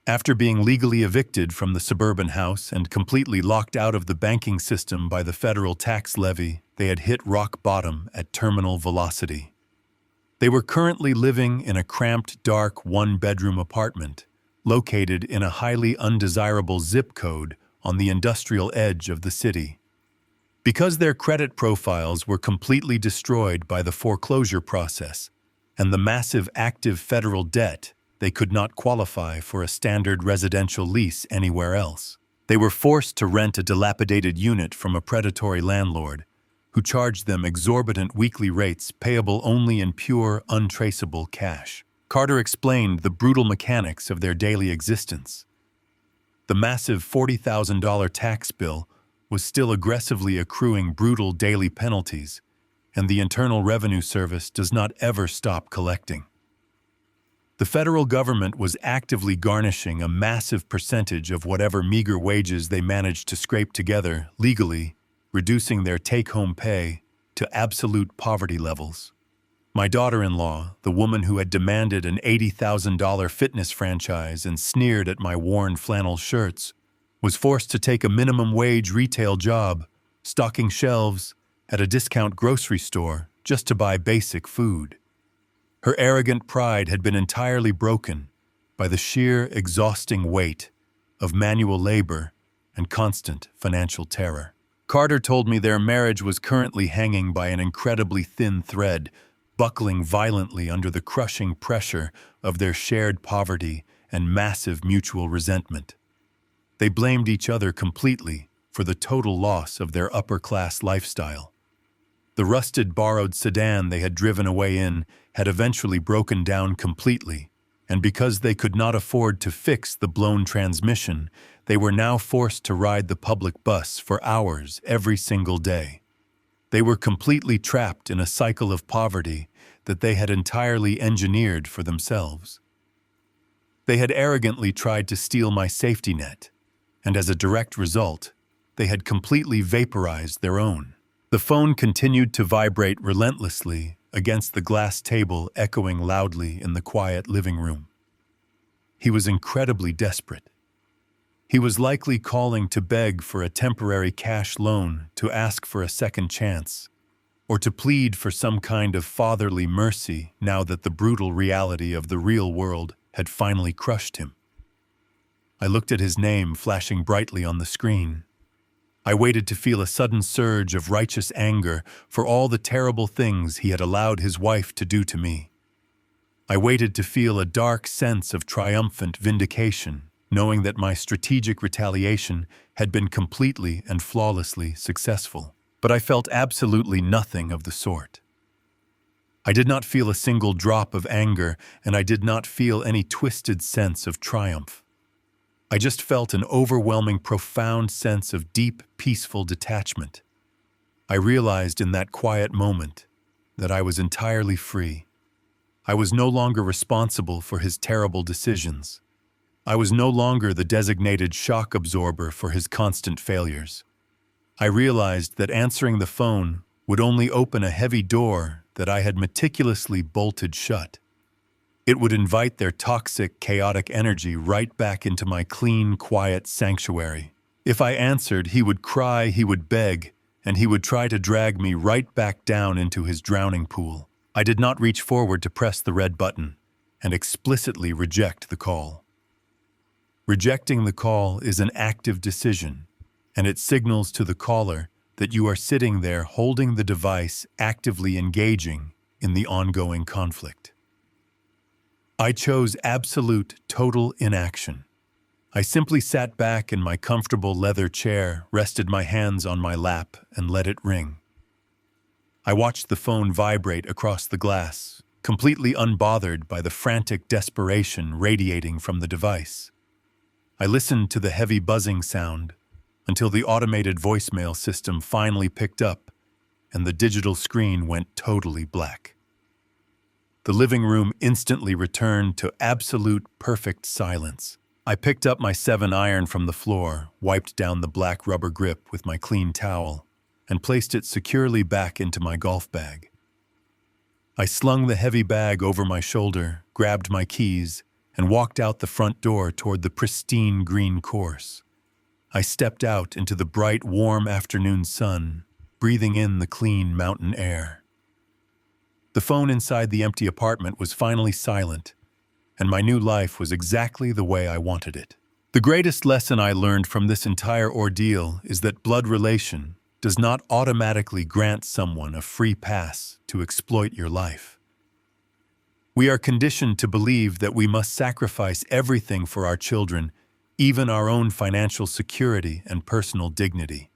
After being legally evicted from the suburban house and completely locked out of the banking system by the federal tax levy, they had hit rock bottom at terminal velocity. They were currently living in a cramped, dark, one-bedroom apartment, located in a highly undesirable zip code on the industrial edge of the city. Because their credit profiles were completely destroyed by the foreclosure process and the massive active federal debt, they could not qualify for a standard residential lease anywhere else. They were forced to rent a dilapidated unit from a predatory landlord, who charged them exorbitant weekly rates payable only in pure, untraceable cash. Carter explained the brutal mechanics of their daily existence. The massive $40,000 tax bill was still aggressively accruing brutal daily penalties, and the Internal Revenue Service does not ever stop collecting. The federal government was actively garnishing a massive percentage of whatever meager wages they managed to scrape together legally, reducing their take-home pay to absolute poverty levels. My daughter-in-law, the woman who had demanded an $80,000 fitness franchise and sneered at my worn flannel shirts, was forced to take a minimum wage retail job, stocking shelves at a discount grocery store just to buy basic food. Her arrogant pride had been entirely broken by the sheer, exhausting weight of manual labor and constant financial terror. Carter told me their marriage was currently hanging by an incredibly thin thread, buckling violently under the crushing pressure of their shared poverty and massive mutual resentment. They blamed each other completely for the total loss of their upper-class lifestyle. The rusted borrowed sedan they had driven away in had eventually broken down completely, and because they could not afford to fix the blown transmission, they were now forced to ride the public bus for hours every single day. They were completely trapped in a cycle of poverty that they had entirely engineered for themselves. They had arrogantly tried to steal my safety net, and as a direct result, they had completely vaporized their own. The phone continued to vibrate relentlessly against the glass table, echoing loudly in the quiet living room. He was incredibly desperate. He was likely calling to beg for a temporary cash loan, to ask for a second chance, or to plead for some kind of fatherly mercy now that the brutal reality of the real world had finally crushed him. I looked at his name flashing brightly on the screen. I waited to feel a sudden surge of righteous anger for all the terrible things he had allowed his wife to do to me. I waited to feel a dark sense of triumphant vindication, knowing that my strategic retaliation had been completely and flawlessly successful. But I felt absolutely nothing of the sort. I did not feel a single drop of anger, and I did not feel any twisted sense of triumph. I just felt an overwhelming, profound sense of deep, peaceful detachment. I realized in that quiet moment that I was entirely free. I was no longer responsible for his terrible decisions. I was no longer the designated shock absorber for his constant failures. I realized that answering the phone would only open a heavy door that I had meticulously bolted shut. It would invite their toxic, chaotic energy right back into my clean, quiet sanctuary. If I answered, he would cry, he would beg, and he would try to drag me right back down into his drowning pool. I did not reach forward to press the red button and explicitly reject the call. Rejecting the call is an active decision, and it signals to the caller that you are sitting there holding the device, actively engaging in the ongoing conflict. I chose absolute, total inaction. I simply sat back in my comfortable leather chair, rested my hands on my lap, and let it ring. I watched the phone vibrate across the glass, completely unbothered by the frantic desperation radiating from the device. I listened to the heavy buzzing sound until the automated voicemail system finally picked up and the digital screen went totally black. The living room instantly returned to absolute perfect silence. I picked up my 7-iron from the floor, wiped down the black rubber grip with my clean towel, and placed it securely back into my golf bag. I slung the heavy bag over my shoulder, grabbed my keys, and walked out the front door toward the pristine green course. I stepped out into the bright, warm afternoon sun, breathing in the clean mountain air. The phone inside the empty apartment was finally silent, and my new life was exactly the way I wanted it. The greatest lesson I learned from this entire ordeal is that blood relation does not automatically grant someone a free pass to exploit your life. We are conditioned to believe that we must sacrifice everything for our children, even our own financial security and personal dignity.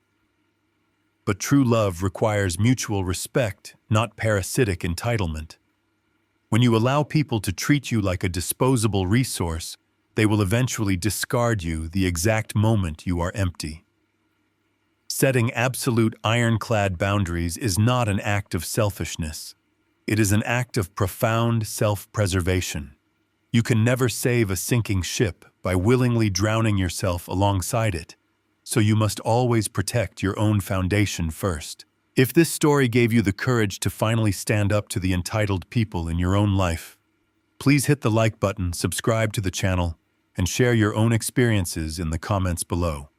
But true love requires mutual respect, not parasitic entitlement. When you allow people to treat you like a disposable resource, they will eventually discard you the exact moment you are empty. Setting absolute ironclad boundaries is not an act of selfishness. It is an act of profound self-preservation. You can never save a sinking ship by willingly drowning yourself alongside it, so you must always protect your own foundation first. If this story gave you the courage to finally stand up to the entitled people in your own life, please hit the like button, subscribe to the channel, and share your own experiences in the comments below.